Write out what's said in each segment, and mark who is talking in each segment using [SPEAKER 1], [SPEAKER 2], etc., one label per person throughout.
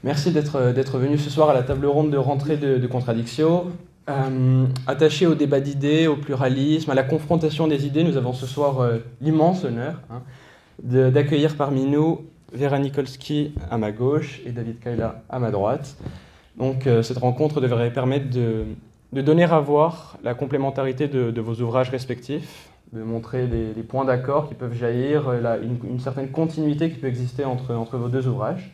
[SPEAKER 1] Merci d'être venu ce soir à la table ronde de rentrée de Contradictio. Attaché au débat d'idées, au pluralisme, à la confrontation des idées, nous avons ce soir l'immense honneur d'accueillir parmi nous Vera Nikolsky à ma gauche et David Kayla à ma droite. Donc cette rencontre devrait permettre de donner à voir la complémentarité de vos ouvrages respectifs, de montrer les points d'accord qui peuvent jaillir, une certaine continuité qui peut exister entre vos deux ouvrages.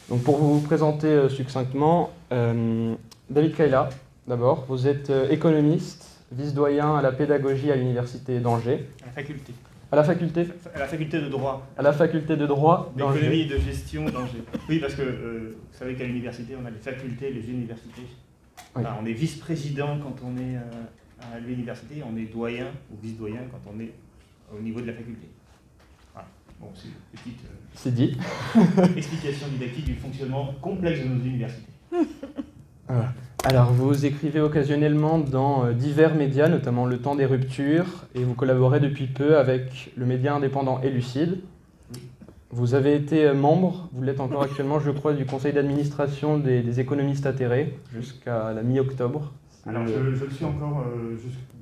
[SPEAKER 1] Donc pour vous présenter succinctement, David Kayla, d'abord, vous êtes économiste, vice-doyen à la pédagogie à l'université d'Angers.
[SPEAKER 2] À la faculté.
[SPEAKER 1] À la faculté ?
[SPEAKER 2] À la faculté de droit.
[SPEAKER 1] À la faculté de droit d'Angers.
[SPEAKER 2] D'économie et de gestion d'Angers. Oui, parce que vous savez qu'à l'université, on a les facultés, les universités.
[SPEAKER 1] Oui.
[SPEAKER 2] Enfin, on est vice-président quand on est à l'université, on est doyen ou vice-doyen quand on est au niveau de la faculté. Voilà. Bon, c'est une petite
[SPEAKER 1] c'est dit.
[SPEAKER 2] explication didactique du fonctionnement complexe de nos universités.
[SPEAKER 1] Voilà. Alors, vous écrivez occasionnellement dans divers médias, notamment Le Temps des Ruptures, et vous collaborez depuis peu avec le média indépendant Elucide.
[SPEAKER 2] Oui.
[SPEAKER 1] Vous avez été membre, vous l'êtes encore actuellement, je crois, du conseil d'administration des économistes atterrés jusqu'à la mi-octobre.
[SPEAKER 2] Alors, je le suis encore,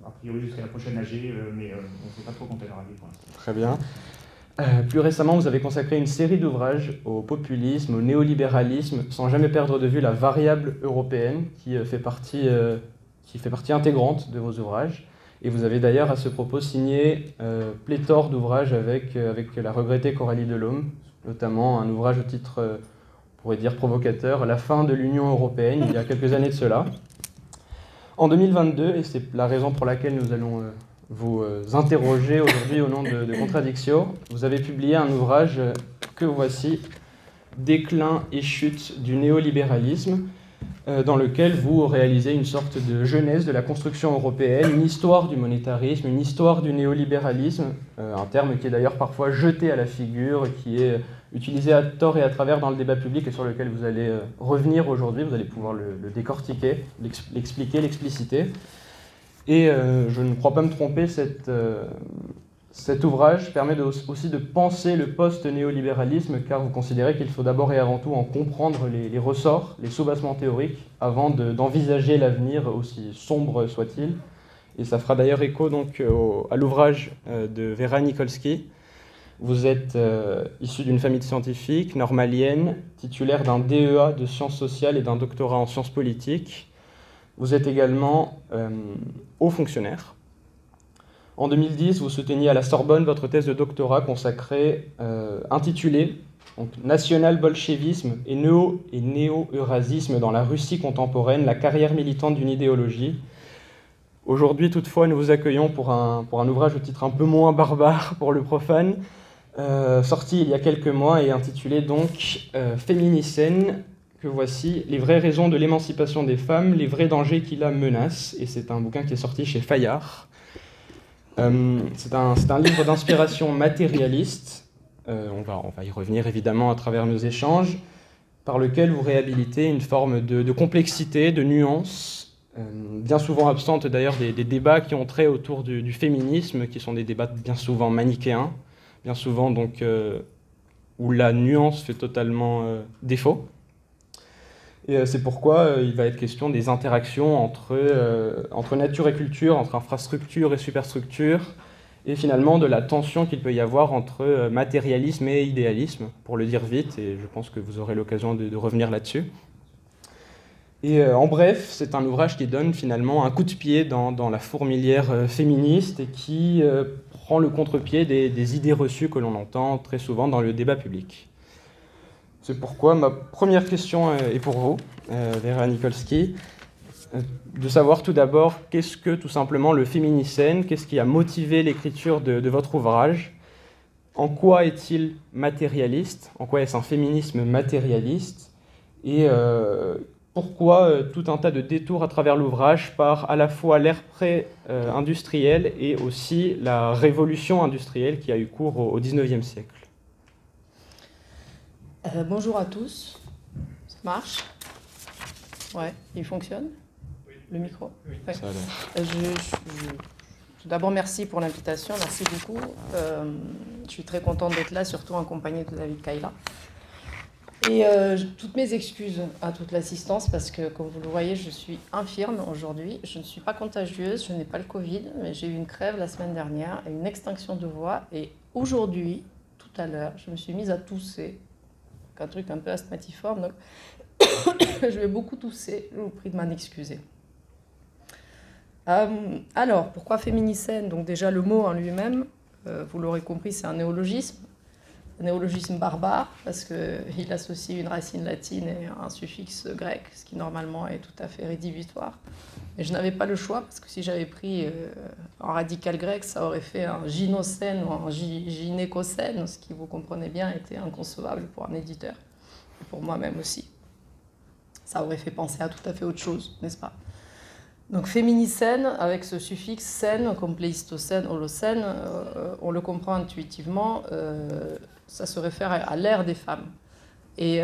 [SPEAKER 2] a priori, jusqu'à la prochaine AG, mais on ne sait pas trop quand elle va arriver pour l'instant.
[SPEAKER 1] Très bien. Plus récemment, vous avez consacré une série d'ouvrages au populisme, au néolibéralisme, sans jamais perdre de vue la variable européenne qui fait partie intégrante de vos ouvrages. Et vous avez d'ailleurs à ce propos signé pléthore d'ouvrages avec la regrettée Coralie Delhomme, notamment un ouvrage au titre, on pourrait dire provocateur, La fin de l'Union européenne, il y a quelques années de cela. En 2022, et c'est la raison pour laquelle nous allons vous interroger aujourd'hui au nom de Contradictio, vous avez publié un ouvrage que voici, Déclin et chute du néolibéralisme, dans lequel vous réalisez une sorte de genèse de la construction européenne, une histoire du monétarisme, une histoire du néolibéralisme, un terme qui est d'ailleurs parfois jeté à la figure, qui est utilisé à tort et à travers dans le débat public et sur lequel vous allez revenir aujourd'hui, vous allez pouvoir le décortiquer, l'expliquer, l'expliciter. Et je ne crois pas me tromper, cet ouvrage permet aussi de penser le post-néolibéralisme, car vous considérez qu'il faut d'abord et avant tout en comprendre les ressorts, les soubassements théoriques, avant d'envisager l'avenir, aussi sombre soit-il. Et ça fera d'ailleurs écho donc, à l'ouvrage de Vera Nikolsky. Vous êtes issu d'une famille de scientifiques, normalienne, titulaire d'un DEA de sciences sociales et d'un doctorat en sciences politiques. Vous êtes également haut fonctionnaire. En 2010, vous souteniez à la Sorbonne votre thèse de doctorat intitulée donc, National-bolchevisme et néo-eurasisme dans la Russie contemporaine, la carrière militante d'une idéologie. Aujourd'hui, toutefois, nous vous accueillons pour un ouvrage au titre un peu moins barbare pour le profane, sorti il y a quelques mois et intitulé donc Féminicène, que voici, les vraies raisons de l'émancipation des femmes, les vrais dangers qui la menacent. Et c'est un bouquin qui est sorti chez Fayard. C'est un livre d'inspiration matérialiste, on va y revenir évidemment à travers nos échanges, par lequel vous réhabilitez une forme de complexité, de nuance, bien souvent absente d'ailleurs des débats qui ont trait autour du féminisme, qui sont des débats bien souvent manichéens, bien souvent donc où la nuance fait totalement défaut. Et c'est pourquoi il va être question des interactions entre nature et culture, entre infrastructure et superstructure, et finalement de la tension qu'il peut y avoir entre matérialisme et idéalisme, pour le dire vite, et je pense que vous aurez l'occasion de revenir là-dessus. Et en bref, c'est un ouvrage qui donne finalement un coup de pied dans la fourmilière féministe et qui prend le contre-pied des idées reçues que l'on entend très souvent dans le débat public. C'est pourquoi ma première question est pour vous, Vera Nikolsky, de savoir tout d'abord qu'est-ce que tout simplement le féminicène, qu'est-ce qui a motivé l'écriture de votre ouvrage, en quoi est-il matérialiste, en quoi est-ce un féminisme matérialiste, et pourquoi tout un tas de détours à travers l'ouvrage par à la fois l'ère pré-industrielle et aussi la révolution industrielle qui a eu cours au XIXe siècle.
[SPEAKER 3] Bonjour à tous. Ça marche? Ouais, il fonctionne? Oui. Le micro? Oui. Ouais.
[SPEAKER 1] Ça a l'air.
[SPEAKER 3] Tout d'abord, merci pour l'invitation, merci beaucoup. Je suis très contente d'être là, surtout en compagnie de David Kayla. Et toutes mes excuses à toute l'assistance, parce que, comme vous le voyez, je suis infirme aujourd'hui. Je ne suis pas contagieuse, je n'ai pas le Covid, mais j'ai eu une crève la semaine dernière et une extinction de voix. Et aujourd'hui, tout à l'heure, je me suis mise à tousser. Un truc un peu asthmatiforme, donc je vais beaucoup tousser, je vous prie de m'en excuser. Alors, pourquoi féminicène? Donc déjà, le mot en lui-même, vous l'aurez compris, c'est un néologisme barbare, parce qu'il associe une racine latine et un suffixe grec, ce qui normalement est tout à fait rédhibitoire. Mais je n'avais pas le choix, parce que si j'avais pris un radical grec, ça aurait fait un gynocène ou un gynécocène, ce qui, vous comprenez bien, était inconcevable pour un éditeur, et pour moi-même aussi. Ça aurait fait penser à tout à fait autre chose, n'est-ce pas? Donc féminicène, avec ce suffixe scène, comme pléistocène, holocène, on le comprend intuitivement, ça se réfère à l'ère des femmes. Et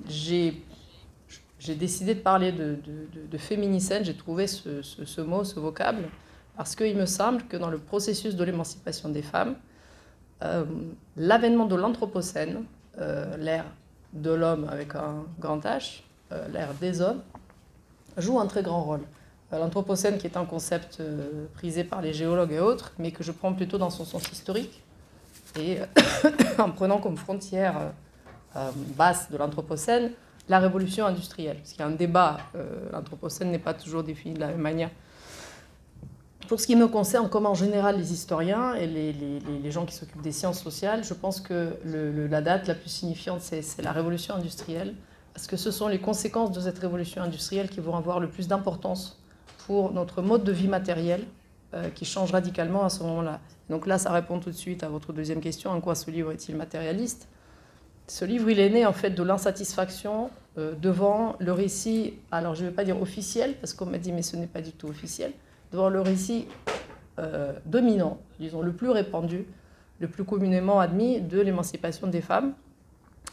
[SPEAKER 3] j'ai décidé de parler de féminicène, j'ai trouvé ce mot, ce vocable, parce qu'il me semble que dans le processus de l'émancipation des femmes, l'avènement de l'anthropocène, l'ère de l'homme avec un grand H, l'ère des hommes, joue un très grand rôle. L'anthropocène, qui est un concept prisé par les géologues et autres, mais que je prends plutôt dans son sens historique, et en prenant comme frontière basse de l'anthropocène la révolution industrielle. Parce qu'il y a un débat, l'anthropocène n'est pas toujours défini de la même manière. Pour ce qui me concerne, comme en général les historiens et les gens qui s'occupent des sciences sociales, je pense que la date la plus signifiante, c'est la révolution industrielle, parce que ce sont les conséquences de cette révolution industrielle qui vont avoir le plus d'importance pour notre mode de vie matériel, qui change radicalement à ce moment-là. Donc là, ça répond tout de suite à votre deuxième question, en quoi ce livre est-il matérialiste? Ce livre, il est né en fait de l'insatisfaction devant le récit, alors je ne vais pas dire officiel, parce qu'on m'a dit mais ce n'est pas du tout officiel, devant le récit dominant, disons le plus répandu, le plus communément admis de l'émancipation des femmes,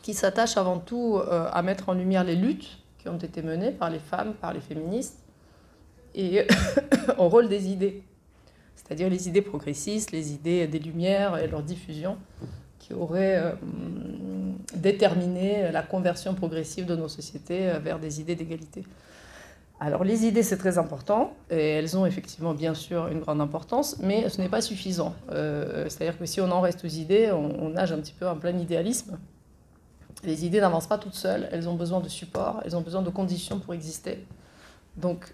[SPEAKER 3] qui s'attache avant tout à mettre en lumière les luttes qui ont été menées par les femmes, par les féministes, et au rôle des idées, c'est-à-dire les idées progressistes, les idées des Lumières et leur diffusion, qui auraient déterminé la conversion progressive de nos sociétés vers des idées d'égalité. Alors les idées, c'est très important, et elles ont effectivement bien sûr une grande importance, mais ce n'est pas suffisant. C'est-à-dire que si on en reste aux idées, on nage un petit peu en plein idéalisme. Les idées n'avancent pas toutes seules, elles ont besoin de support, elles ont besoin de conditions pour exister. Donc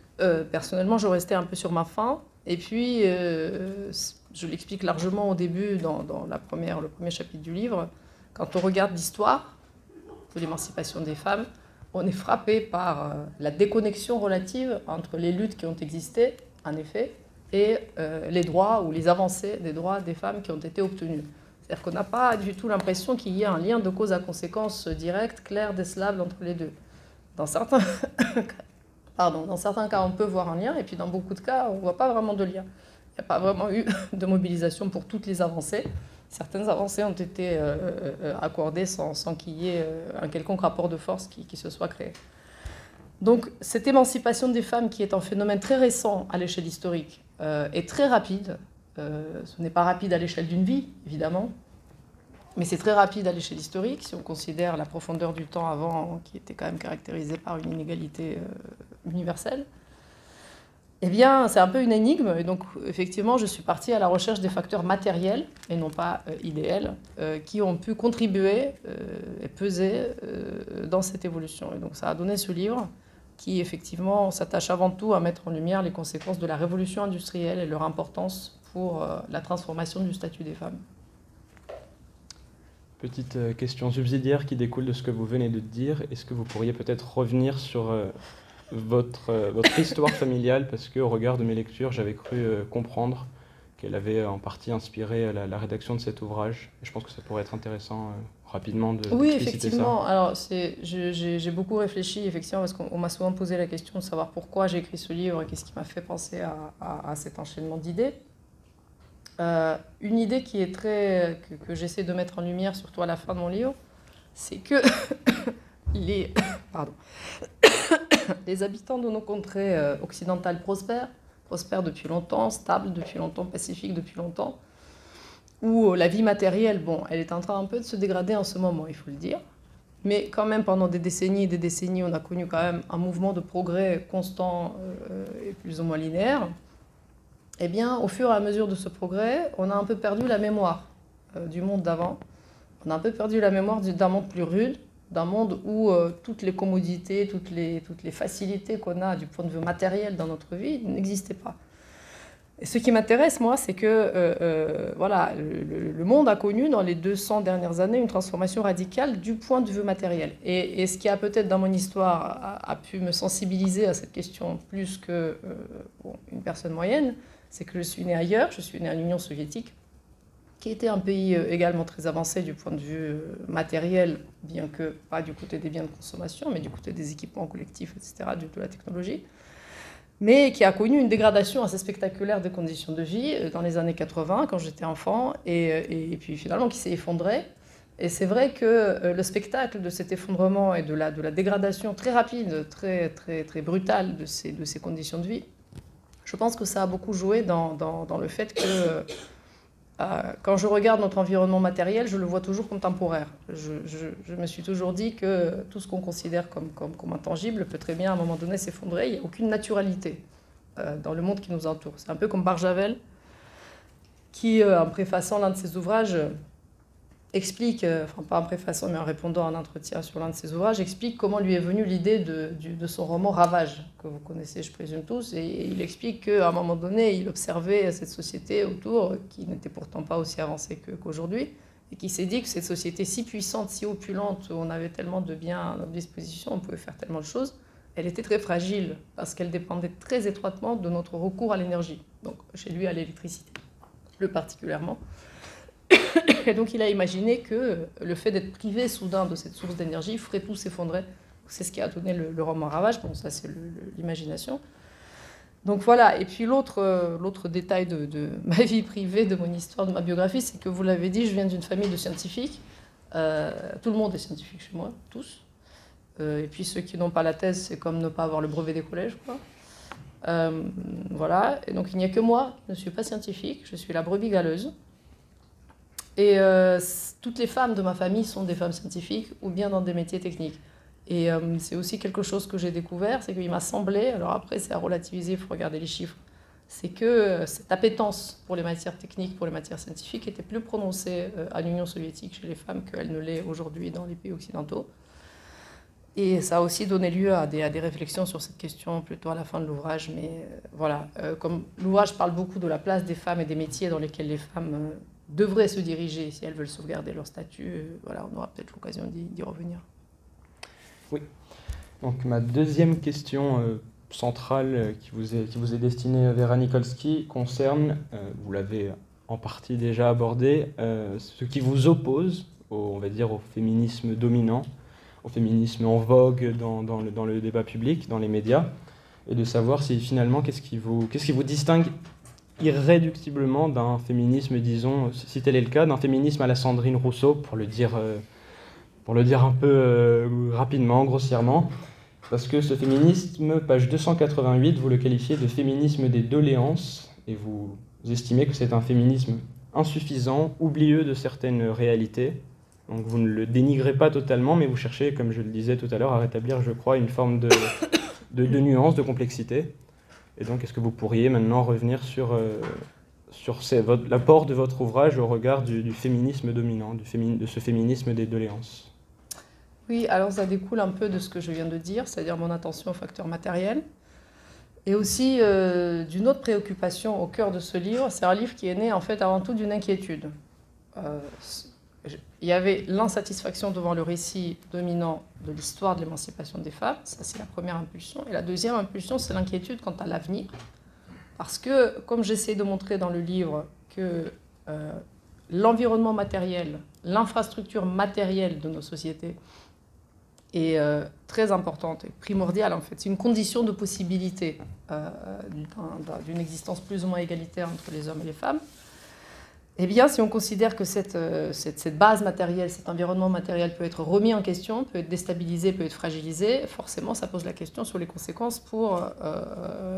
[SPEAKER 3] personnellement, je restais un peu sur ma faim, et puis je l'explique largement au début dans le premier chapitre du livre. Quand on regarde l'histoire de l'émancipation des femmes, on est frappé par la déconnexion relative entre les luttes qui ont existé, en effet, et les droits ou les avancées des droits des femmes qui ont été obtenus. C'est-à-dire qu'on n'a pas du tout l'impression qu'il y ait un lien de cause à conséquence direct, clair, décelable entre les deux. Dans certains cas, on peut voir un lien, et puis dans beaucoup de cas, on ne voit pas vraiment de lien. Il n'y a pas vraiment eu de mobilisation pour toutes les avancées. Certaines avancées ont été accordées sans qu'il y ait un quelconque rapport de force qui se soit créé. Donc cette émancipation des femmes, qui est un phénomène très récent à l'échelle historique, est très rapide. Ce n'est pas rapide à l'échelle d'une vie, évidemment, mais c'est très rapide à l'échelle historique, si on considère la profondeur du temps avant, qui était quand même caractérisée par une inégalité universelle. Eh bien, c'est un peu une énigme, et donc effectivement, je suis partie à la recherche des facteurs matériels, et non pas idéels, qui ont pu contribuer et peser dans cette évolution. Et donc ça a donné ce livre, qui effectivement s'attache avant tout à mettre en lumière les conséquences de la révolution industrielle et leur importance pour la transformation du statut des femmes.
[SPEAKER 1] Petite question subsidiaire qui découle de ce que vous venez de dire. Est-ce que vous pourriez peut-être revenir sur votre histoire familiale, parce qu'au regard de mes lectures, j'avais cru comprendre qu'elle avait en partie inspiré la rédaction de cet ouvrage. Et je pense que ça pourrait être intéressant rapidement de
[SPEAKER 3] Oui,
[SPEAKER 1] d'expliciter
[SPEAKER 3] effectivement.
[SPEAKER 1] ça.
[SPEAKER 3] Alors, j'ai beaucoup réfléchi, effectivement, parce qu'on m'a souvent posé la question de savoir pourquoi j'ai écrit ce livre et qu'est-ce qui m'a fait penser à cet enchaînement d'idées. Une idée qui est que j'essaie de mettre en lumière, surtout à la fin de mon livre, c'est que les habitants de nos contrées occidentales prospèrent depuis longtemps, stables depuis longtemps, pacifiques depuis longtemps, où la vie matérielle, bon, elle est en train un peu de se dégrader en ce moment, il faut le dire. mais quand même pendant des décennies et des décennies, on a connu quand même un mouvement de progrès constant et plus ou moins linéaire. Eh bien, au fur et à mesure de ce progrès, on a un peu perdu la mémoire du monde d'avant. On a un peu perdu la mémoire d'un monde plus rude, d'un monde où toutes les commodités, toutes les facilités qu'on a du point de vue matériel dans notre vie n'existaient pas. Et ce qui m'intéresse, moi, c'est que voilà, le monde a connu dans les 200 dernières années une transformation radicale du point de vue matériel. Et ce qui a peut-être dans mon histoire a pu me sensibiliser à cette question plus que une personne moyenne, c'est que je suis née ailleurs, je suis née en Union soviétique, qui était un pays également très avancé du point de vue matériel, bien que pas du côté des biens de consommation, mais du côté des équipements collectifs, etc., de la technologie, mais qui a connu une dégradation assez spectaculaire des conditions de vie dans les années 80, quand j'étais enfant, et puis finalement qui s'est effondré. Et c'est vrai que le spectacle de cet effondrement et de la dégradation très rapide, très, très, très brutale de ces conditions de vie, je pense que ça a beaucoup joué dans le fait que quand je regarde notre environnement matériel, je le vois toujours comme temporaire. Je me suis toujours dit que tout ce qu'on considère comme intangible peut très bien à un moment donné s'effondrer. Il n'y a aucune naturalité dans le monde qui nous entoure. C'est un peu comme Barjavel, qui, en préfaçant l'un de ses ouvrages, explique, enfin pas en préfaçant, mais en répondant à un entretien sur l'un de ses ouvrages, explique comment lui est venue l'idée de son roman Ravage, que vous connaissez, je présume tous, et il explique qu'à un moment donné, il observait cette société autour, qui n'était pourtant pas aussi avancée qu'aujourd'hui, et qui s'est dit que cette société si puissante, si opulente, où on avait tellement de biens à notre disposition, on pouvait faire tellement de choses, elle était très fragile, parce qu'elle dépendait très étroitement de notre recours à l'énergie, donc chez lui à l'électricité, plus particulièrement. Et donc il a imaginé que le fait d'être privé soudain de cette source d'énergie ferait tout s'effondrer. C'est ce qui a donné le roman Ravage. Bon, ça c'est l'imagination. Donc voilà. Et puis l'autre détail de ma vie privée, de mon histoire, de ma biographie, c'est que vous l'avez dit, je viens d'une famille de scientifiques. Tout le monde est scientifique chez moi, tous. Et puis ceux qui n'ont pas la thèse, c'est comme ne pas avoir le brevet des collèges, quoi. Voilà. Et donc il n'y a que moi qui ne suis pas scientifique. Je suis la brebis galeuse. Et toutes les femmes de ma famille sont des femmes scientifiques ou bien dans des métiers techniques. Et c'est aussi quelque chose que j'ai découvert, c'est qu'il m'a semblé, alors après c'est à relativiser, il faut regarder les chiffres, c'est que cette appétence pour les matières techniques, pour les matières scientifiques était plus prononcée en Union soviétique chez les femmes qu'elle ne l'est aujourd'hui dans les pays occidentaux. Et ça a aussi donné lieu à des réflexions sur cette question plutôt à la fin de l'ouvrage. Mais voilà, comme l'ouvrage parle beaucoup de la place des femmes et des métiers dans lesquels les femmes devraient se diriger si elles veulent sauvegarder leur statut, voilà, on aura peut-être l'occasion d'y revenir.
[SPEAKER 1] Oui. Donc ma deuxième question centrale qui vous est destinée, Vera Nikolsky, concerne, vous l'avez en partie déjà abordé, ce qui vous oppose, on va dire, au féminisme dominant, au féminisme en vogue dans le débat public, dans les médias, et de savoir si finalement qu'est-ce qui vous distingue irréductiblement d'un féminisme, disons, si tel est le cas, d'un féminisme à la Sandrine Rousseau, pour le dire un peu rapidement, grossièrement, parce que ce féminisme, page 288, vous le qualifiez de féminisme des doléances, et vous estimez que c'est un féminisme insuffisant, oublieux de certaines réalités. Donc vous ne le dénigrez pas totalement, mais vous cherchez, comme je le disais tout à l'heure, à rétablir, je crois, une forme de nuance, de complexité. Et donc, est-ce que vous pourriez maintenant revenir sur l'apport de votre ouvrage au regard du féminisme dominant, de ce féminisme des doléances ?
[SPEAKER 3] Oui, alors ça découle un peu de ce que je viens de dire, c'est-à-dire mon attention aux facteurs matériels, et aussi d'une autre préoccupation au cœur de ce livre. C'est un livre qui est né en fait avant tout d'une inquiétude. Il y avait l'insatisfaction devant le récit dominant de l'histoire de l'émancipation des femmes, ça c'est la première impulsion. Et la deuxième impulsion, c'est l'inquiétude quant à l'avenir. Parce que, comme j'essaie de montrer dans le livre, que l'environnement matériel, l'infrastructure matérielle de nos sociétés est très importante et primordiale en fait. C'est une condition de possibilité d'une existence plus ou moins égalitaire entre les hommes et les femmes. Eh bien, si on considère que cette base matérielle, cet environnement matériel peut être remis en question, peut être déstabilisé, peut être fragilisé, forcément, ça pose la question sur les conséquences pour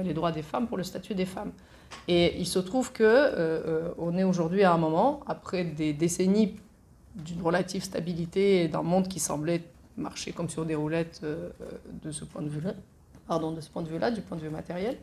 [SPEAKER 3] les droits des femmes, pour le statut des femmes. Et il se trouve qu'on est aujourd'hui à un moment, après des décennies d'une relative stabilité et d'un monde qui semblait marcher comme sur des roulettes de ce point de vue-là, du point de vue matériel,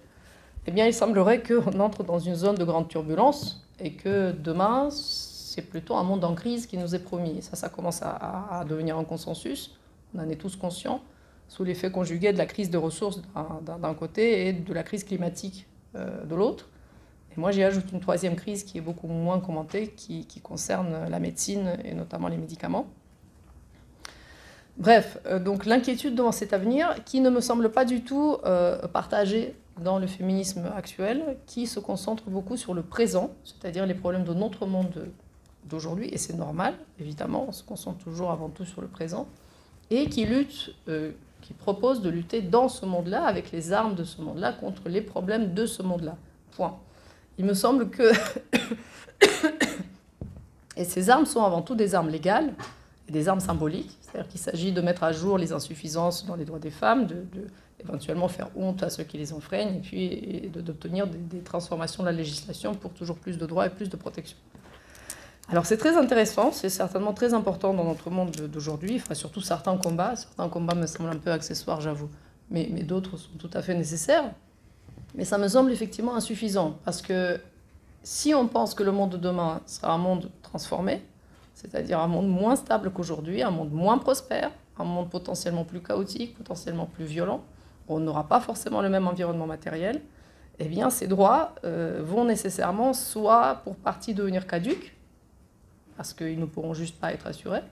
[SPEAKER 3] eh bien, il semblerait qu'on entre dans une zone de grande turbulence et que demain, c'est plutôt un monde en crise qui nous est promis. Ça commence à devenir un consensus, on en est tous conscients, sous l'effet conjugué de la crise de ressources d'un côté et de la crise climatique de l'autre. Et moi, j'y ajoute une troisième crise qui est beaucoup moins commentée, qui concerne la médecine et notamment les médicaments. Bref, donc l'inquiétude devant cet avenir, qui ne me semble pas du tout partagée dans le féminisme actuel, qui se concentre beaucoup sur le présent, c'est-à-dire les problèmes de notre monde d'aujourd'hui, et c'est normal, évidemment, on se concentre toujours avant tout sur le présent, et qui propose de lutter dans ce monde-là, avec les armes de ce monde-là, contre les problèmes de ce monde-là. Point. Il me semble que... Et ces armes sont avant tout des armes légales, et des armes symboliques, c'est-à-dire qu'il s'agit de mettre à jour les insuffisances dans les droits des femmes, éventuellement faire honte à ceux qui les enfreignent, et puis d'obtenir des transformations de la législation pour toujours plus de droits et plus de protection. Alors c'est très intéressant, c'est certainement très important dans notre monde d'aujourd'hui, enfin, surtout certains combats me semblent un peu accessoires, j'avoue, mais d'autres sont tout à fait nécessaires, mais ça me semble effectivement insuffisant, parce que si on pense que le monde de demain sera un monde transformé, c'est-à-dire un monde moins stable qu'aujourd'hui, un monde moins prospère, un monde potentiellement plus chaotique, potentiellement plus violent, on n'aura pas forcément le même environnement matériel, eh bien ces droits vont nécessairement soit pour partie devenir caducs, parce qu'ils ne pourront juste pas être assurés,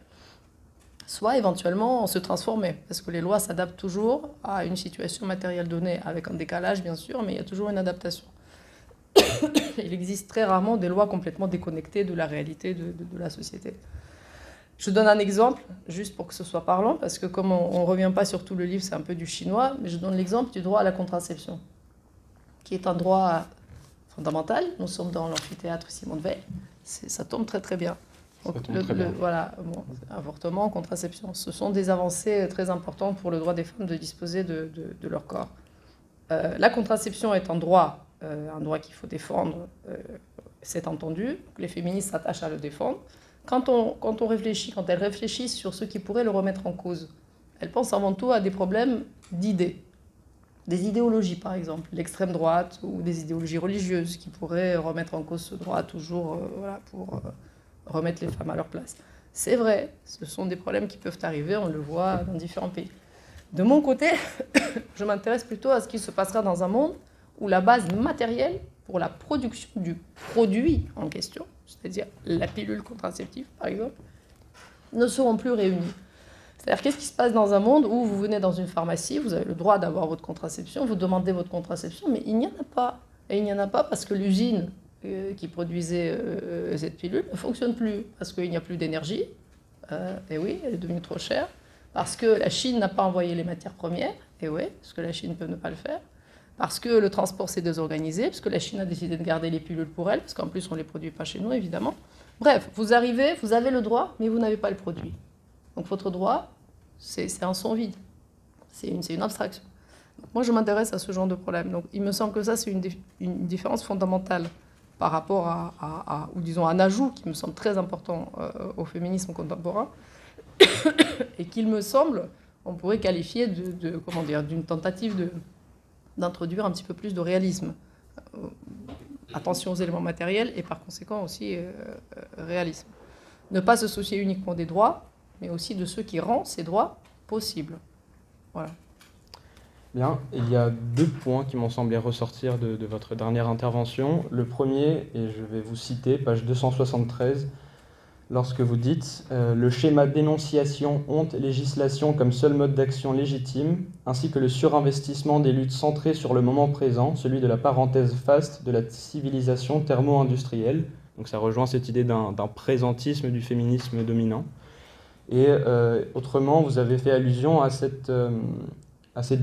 [SPEAKER 3] soit éventuellement se transformer, parce que les lois s'adaptent toujours à une situation matérielle donnée, avec un décalage bien sûr, mais il y a toujours une adaptation. Il existe très rarement des lois complètement déconnectées de la réalité de la société. Je donne un exemple, juste pour que ce soit parlant, parce que comme on ne revient pas sur tout le livre, c'est un peu du chinois, mais je donne l'exemple du droit à la contraception, qui est un droit fondamental. Nous sommes dans l'amphithéâtre Simone Veil, ça tombe très très bien. Donc, voilà, bon, avortement, contraception, ce sont des avancées très importantes pour le droit des femmes de disposer de leur corps. La contraception est un droit qu'il faut défendre, c'est entendu. Les féministes s'attachent à le défendre. Quand elles réfléchissent sur ce qui pourrait le remettre en cause, elles pensent avant tout à des problèmes d'idées, des idéologies par exemple, l'extrême droite ou des idéologies religieuses qui pourraient remettre en cause ce droit toujours pour remettre les femmes à leur place. C'est vrai, ce sont des problèmes qui peuvent arriver, on le voit dans différents pays. De mon côté, je m'intéresse plutôt à ce qui se passera dans un monde où la base matérielle pour la production du produit en question, c'est-à-dire la pilule contraceptive par exemple, ne seront plus réunies. C'est-à-dire qu'est-ce qui se passe dans un monde où vous venez dans une pharmacie, vous avez le droit d'avoir votre contraception, vous demandez votre contraception, mais il n'y en a pas. Et il n'y en a pas parce que l'usine qui produisait cette pilule ne fonctionne plus, parce qu'il n'y a plus d'énergie, et oui, elle est devenue trop chère, parce que la Chine n'a pas envoyé les matières premières, et oui, parce que la Chine peut ne pas le faire, parce que le transport s'est désorganisé, parce que la Chine a décidé de garder les pilules pour elle, parce qu'en plus on ne les produit pas chez nous, évidemment. Bref, vous arrivez, vous avez le droit, mais vous n'avez pas le produit. Donc votre droit, c'est un son vide, c'est une abstraction. Donc, moi, je m'intéresse à ce genre de problème. Donc il me semble que ça, c'est une différence fondamentale par rapport ou disons un ajout qui me semble très important au féminisme contemporain, et qu'il me semble, on pourrait qualifier d'une tentative d'introduire un petit peu plus de réalisme. Attention aux éléments matériels et par conséquent aussi réalisme. Ne pas se soucier uniquement des droits, mais aussi de ce qui rend ces droits possibles. Voilà.
[SPEAKER 1] Bien, il y a deux points qui m'ont semblé ressortir de votre dernière intervention. Le premier, et je vais vous citer, page 273, lorsque vous dites « Le schéma dénonciation, honte, législation comme seul mode d'action légitime, ainsi que le surinvestissement des luttes centrées sur le moment présent, celui de la parenthèse faste de la civilisation thermo-industrielle ». Donc ça rejoint cette idée d'un présentisme du féminisme dominant. Et autrement, vous avez fait allusion à cette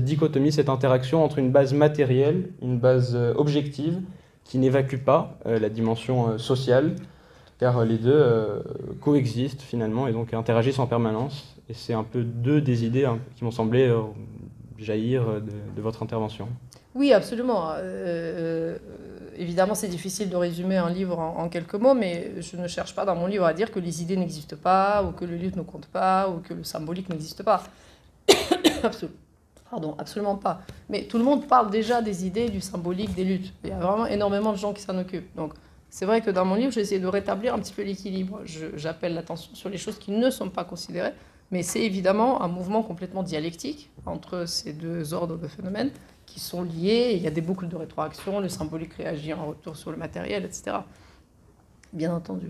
[SPEAKER 1] dichotomie, cette interaction entre une base matérielle, une base objective, qui n'évacue pas la dimension sociale, car les deux coexistent finalement et donc interagissent en permanence. Et c'est un peu deux des idées qui m'ont semblé jaillir de votre intervention.
[SPEAKER 3] Oui, absolument. évidemment, c'est difficile de résumer un livre en quelques mots, mais je ne cherche pas dans mon livre à dire que les idées n'existent pas, ou que le lutte ne compte pas, ou que le symbolique n'existe pas. Absolument pas. Mais tout le monde parle déjà des idées, du symbolique, des luttes. Il y a vraiment énormément de gens qui s'en occupent. Donc, c'est vrai que dans mon livre, j'ai essayé de rétablir un petit peu l'équilibre. J'appelle l'attention sur les choses qui ne sont pas considérées, mais c'est évidemment un mouvement complètement dialectique entre ces deux ordres de phénomènes qui sont liés. Il y a des boucles de rétroaction, le symbolique réagit en retour sur le matériel, etc. Bien entendu.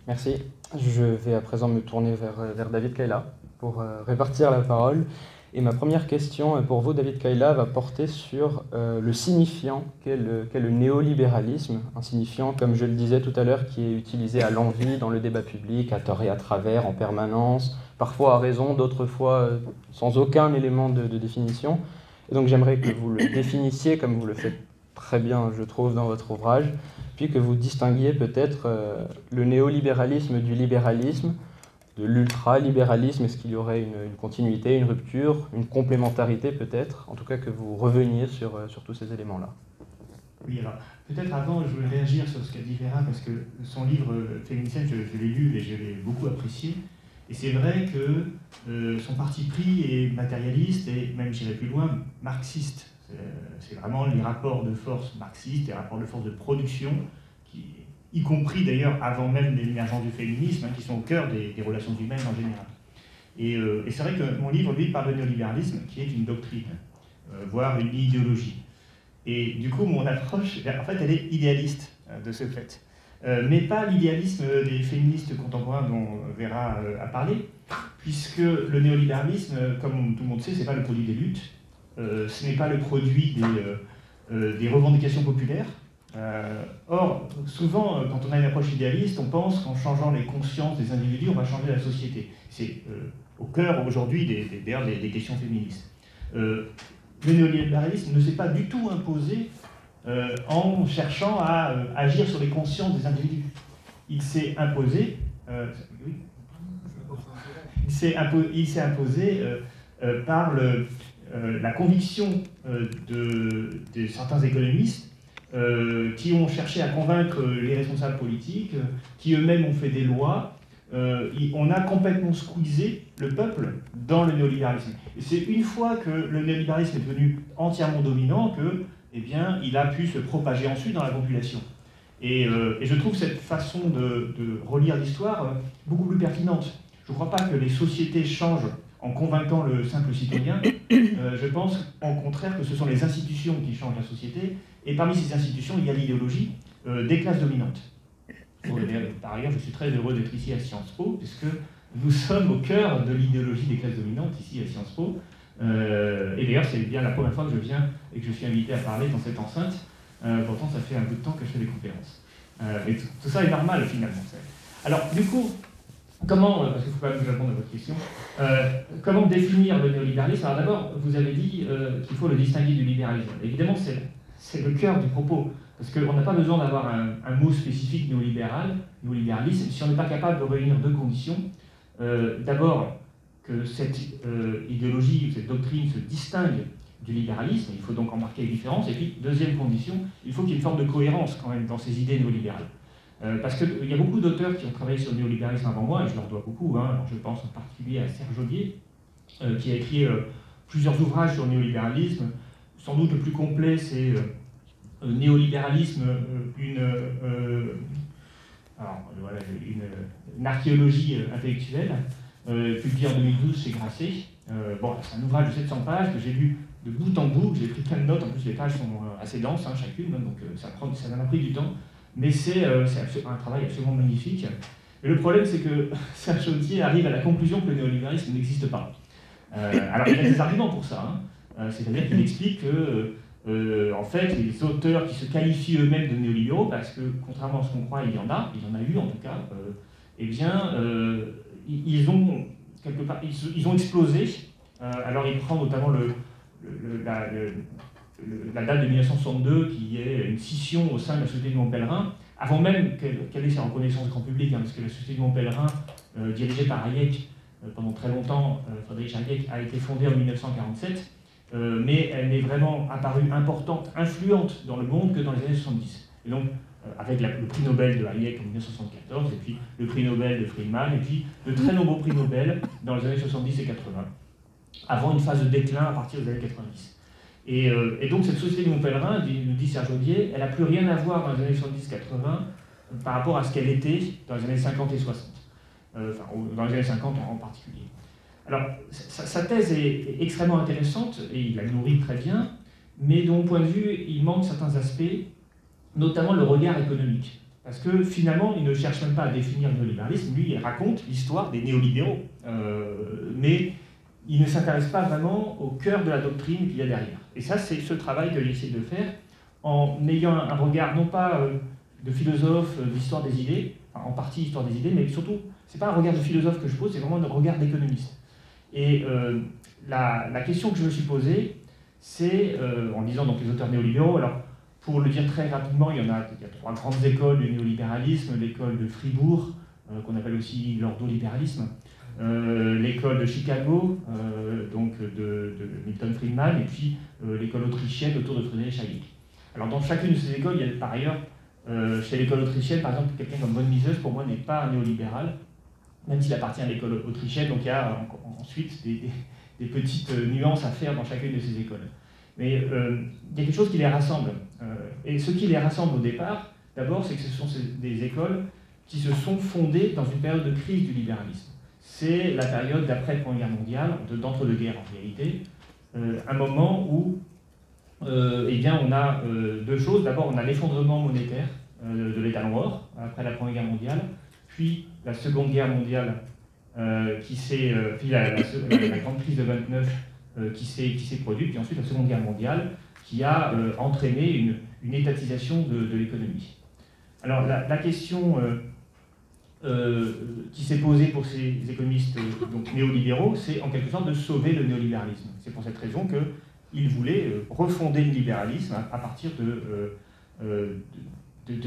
[SPEAKER 1] Merci. Je vais à présent me tourner vers David Kayla pour répartir la parole. Et ma première question pour vous, David Kayla, va porter sur le signifiant qu'est le néolibéralisme, un signifiant, comme je le disais tout à l'heure, qui est utilisé à l'envi dans le débat public, à tort et à travers, en permanence, parfois à raison, d'autres fois sans aucun élément de définition. Et donc j'aimerais que vous le définissiez, comme vous le faites très bien, je trouve, dans votre ouvrage, puis que vous distinguiez peut-être le néolibéralisme du libéralisme, de l'ultralibéralisme. Est-ce qu'il y aurait une continuité, une rupture, une complémentarité peut-être? En tout cas, que vous reveniez sur tous ces éléments-là.
[SPEAKER 2] Oui, alors peut-être avant, je voulais réagir sur ce qu'a dit Vera, parce que son livre Féminicienne, je l'ai lu et je l'ai beaucoup apprécié. Et c'est vrai que son parti pris est matérialiste et même, j'irai plus loin, marxiste. C'est vraiment les rapports de force marxistes, les rapports de force de production, y compris d'ailleurs avant même l'émergence du féminisme, qui sont au cœur des relations humaines en général. Et c'est vrai que mon livre, lui, parle de néolibéralisme, qui est une doctrine, voire une idéologie. Et du coup, mon approche, en fait, elle est idéaliste de ce fait. Mais pas l'idéalisme des féministes contemporains dont Vera a parlé, puisque le néolibéralisme, comme tout le monde sait, c'est pas le produit des luttes, ce n'est pas le produit des revendications populaires. Or, souvent, quand on a une approche idéaliste, on pense qu'en changeant les consciences des individus, on va changer la société. C'est au cœur aujourd'hui des questions féministes. Le néolibéralisme ne s'est pas du tout imposé en cherchant à agir sur les consciences des individus. Il s'est imposé, par la conviction de certains économistes qui ont cherché à convaincre les responsables politiques, qui eux-mêmes ont fait des lois. On a complètement squeezé le peuple dans le néolibéralisme. Et c'est une fois que le néolibéralisme est devenu entièrement dominant que, eh bien, il a pu se propager ensuite dans la population. Et je trouve cette façon de relire l'histoire beaucoup plus pertinente. Je ne crois pas que les sociétés changent en convainquant le simple citoyen. Je pense au contraire que ce sont les institutions qui changent la société. Et parmi ces institutions, il y a l'idéologie des classes dominantes. Par ailleurs, je suis très heureux d'être ici à Sciences Po, puisque nous sommes au cœur de l'idéologie des classes dominantes ici à Sciences Po. Et d'ailleurs, c'est bien la première fois que je viens et que je suis invité à parler dans cette enceinte. Pourtant, ça fait un bout de temps que je fais des conférences. Et tout ça est normal, finalement. Alors, du coup, comment, parce qu'il ne faut pas me répondre à votre question, comment définir le néolibéralisme? Alors d'abord, vous avez dit qu'il faut le distinguer du libéralisme. Évidemment, c'est le cœur du propos. Parce qu'on n'a pas besoin d'avoir un mot spécifique néolibéralisme, si on n'est pas capable de réunir deux conditions. D'abord, que cette idéologie, cette doctrine se distingue du libéralisme, il faut donc en marquer les différences. Et puis, deuxième condition, il faut qu'il y ait une forme de cohérence quand même dans ces idées néolibérales. Parce qu'il y a beaucoup d'auteurs qui ont travaillé sur le néolibéralisme avant moi, et je leur dois beaucoup. Alors je pense en particulier à Serge Audier, qui a écrit plusieurs ouvrages sur le néolibéralisme. Sans doute le plus complet, c'est Néolibéralisme, une archéologie intellectuelle, publié en 2012 chez Grasset. C'est un ouvrage de 700 pages que j'ai lu de bout en bout, j'ai pris plein de notes, en plus les pages sont assez denses chacune, donc ça en a pris du temps, mais c'est un travail absolument magnifique. Et le problème, c'est que Serge Audier arrive à la conclusion que le néolibéralisme n'existe pas. Alors il y a des arguments pour ça, c'est-à-dire qu'il explique que en fait, les auteurs qui se qualifient eux-mêmes de néolibéraux, parce que contrairement à ce qu'on croit, il y en a eu en tout cas, ils ont quelque part, ils ont explosé. Alors il prend notamment la date de 1962, qui est une scission au sein de la Société du Mont Pèlerin, avant même qu'elle ait sa reconnaissance grand public, parce que la Société du Mont Pèlerin, dirigée par Hayek pendant très longtemps, Friedrich Hayek, a été fondée en 1947. mais elle n'est vraiment apparue importante, influente dans le monde que dans les années 70. Et donc, avec le prix Nobel de Hayek en 1974, et puis le prix Nobel de Friedman, et puis de très nombreux prix Nobel dans les années 70 et 80, avant une phase de déclin à partir des années 90. Et donc cette société du Mont Pèlerin, nous dit Serge Audier, elle n'a plus rien à voir dans les années 70-80 par rapport à ce qu'elle était dans les années 50 et 60. Enfin, dans les années 50 en particulier. Alors, sa thèse est extrêmement intéressante, et il la nourrit très bien, mais de mon point de vue, il manque certains aspects, notamment le regard économique. Parce que finalement, il ne cherche même pas à définir le néolibéralisme, lui, il raconte l'histoire des néolibéraux. Mais il ne s'intéresse pas vraiment au cœur de la doctrine qu'il y a derrière. Et ça, c'est ce travail que j'essaie de faire, en ayant un regard, non pas de philosophe d'histoire des idées, enfin, en partie histoire des idées, mais surtout, c'est pas un regard de philosophe que je pose, c'est vraiment un regard d'économiste. Et la question que je me suis posée, c'est, en lisant donc les auteurs néolibéraux, alors pour le dire très rapidement, il y a trois grandes écoles du néolibéralisme, l'école de Fribourg, qu'on appelle aussi l'ordolibéralisme, l'école de Chicago, donc de Milton Friedman, et puis l'école autrichienne autour de Friedrich Hayek. Alors dans chacune de ces écoles, il y a par ailleurs, chez l'école autrichienne, par exemple, quelqu'un comme von Mises, pour moi, n'est pas un néolibéral, même s'il appartient à l'école autrichienne, donc il y a ensuite des petites nuances à faire dans chacune de ces écoles. Mais il y a quelque chose qui les rassemble. Et ce qui les rassemble au départ, d'abord, c'est que ce sont des écoles qui se sont fondées dans une période de crise du libéralisme. C'est la période d'après la Première Guerre mondiale, d'entre-deux-guerres en réalité, un moment où eh bien, on a deux choses. D'abord, on a l'effondrement monétaire de l'étalon or après la Première Guerre mondiale, puis la Seconde Guerre mondiale, puis la grande crise de 29 qui s'est produite, puis ensuite la Seconde Guerre mondiale qui a entraîné une étatisation de l'économie. Alors la question qui s'est posée pour ces économistes donc, néolibéraux, c'est en quelque sorte de sauver le néolibéralisme. C'est pour cette raison qu'ils voulaient refonder le libéralisme à partir de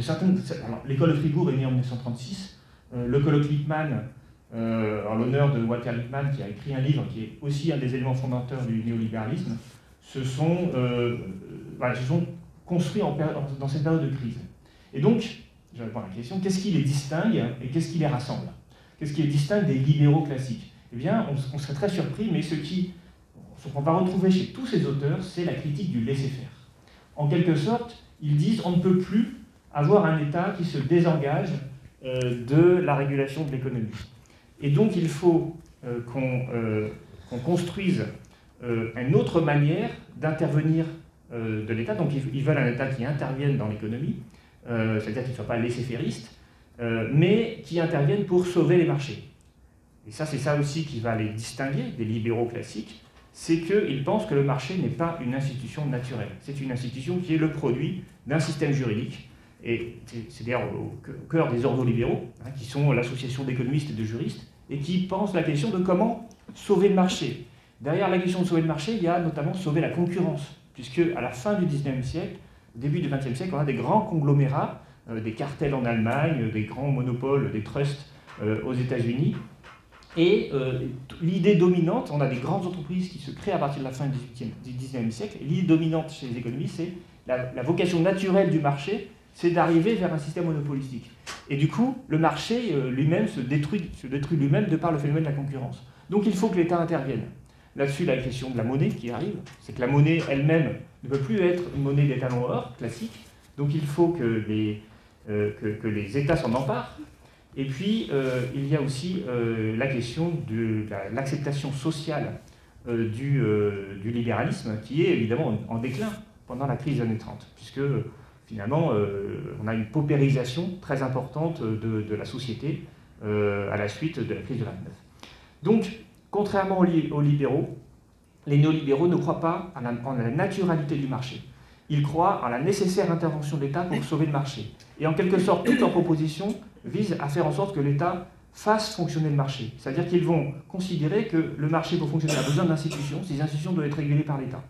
[SPEAKER 2] certaines... Alors, l'école de Fribourg est née en 1936, le colloque Lippmann, en l'honneur de Walter Lippmann, qui a écrit un livre qui est aussi un des éléments fondateurs du néolibéralisme, se sont construits dans cette période de crise. Et donc, je réponds à la question, qu'est-ce qui les distingue et qu'est-ce qui les rassemble? Qu'est-ce qui les distingue des libéraux classiques? Eh bien, on serait très surpris, mais ce qu'on va retrouver chez tous ces auteurs, c'est la critique du laisser-faire. En quelque sorte, ils disent on ne peut plus avoir un État qui se désengage de la régulation de l'économie. Et donc, il faut qu'on construise une autre manière d'intervenir de l'État. Donc, ils veulent un État qui intervienne dans l'économie, c'est-à-dire qu'il ne soit pas laisser-fairiste, mais qui intervienne pour sauver les marchés. Et ça, c'est ça aussi qui va les distinguer des libéraux classiques, c'est qu'ils pensent que le marché n'est pas une institution naturelle. C'est une institution qui est le produit d'un système juridique. Et c'est d'ailleurs au cœur des ordolibéraux, qui sont l'association d'économistes et de juristes, et qui pensent la question de comment sauver le marché. Derrière la question de sauver le marché, il y a notamment sauver la concurrence, puisque à la fin du XIXe siècle, au début du XXe siècle, on a des grands conglomérats, des cartels en Allemagne, des grands monopoles, des trusts aux États-Unis. Et l'idée dominante, on a des grandes entreprises qui se créent à partir de la fin du XIXe siècle, et l'idée dominante chez les économistes, c'est la vocation naturelle du marché, c'est d'arriver vers un système monopolistique. Et du coup, le marché lui-même se détruit lui-même de par le phénomène de la concurrence. Donc il faut que l'État intervienne. Là-dessus, la question de la monnaie qui arrive, c'est que la monnaie elle-même ne peut plus être une monnaie d'étalon or classique, donc il faut que les États s'en emparent. Et puis, il y a aussi la question de l'acceptation sociale du libéralisme, qui est évidemment en déclin pendant la crise des années 30, puisque finalement, on a une paupérisation très importante de la société à la suite de la crise de 29. Donc, contrairement aux libéraux, les néolibéraux ne croient pas en la naturalité du marché. Ils croient en la nécessaire intervention de l'État pour sauver le marché. Et en quelque sorte, toute leur proposition vise à faire en sorte que l'État fasse fonctionner le marché. C'est-à-dire qu'ils vont considérer que le marché, pour fonctionner, a besoin d'institutions. Ces institutions doivent être régulées par l'État.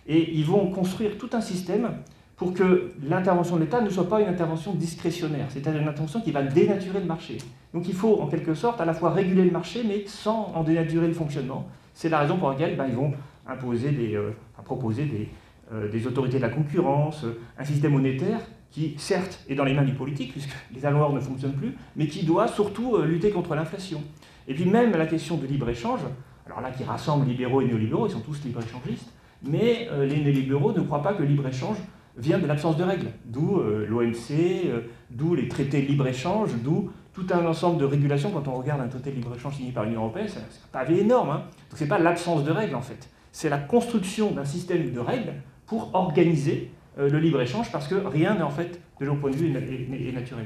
[SPEAKER 2] Et ils vont construire tout un système pour que l'intervention de l'État ne soit pas une intervention discrétionnaire, c'est-à-dire une intervention qui va dénaturer le marché. Donc il faut en quelque sorte à la fois réguler le marché, mais sans en dénaturer le fonctionnement. C'est la raison pour laquelle ils vont proposer des autorités de la concurrence, un système monétaire qui, certes, est dans les mains du politique, puisque les alloueurs ne fonctionnent plus, mais qui doit surtout lutter contre l'inflation. Et puis même la question de libre-échange, alors là, qui rassemble libéraux et néolibéraux, ils sont tous libre-échangistes, mais les néolibéraux ne croient pas que le libre-échange vient de l'absence de règles, d'où l'OMC, d'où les traités de libre-échange, d'où tout un ensemble de régulations. Quand on regarde un traité de libre-échange signé par l'Union européenne, c'est un pavé énorme. Hein. Donc c'est pas l'absence de règles, en fait. C'est la construction d'un système de règles pour organiser le libre-échange, parce que rien, en fait, de leur point de vue, est naturel.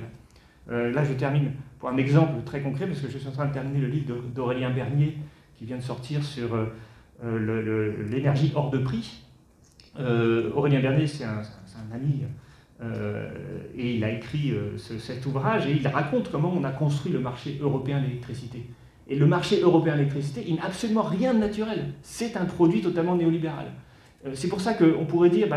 [SPEAKER 2] Là, je termine pour un exemple très concret, parce que je suis en train de terminer le livre d'Aurélien Bernier, qui vient de sortir sur l'énergie hors de prix. Aurélien Bernier, c'est un ami, et il a écrit cet ouvrage, et il raconte comment on a construit le marché européen de l'électricité. Et le marché européen de l'électricité, il n'a absolument rien de naturel. C'est un produit totalement néolibéral. C'est pour ça qu'on pourrait dire,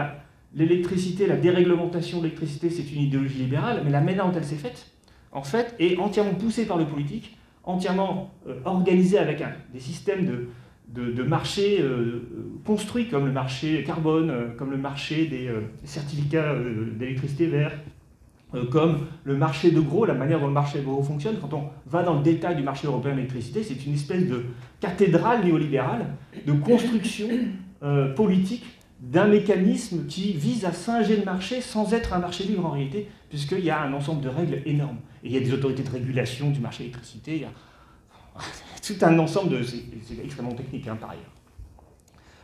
[SPEAKER 2] l'électricité, la déréglementation de l'électricité, c'est une idéologie libérale, mais la manière dont elle s'est faite, en fait, est entièrement poussée par le politique, entièrement organisée avec des systèmes de marchés construits, comme le marché carbone, comme le marché des certificats d'électricité vert, comme le marché de gros, la manière dont le marché de gros fonctionne. Quand on va dans le détail du marché européen de l'électricité, c'est une espèce de cathédrale néolibérale de construction politique d'un mécanisme qui vise à singer le marché sans être un marché libre en réalité, puisqu'il y a un ensemble de règles énormes. Et il y a des autorités de régulation du marché de l'électricité, il y a tout un ensemble de... C'est extrêmement technique, hein, par ailleurs.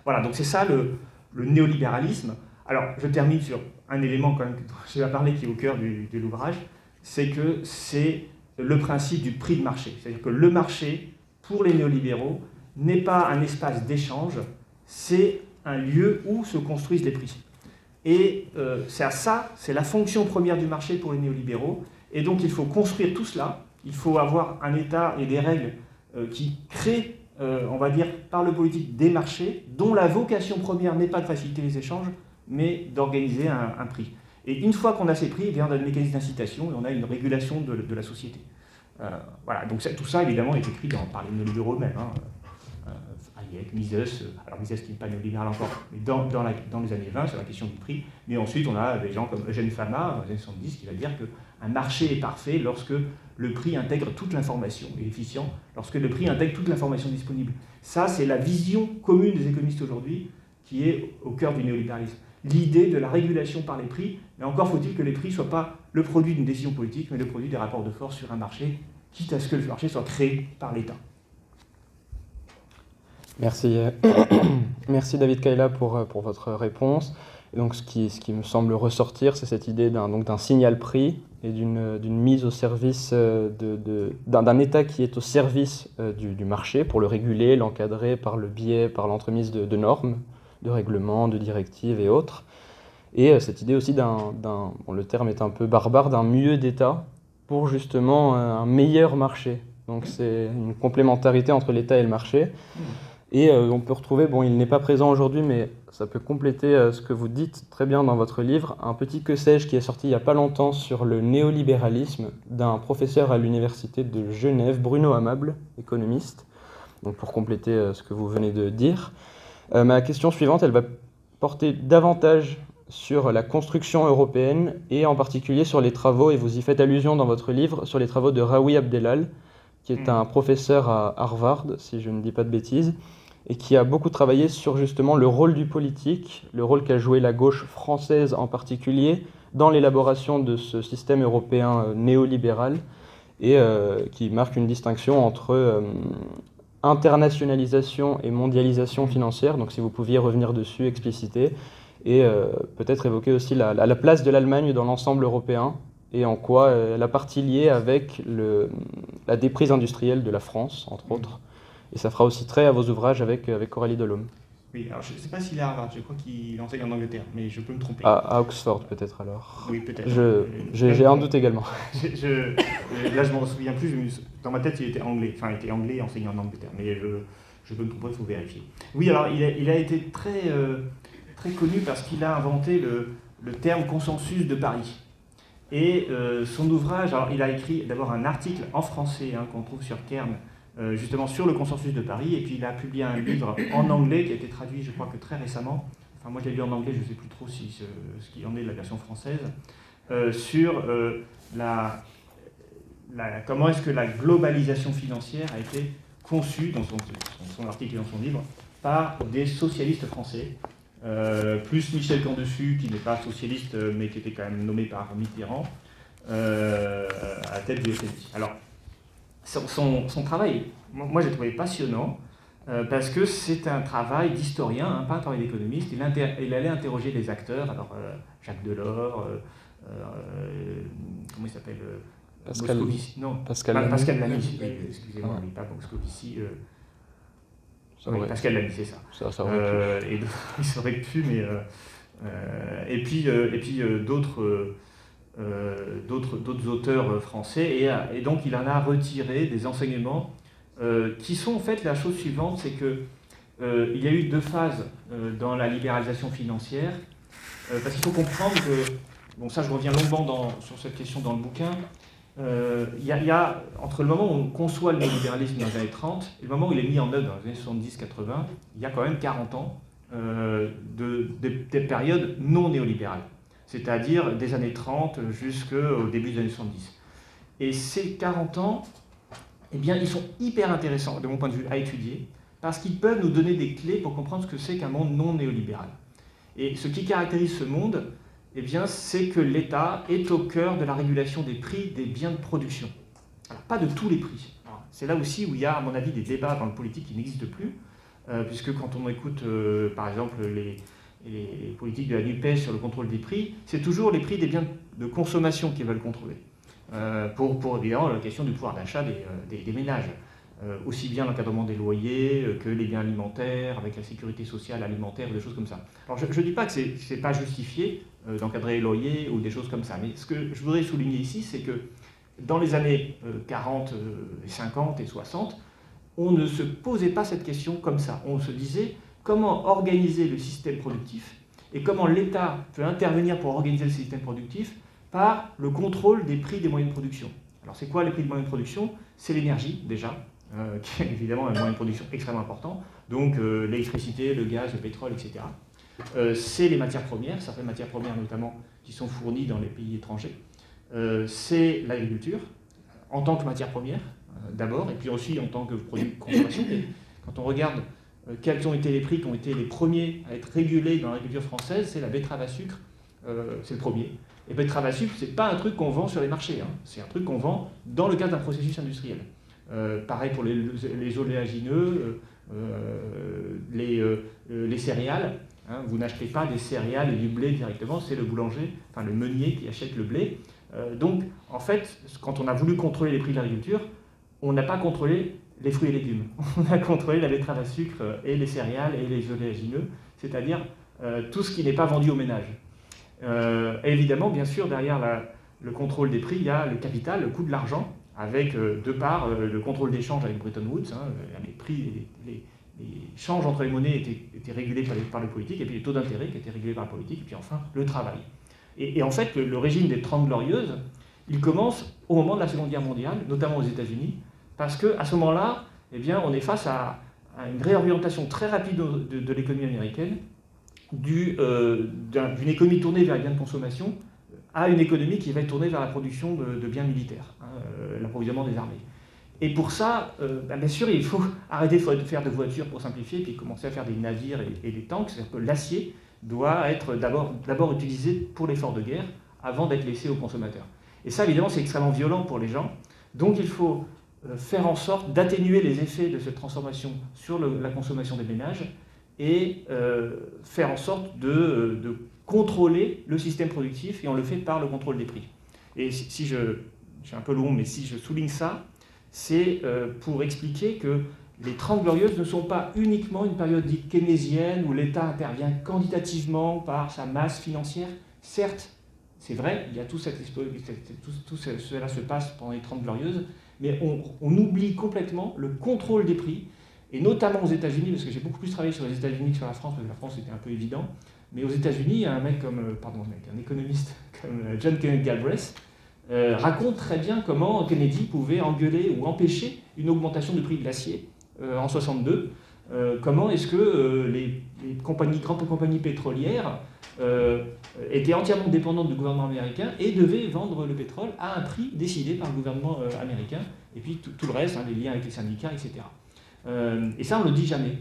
[SPEAKER 2] Voilà, donc c'est ça le néolibéralisme. Alors, je termine sur un élément quand même dont je vais parler qui est au cœur de l'ouvrage, c'est que c'est le principe du prix de marché. C'est-à-dire que le marché, pour les néolibéraux, n'est pas un espace d'échange, c'est un lieu où se construisent les prix. Et c'est la fonction première du marché pour les néolibéraux. Et donc il faut construire tout cela, il faut avoir un État et des règles qui créent, on va dire, par le politique, des marchés dont la vocation première n'est pas de faciliter les échanges, mais d'organiser un prix. Et une fois qu'on a ces prix, on a des mécanismes d'incitation et on a une régulation de la société. Voilà, donc tout ça, évidemment, est écrit par les néolibéraux eux-mêmes. Hein. Hayek, Mises, alors Mises qui n'est pas néolibéral encore, mais dans les années 20, sur la question du prix. Mais ensuite, on a des gens comme Eugène Fama, dans les années 70, qui va dire qu'un marché est parfait lorsque le prix intègre toute l'information, et efficient lorsque le prix intègre toute l'information disponible. Ça, c'est la vision commune des économistes aujourd'hui, qui est au cœur du néolibéralisme. L'idée de la régulation par les prix, mais encore faut-il que les prix ne soient pas le produit d'une décision politique, mais le produit des rapports de force sur un marché, quitte à ce que le marché soit créé par l'État.
[SPEAKER 1] Merci, merci David Kayla pour votre réponse. Et donc ce qui me semble ressortir, c'est cette idée d'un signal prix et d'une mise au service d'un État qui est au service du marché pour le réguler, l'encadrer par l'entremise de normes, de règlements, de directives et autres. Et cette idée aussi le terme est un peu barbare, d'un mieux d'État pour justement un meilleur marché. Donc c'est une complémentarité entre l'État et le marché. Et on peut retrouver, il n'est pas présent aujourd'hui, mais ça peut compléter ce que vous dites très bien dans votre livre, un petit que sais-je qui est sorti il n'y a pas longtemps sur le néolibéralisme d'un professeur à l'université de Genève, Bruno Amable, économiste, donc pour compléter ce que vous venez de dire. Ma question suivante, elle va porter davantage sur la construction européenne et en particulier sur les travaux, et vous y faites allusion dans votre livre, sur les travaux de Raoui Abdelal, qui est un professeur à Harvard, si je ne dis pas de bêtises, et qui a beaucoup travaillé sur justement le rôle du politique, le rôle qu'a joué la gauche française en particulier dans l'élaboration de ce système européen néolibéral, et qui marque une distinction entre internationalisation et mondialisation financière, donc si vous pouviez revenir dessus, expliciter, et peut-être évoquer aussi la place de l'Allemagne dans l'ensemble européen, et en quoi la partie liée avec la déprise industrielle de la France, entre autres. Et ça fera aussi trait à vos ouvrages avec Coralie Delhomme.
[SPEAKER 2] Oui, alors je ne sais pas s'il est à Harvard, je crois qu'il enseigne en Angleterre, mais je peux me tromper.
[SPEAKER 1] À Oxford peut-être alors.
[SPEAKER 2] Oui, peut-être.
[SPEAKER 1] J'ai un doute également.
[SPEAKER 2] Là je ne m'en souviens plus, dans ma tête il était anglais, et enseignant en Angleterre, mais je peux me tromper, il faut vérifier. Oui, alors il a été très, très connu parce qu'il a inventé le terme consensus de Paris. Et son ouvrage, alors il a écrit d'abord un article en français qu'on trouve sur Cairn, justement sur le consensus de Paris, et puis il a publié un livre en anglais qui a été traduit, je crois que très récemment, enfin moi je l'ai lu en anglais, je ne sais plus trop ce qu'il en est de la version française, sur comment est-ce que la globalisation financière a été conçue, dans son article et dans son livre, par des socialistes français, plus Michel Camdessus, qui n'est pas socialiste, mais qui était quand même nommé par Mitterrand, à la tête du FMI. Alors, son travail, moi j'ai trouvé passionnant, parce que c'est un travail d'historien, hein, pas un travail d'économiste. Il allait interroger les acteurs, alors Jacques Delors, comment il s'appelle, Moscovici, non, Pascal Lamy, excusez-moi, pas Moscovici, oui, Pascal Lamy, c'est ça. Ça aurait pu. Et il serait pu, mais et puis d'autres auteurs français, et donc il en a retiré des enseignements qui sont en fait la chose suivante, c'est que il y a eu 2 phases dans la libéralisation financière, parce qu'il faut comprendre que, bon ça je reviens longuement sur cette question dans le bouquin, il y a entre le moment où on conçoit le néolibéralisme dans les années 30 et le moment où il est mis en œuvre dans les années 70-80, il y a quand même 40 ans des périodes non néolibérales, c'est-à-dire des années 30 jusqu'au début des années 70. Et ces 40 ans, eh bien, ils sont hyper intéressants, de mon point de vue, à étudier, parce qu'ils peuvent nous donner des clés pour comprendre ce que c'est qu'un monde non néolibéral. Et ce qui caractérise ce monde, eh bien, c'est que l'État est au cœur de la régulation des prix des biens de production. Alors, pas de tous les prix. C'est là aussi où il y a, à mon avis, des débats dans le politique qui n'existent plus, puisque quand on écoute, par exemple, les politiques de la NUPES sur le contrôle des prix, c'est toujours les prix des biens de consommation qu'ils veulent contrôler. Pour évidemment la question du pouvoir d'achat des ménages. Aussi bien l'encadrement des loyers que les biens alimentaires, avec la sécurité sociale alimentaire, des choses comme ça. Alors je ne dis pas que ce n'est pas justifié d'encadrer les loyers ou des choses comme ça, mais ce que je voudrais souligner ici, c'est que dans les années 40, 50 et 60, on ne se posait pas cette question comme ça. On se disait comment organiser le système productif et comment l'État peut intervenir pour organiser le système productif par le contrôle des prix des moyens de production. Alors c'est quoi les prix des moyens de production? C'est l'énergie déjà, qui est évidemment un moyen de production extrêmement important, donc l'électricité, le gaz, le pétrole, etc. C'est les matières premières, certaines matières premières notamment qui sont fournies dans les pays étrangers. C'est l'agriculture, en tant que matière première d'abord, et puis aussi en tant que produit de consommation. Et quand on regarde quels ont été les prix qui ont été les premiers à être régulés dans l'agriculture française, c'est la betterave à sucre, c'est le premier. Et betterave à sucre, c'est pas un truc qu'on vend sur les marchés, hein. C'est un truc qu'on vend dans le cadre d'un processus industriel. Pareil pour les oléagineux, les céréales. Hein, vous n'achetez pas des céréales et du blé directement, c'est le boulanger, enfin le meunier qui achète le blé. Donc, en fait, quand on a voulu contrôler les prix de l'agriculture, on n'a pas contrôlé les fruits et légumes. On a contrôlé la betterave à sucre et les céréales et les oléagineux, c'est-à-dire tout ce qui n'est pas vendu au ménage. Et évidemment, bien sûr, derrière le contrôle des prix, il y a le capital, le coût de l'argent, avec de part le contrôle d'échange avec Bretton Woods, hein, les prix, les changes entre les monnaies étaient régulés par le politique, et puis les taux d'intérêt qui étaient régulés par le politique, et puis enfin le travail. Et en fait, le régime des 30 Glorieuses, il commence au moment de la Seconde Guerre mondiale, notamment aux États-Unis, parce qu'à ce moment-là, eh bien, on est face à une réorientation très rapide de l'économie américaine, d'une économie tournée vers les biens de consommation à une économie qui va être tournée vers la production de biens militaires, hein, l'approvisionnement des armées. Et pour ça, bien sûr, il faut arrêter de faire de voitures pour simplifier, puis commencer à faire des navires et des tanks. C'est-à-dire que l'acier doit être d'abord utilisé pour l'effort de guerre avant d'être laissé aux consommateurs. Et ça, évidemment, c'est extrêmement violent pour les gens. Donc il faut faire en sorte d'atténuer les effets de cette transformation sur la consommation des ménages et faire en sorte de contrôler le système productif, et on le fait par le contrôle des prix. Et si je suis un peu long, mais si je souligne ça, c'est pour expliquer que les 30 Glorieuses ne sont pas uniquement une période dite keynésienne où l'État intervient quantitativement par sa masse financière. Certes, c'est vrai, il y a tout cela se passe pendant les 30 Glorieuses, mais on oublie complètement le contrôle des prix, et notamment aux États-Unis, parce que j'ai beaucoup plus travaillé sur les États-Unis que sur la France, parce que la France c'était un peu évident, mais aux États-Unis, il y a un économiste comme John Kenneth Galbraith,
[SPEAKER 4] raconte très bien comment Kennedy pouvait engueuler ou empêcher une augmentation du prix de l'acier en 62. Comment est-ce que les grandes compagnies pétrolières étaient entièrement dépendantes du gouvernement américain et devaient vendre le pétrole à un prix décidé par le gouvernement américain, et puis tout le reste, hein, les liens avec les syndicats, etc. Et ça, on ne le dit jamais.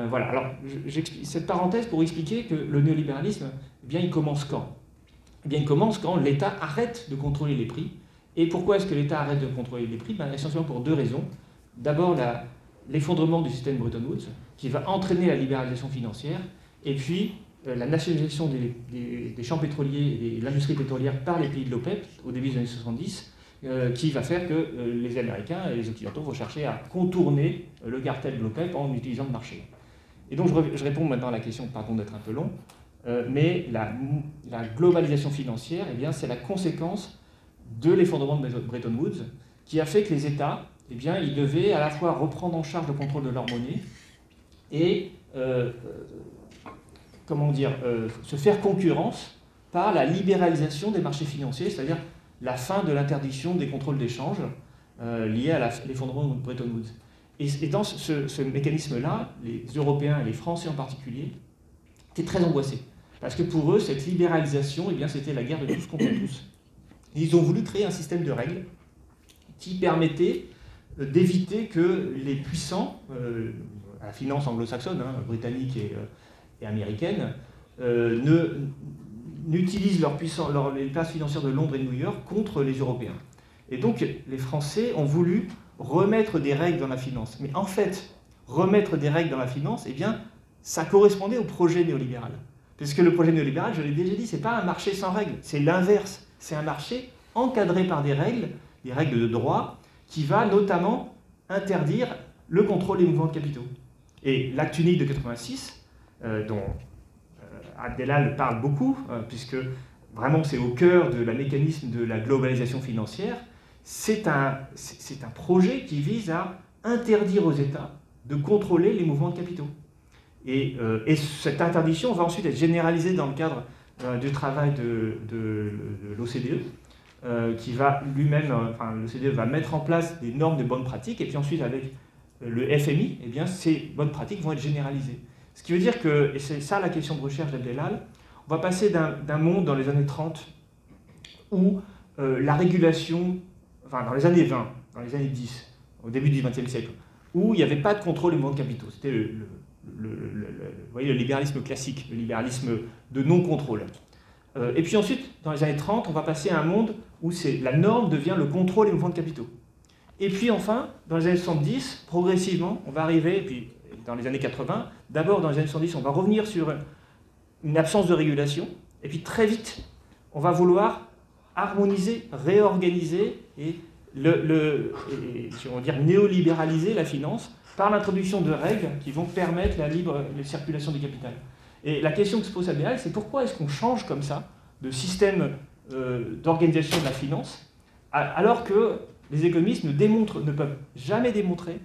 [SPEAKER 4] Voilà, alors j'explique cette parenthèse pour expliquer que le néolibéralisme, eh bien, il commence quand? Eh bien, il commence quand l'État arrête de contrôler les prix. Et pourquoi est-ce que l'État arrête de contrôler les prix? Essentiellement pour deux raisons. D'abord, l'effondrement du système Bretton Woods, qui va entraîner la libéralisation financière, et puis la nationalisation des champs pétroliers et de l'industrie pétrolière par les pays de l'OPEP au début des années 70, qui va faire que les Américains et les Occidentaux vont chercher à contourner le cartel de l'OPEP en utilisant le marché. Et donc je réponds maintenant à la question, pardon d'être un peu long, mais la globalisation financière, eh bien, c'est la conséquence de l'effondrement de Bretton Woods, qui a fait que les États, eh bien, ils devaient à la fois reprendre en charge le contrôle de leur monnaie et se faire concurrence par la libéralisation des marchés financiers, c'est-à-dire la fin de l'interdiction des contrôles d'échange liés à l'effondrement de Bretton Woods. Et dans ce mécanisme-là, les Européens et les Français en particulier étaient très angoissés. Parce que pour eux, cette libéralisation, eh bien, c'était la guerre de tous contre tous. Et ils ont voulu créer un système de règles qui permettait d'éviter que les puissants, à la finance anglo-saxonne, hein, britannique et américaine, n'utilisent les places financières de Londres et de New York contre les Européens. Et donc les Français ont voulu remettre des règles dans la finance. Mais en fait, remettre des règles dans la finance, eh bien, ça correspondait au projet néolibéral. Puisque le projet néolibéral, je l'ai déjà dit, ce n'est pas un marché sans règles, c'est l'inverse. C'est un marché encadré par des règles de droit, qui va notamment interdire le contrôle des mouvements de capitaux. Et l'acte unique de 86, dont Abdelal parle beaucoup, puisque vraiment c'est au cœur de la mécanisme de la globalisation financière, c'est un projet qui vise à interdire aux États de contrôler les mouvements de capitaux. Et cette interdiction va ensuite être généralisée dans le cadre du travail de l'OCDE, qui va lui-même, l'OCDE va mettre en place des normes de bonnes pratiques, et puis ensuite avec le FMI, eh bien, ces bonnes pratiques vont être généralisées. Ce qui veut dire que, et c'est ça la question de recherche d'Abdelal, on va passer d'un monde dans les années 30 où la régulation, dans les années 20, dans les années 10, au début du XXe siècle, où il n'y avait pas de contrôle des mouvements de capitaux. C'était vous voyez, le libéralisme classique, le libéralisme de non-contrôle. Et puis ensuite, dans les années 30, on va passer à un monde où la norme devient le contrôle des mouvements de capitaux. Et puis enfin, dans les années 70, progressivement, on va arriver, et puis dans les années 80, d'abord dans les années 70, on va revenir sur une absence de régulation, et puis très vite, on va vouloir harmoniser, réorganiser et néolibéraliser la finance par l'introduction de règles qui vont permettre la libre circulation du capital. Et la question que se pose Abdelal, c'est pourquoi est-ce qu'on change comme ça de système d'organisation de la finance, alors que les économistes ne peuvent jamais démontrer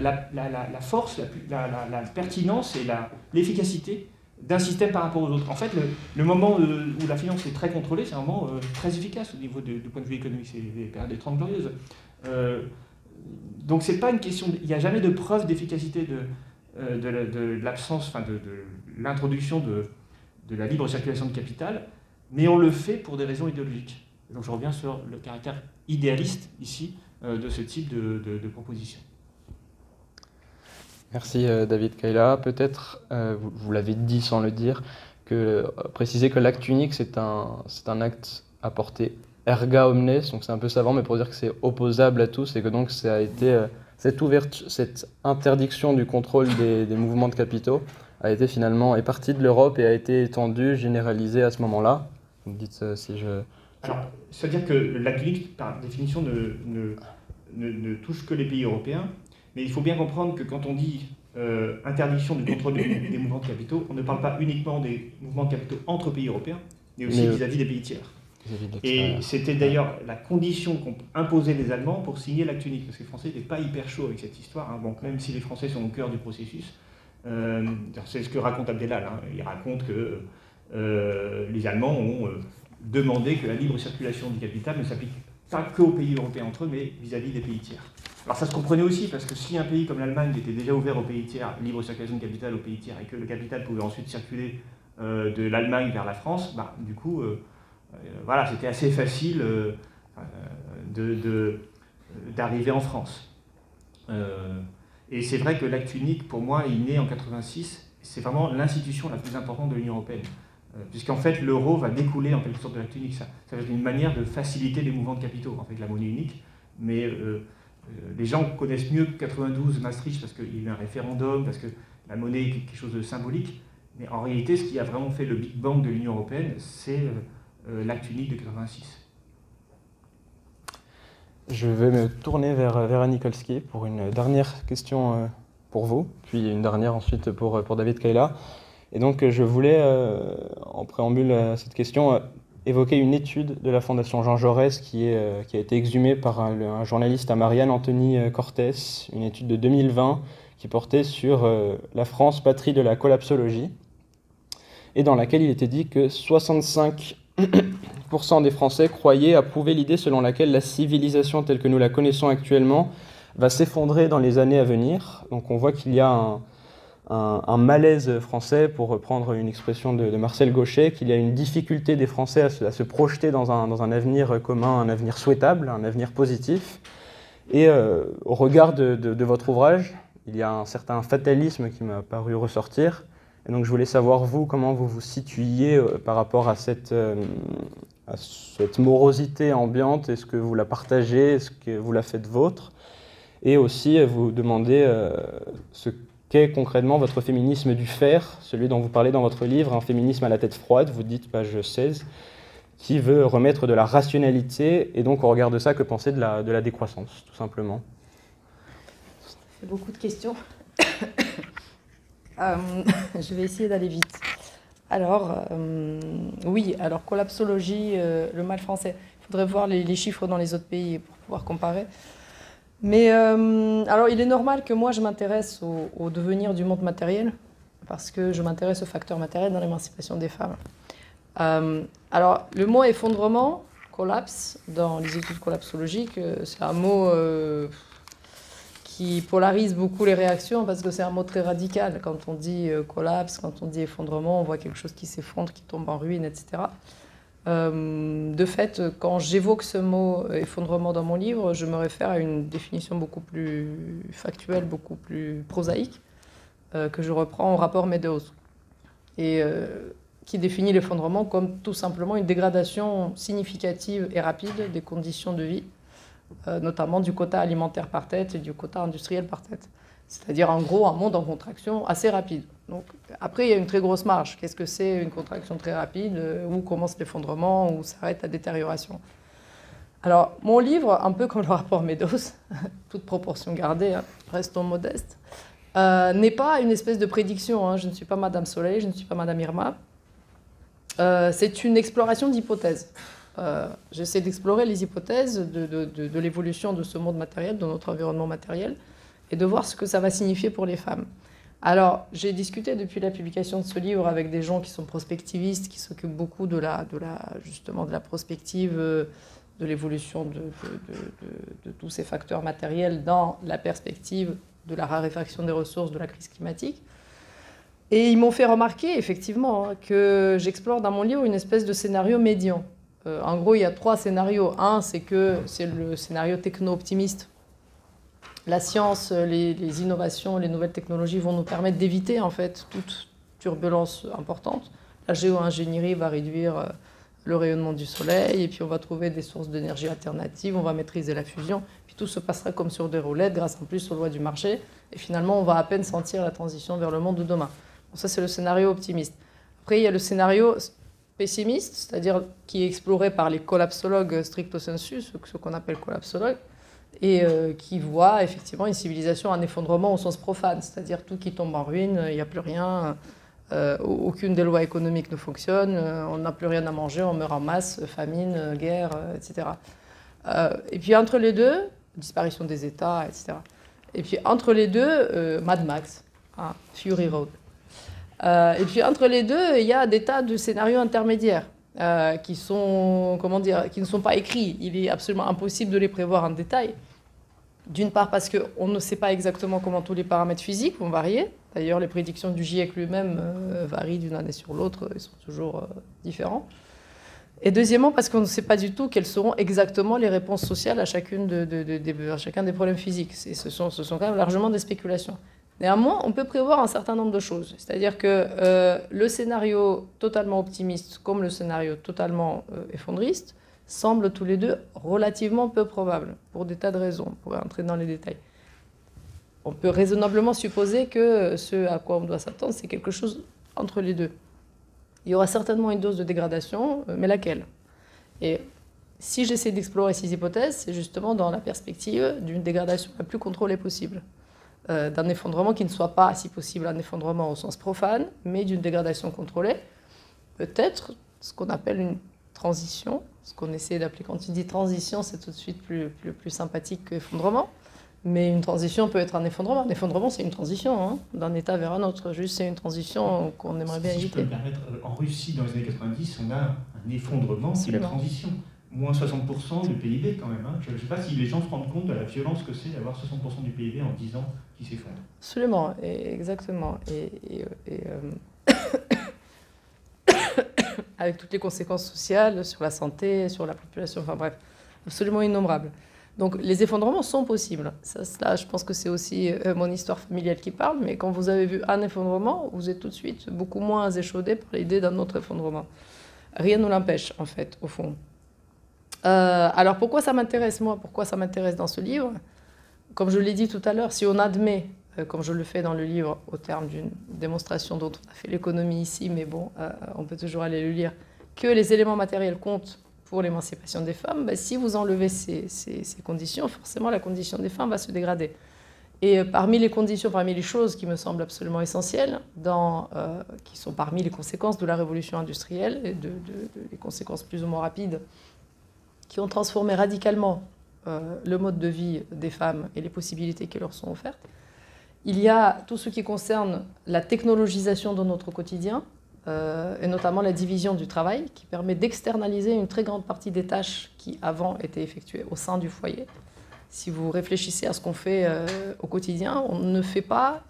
[SPEAKER 4] la force, la pertinence et l'efficacité d'un système par rapport aux autres. En fait, le moment où la finance est très contrôlée, c'est un moment très efficace au niveau du point de vue économique. C'est les périodes des 30 glorieuses. Donc c'est pas une question. Il n'y a jamais de preuve d'efficacité de l'absence, de l'introduction de la libre circulation de capital, mais on le fait pour des raisons idéologiques. Donc je reviens sur le caractère idéaliste ici de ce type de proposition.
[SPEAKER 1] Merci David Kayla. Peut-être, vous l'avez dit sans le dire, préciser que l'acte unique c'est un acte à portée erga omnes, donc c'est un peu savant, mais pour dire que c'est opposable à tous, et que donc ça a été cette interdiction du contrôle des mouvements de capitaux est partie de l'Europe et a été étendue, généralisée à ce moment-là. Vous me dites si je...
[SPEAKER 4] Alors, c'est-à-dire que l'acte unique, par définition, ne touche que les pays européens, mais il faut bien comprendre que quand on dit interdiction du contrôle des mouvements de capitaux, on ne parle pas uniquement des mouvements de capitaux entre pays européens, mais aussi vis-à-vis des pays tiers. Et c'était d'ailleurs la condition qu'ont imposé les Allemands pour signer l'acte unique, parce que les Français n'étaient pas hyper chauds avec cette histoire, hein. Bon, même si les Français sont au cœur du processus, c'est ce que raconte Abdelal, hein. Il raconte que les Allemands ont demander que la libre circulation du capital ne s'applique pas qu'aux pays européens entre eux, mais vis-à-vis des pays tiers. Alors ça se comprenait aussi, parce que si un pays comme l'Allemagne était déjà ouvert aux pays tiers, libre circulation de capital aux pays tiers, et que le capital pouvait ensuite circuler de l'Allemagne vers la France, bah, du coup, voilà, c'était assez facile d'arriver en France. Et c'est vrai que l'acte unique, pour moi, il naît en 86, c'est vraiment l'institution la plus importante de l'Union européenne. Puisqu'en fait, l'euro va découler en quelque sorte de l'acte unique. Ça va être une manière de faciliter les mouvements de capitaux, en fait, la monnaie unique. Mais les gens connaissent mieux 92 Maastricht parce qu'il y a eu un référendum, parce que la monnaie est quelque chose de symbolique. Mais en réalité, ce qui a vraiment fait le Big Bang de l'Union européenne, c'est l'acte unique de 86.
[SPEAKER 1] Je vais me tourner vers Vera Nikolski pour une dernière question pour vous, puis une dernière ensuite pour David Kayla. Et donc je voulais, en préambule à cette question, évoquer une étude de la Fondation Jean Jaurès qui a été exhumée par un journaliste à Marianne Anthony Cortés, une étude de 2020 qui portait sur la France, patrie de la collapsologie, et dans laquelle il était dit que 65% des Français croyaient approuver l'idée selon laquelle la civilisation telle que nous la connaissons actuellement va s'effondrer dans les années à venir. Donc on voit qu'il y a un malaise français, pour reprendre une expression de Marcel Gauchet, qu'il y a une difficulté des Français à se projeter dans un avenir commun, un avenir souhaitable, un avenir positif. Et au regard de votre ouvrage, il y a un certain fatalisme qui m'a paru ressortir. Et donc je voulais savoir, vous, comment vous vous situiez par rapport à cette morosité ambiante. Est-ce que vous la partagez? Est-ce que vous la faites vôtre? Et aussi vous demander ce qu'est concrètement votre féminisme du fer, celui dont vous parlez dans votre livre, un féminisme à la tête froide, vous dites, page 16, qui veut remettre de la rationalité, et donc au regard de ça, que penser de la décroissance, tout simplement?
[SPEAKER 3] C'est beaucoup de questions. Je vais essayer d'aller vite. Alors, oui, alors collapsologie, le mal français. Il faudrait voir les chiffres dans les autres pays pour pouvoir comparer. Mais alors, il est normal que moi, je m'intéresse au devenir du monde matériel, parce que je m'intéresse aux facteurs matériels dans l'émancipation des femmes. Alors, le mot effondrement, collapse, dans les études collapsologiques, c'est un mot qui polarise beaucoup les réactions, parce que c'est un mot très radical. Quand on dit collapse, quand on dit effondrement, on voit quelque chose qui s'effondre, qui tombe en ruine, etc. De fait, quand j'évoque ce mot effondrement dans mon livre, je me réfère à une définition beaucoup plus factuelle, beaucoup plus prosaïque, que je reprends au rapport Meadows, et qui définit l'effondrement comme tout simplement une dégradation significative et rapide des conditions de vie, notamment du quota alimentaire par tête et du quota industriel par tête. C'est-à-dire, en gros, un monde en contraction assez rapide. Donc, après, il y a une très grosse marge. Qu'est-ce que c'est une contraction très rapide? Où commence l'effondrement? Où s'arrête la détérioration? Alors, mon livre, un peu comme le rapport Meadows, toute proportion gardée, hein, restons modestes, n'est pas une espèce de prédiction. Hein. Je ne suis pas Madame Soleil, je ne suis pas Madame Irma. C'est une exploration d'hypothèses. J'essaie d'explorer les hypothèses de l'évolution de ce monde matériel, de notre environnement matériel, et de voir ce que ça va signifier pour les femmes. Alors, j'ai discuté depuis la publication de ce livre avec des gens qui sont prospectivistes, qui s'occupent beaucoup justement de la prospective, de l'évolution de tous ces facteurs matériels dans la perspective de la raréfaction des ressources, de la crise climatique. Et ils m'ont fait remarquer, effectivement, que j'explore dans mon livre une espèce de scénario médian. En gros, il y a 3 scénarios. Un, c'est le scénario techno-optimiste. La science, les innovations, les nouvelles technologies vont nous permettre d'éviter en fait toute turbulence importante. La géo-ingénierie va réduire le rayonnement du soleil, et puis on va trouver des sources d'énergie alternatives, on va maîtriser la fusion, puis tout se passera comme sur des roulettes grâce en plus aux lois du marché, et finalement on va à peine sentir la transition vers le monde de demain. Bon, ça c'est le scénario optimiste. Après il y a le scénario pessimiste, c'est-à-dire qui est exploré par les collapsologues stricto sensu, ce qu'on appelle collapsologues, et qui voit effectivement une civilisation en effondrement au sens profane, c'est-à-dire tout qui tombe en ruine, il n'y a plus rien, aucune des lois économiques ne fonctionne, on n'a plus rien à manger, on meurt en masse, famine, guerre, etc. Et puis entre les deux, disparition des États, etc. Et puis entre les deux, Mad Max, hein, Fury Road. Et puis entre les deux, il y a des tas de scénarios intermédiaires. qui sont, comment dire, qui ne sont pas écrits. Il est absolument impossible de les prévoir en détail. D'une part parce qu'on ne sait pas exactement comment tous les paramètres physiques vont varier. D'ailleurs, les prédictions du GIEC lui-même varient d'une année sur l'autre, ils sont toujours différents. Et deuxièmement, parce qu'on ne sait pas du tout quelles seront exactement les réponses sociales à chacun des problèmes physiques. Ce sont quand même largement des spéculations. Néanmoins, on peut prévoir un certain nombre de choses. C'est-à-dire que le scénario totalement optimiste comme le scénario totalement effondriste semblent tous les deux relativement peu probables, pour des tas de raisons. On pourrait entrer dans les détails. On peut raisonnablement supposer que ce à quoi on doit s'attendre, c'est quelque chose entre les deux. Il y aura certainement une dose de dégradation, mais laquelle? Et si j'essaie d'explorer ces hypothèses, c'est justement dans la perspective d'une dégradation la plus contrôlée possible. D'un effondrement qui ne soit pas, si possible, un effondrement au sens profane, mais d'une dégradation contrôlée. Peut-être ce qu'on appelle une transition, ce qu'on essaie d'appeler, quand tu dis transition, c'est tout de suite plus sympathique qu'effondrement. Mais une transition peut être un effondrement. Un effondrement, c'est une transition, hein, d'un état vers un autre. Juste, c'est une transition qu'on aimerait bien éviter.
[SPEAKER 2] Si je peux me permettre, en Russie, dans les années 90, on a un effondrement, c'est une transition. Moins 60% du PIB quand même. Hein. Je ne sais pas si les gens se rendent compte de la violence que c'est d'avoir 60% du PIB en 10 ans qui s'effondre.
[SPEAKER 3] Absolument, exactement. Avec toutes les conséquences sociales sur la santé, sur la population, enfin bref, absolument innombrables. Donc les effondrements sont possibles. Ça, je pense que c'est aussi mon histoire familiale qui parle, mais quand vous avez vu un effondrement, vous êtes tout de suite beaucoup moins échaudé par l'idée d'un autre effondrement. Rien ne l'empêche, en fait, au fond. Alors pourquoi ça m'intéresse, moi? Pourquoi ça m'intéresse dans ce livre? Comme je l'ai dit tout à l'heure, si on admet, comme je le fais dans le livre, au terme d'une démonstration dont on a fait l'économie ici, mais bon, on peut toujours aller le lire, que les éléments matériels comptent pour l'émancipation des femmes, ben, si vous enlevez ces conditions, forcément la condition des femmes va se dégrader. Et parmi les conditions, parmi les choses qui me semblent absolument essentielles, qui sont parmi les conséquences de la révolution industrielle et des conséquences plus ou moins rapides, qui ont transformé radicalement le mode de vie des femmes et les possibilités qui leur sont offertes, il y a tout ce qui concerne la technologisation de notre quotidien, et notamment la division du travail, qui permet d'externaliser une très grande partie des tâches qui avant étaient effectuées au sein du foyer. Si vous réfléchissez à ce qu'on fait au quotidien, on ne fait pas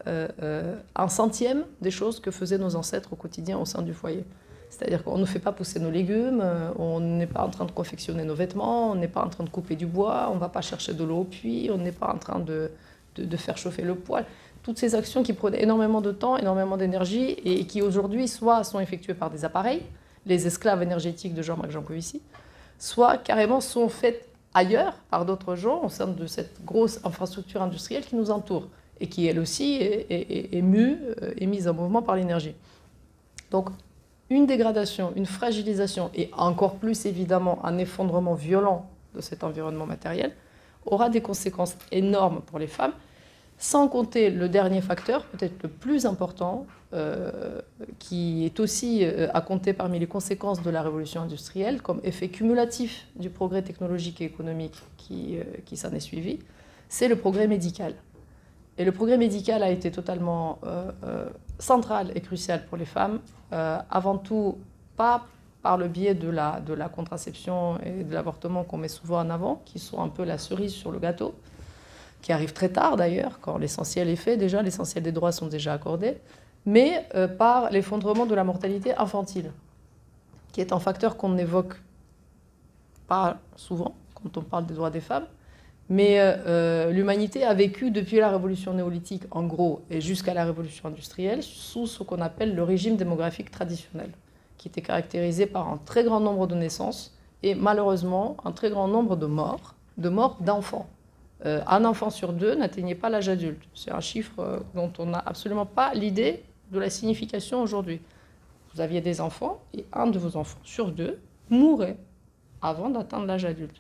[SPEAKER 3] un centième des choses que faisaient nos ancêtres au quotidien au sein du foyer. C'est-à-dire qu'on ne fait pas pousser nos légumes, on n'est pas en train de confectionner nos vêtements, on n'est pas en train de couper du bois, on ne va pas chercher de l'eau au puits, on n'est pas en train de faire chauffer le poêle. Toutes ces actions qui prenaient énormément de temps, énormément d'énergie et qui aujourd'hui soit sont effectuées par des appareils, les esclaves énergétiques de Jean-Marc Jancovici, soit carrément sont faites ailleurs par d'autres gens au sein de cette grosse infrastructure industrielle qui nous entoure et qui elle aussi est mise en mouvement par l'énergie. Donc une dégradation, une fragilisation et encore plus évidemment un effondrement violent de cet environnement matériel aura des conséquences énormes pour les femmes, sans compter le dernier facteur, peut-être le plus important, qui est aussi à compter parmi les conséquences de la révolution industrielle, comme effet cumulatif du progrès technologique et économique qui s'en est suivi, c'est le progrès médical. Et le progrès médical a été totalement central et crucial pour les femmes, avant tout pas par le biais de la contraception et de l'avortement qu'on met souvent en avant, qui sont un peu la cerise sur le gâteau, qui arrive très tard d'ailleurs, quand l'essentiel est fait, déjà l'essentiel des droits sont déjà accordés, mais par l'effondrement de la mortalité infantile, qui est un facteur qu'on n'évoque pas souvent quand on parle des droits des femmes, mais l'humanité a vécu depuis la révolution néolithique, en gros, et jusqu'à la révolution industrielle, sous ce qu'on appelle le régime démographique traditionnel, qui était caractérisé par un très grand nombre de naissances et malheureusement un très grand nombre de morts d'enfants. Un enfant sur deux n'atteignait pas l'âge adulte. C'est un chiffre dont on n'a absolument pas l'idée de la signification aujourd'hui. Vous aviez des enfants et un de vos enfants sur deux mourait avant d'atteindre l'âge adulte.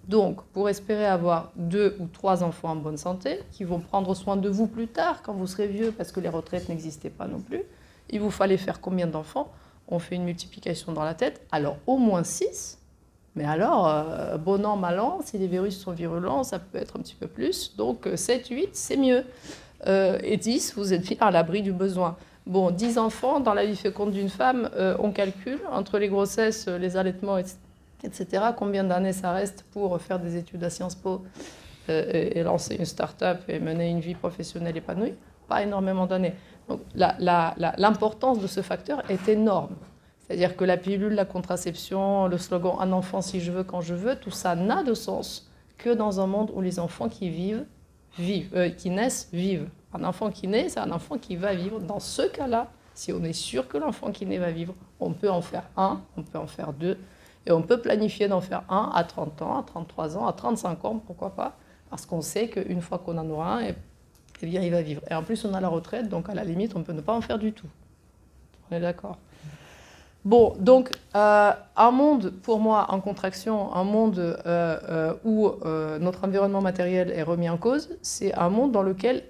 [SPEAKER 3] Donc, pour espérer avoir 2 ou 3 enfants en bonne santé, qui vont prendre soin de vous plus tard, quand vous serez vieux, parce que les retraites n'existaient pas non plus, il vous fallait faire combien d'enfants? On fait une multiplication dans la tête, alors au moins 6. Mais alors, bon an, mal an, si les virus sont virulents, ça peut être un petit peu plus. Donc 7, 8, c'est mieux. Et 10, vous êtes bien à l'abri du besoin. Bon, 10 enfants dans la vie féconde d'une femme, on calcule, entre les grossesses, les allaitements, etc., combien d'années ça reste pour faire des études à Sciences Po et lancer une start-up et mener une vie professionnelle épanouie? Pas énormément d'années. Donc l'importance de ce facteur est énorme. C'est-à-dire que la pilule, la contraception, le slogan « un enfant si je veux, quand je veux », tout ça n'a de sens que dans un monde où les enfants qui naissent, vivent. Un enfant qui naît, c'est un enfant qui va vivre. Dans ce cas-là, si on est sûr que l'enfant qui naît va vivre, on peut en faire un, on peut en faire deux, et on peut planifier d'en faire un à 30 ans, à 33 ans, à 35 ans, pourquoi pas, parce qu'on sait qu'une fois qu'on en aura un, eh bien, il va vivre. Et en plus, on a la retraite, donc à la limite, on peut ne pas en faire du tout. On est d'accord? Bon, donc, un monde, pour moi, en contraction, un monde où notre environnement matériel est remis en cause, c'est un monde dans lequel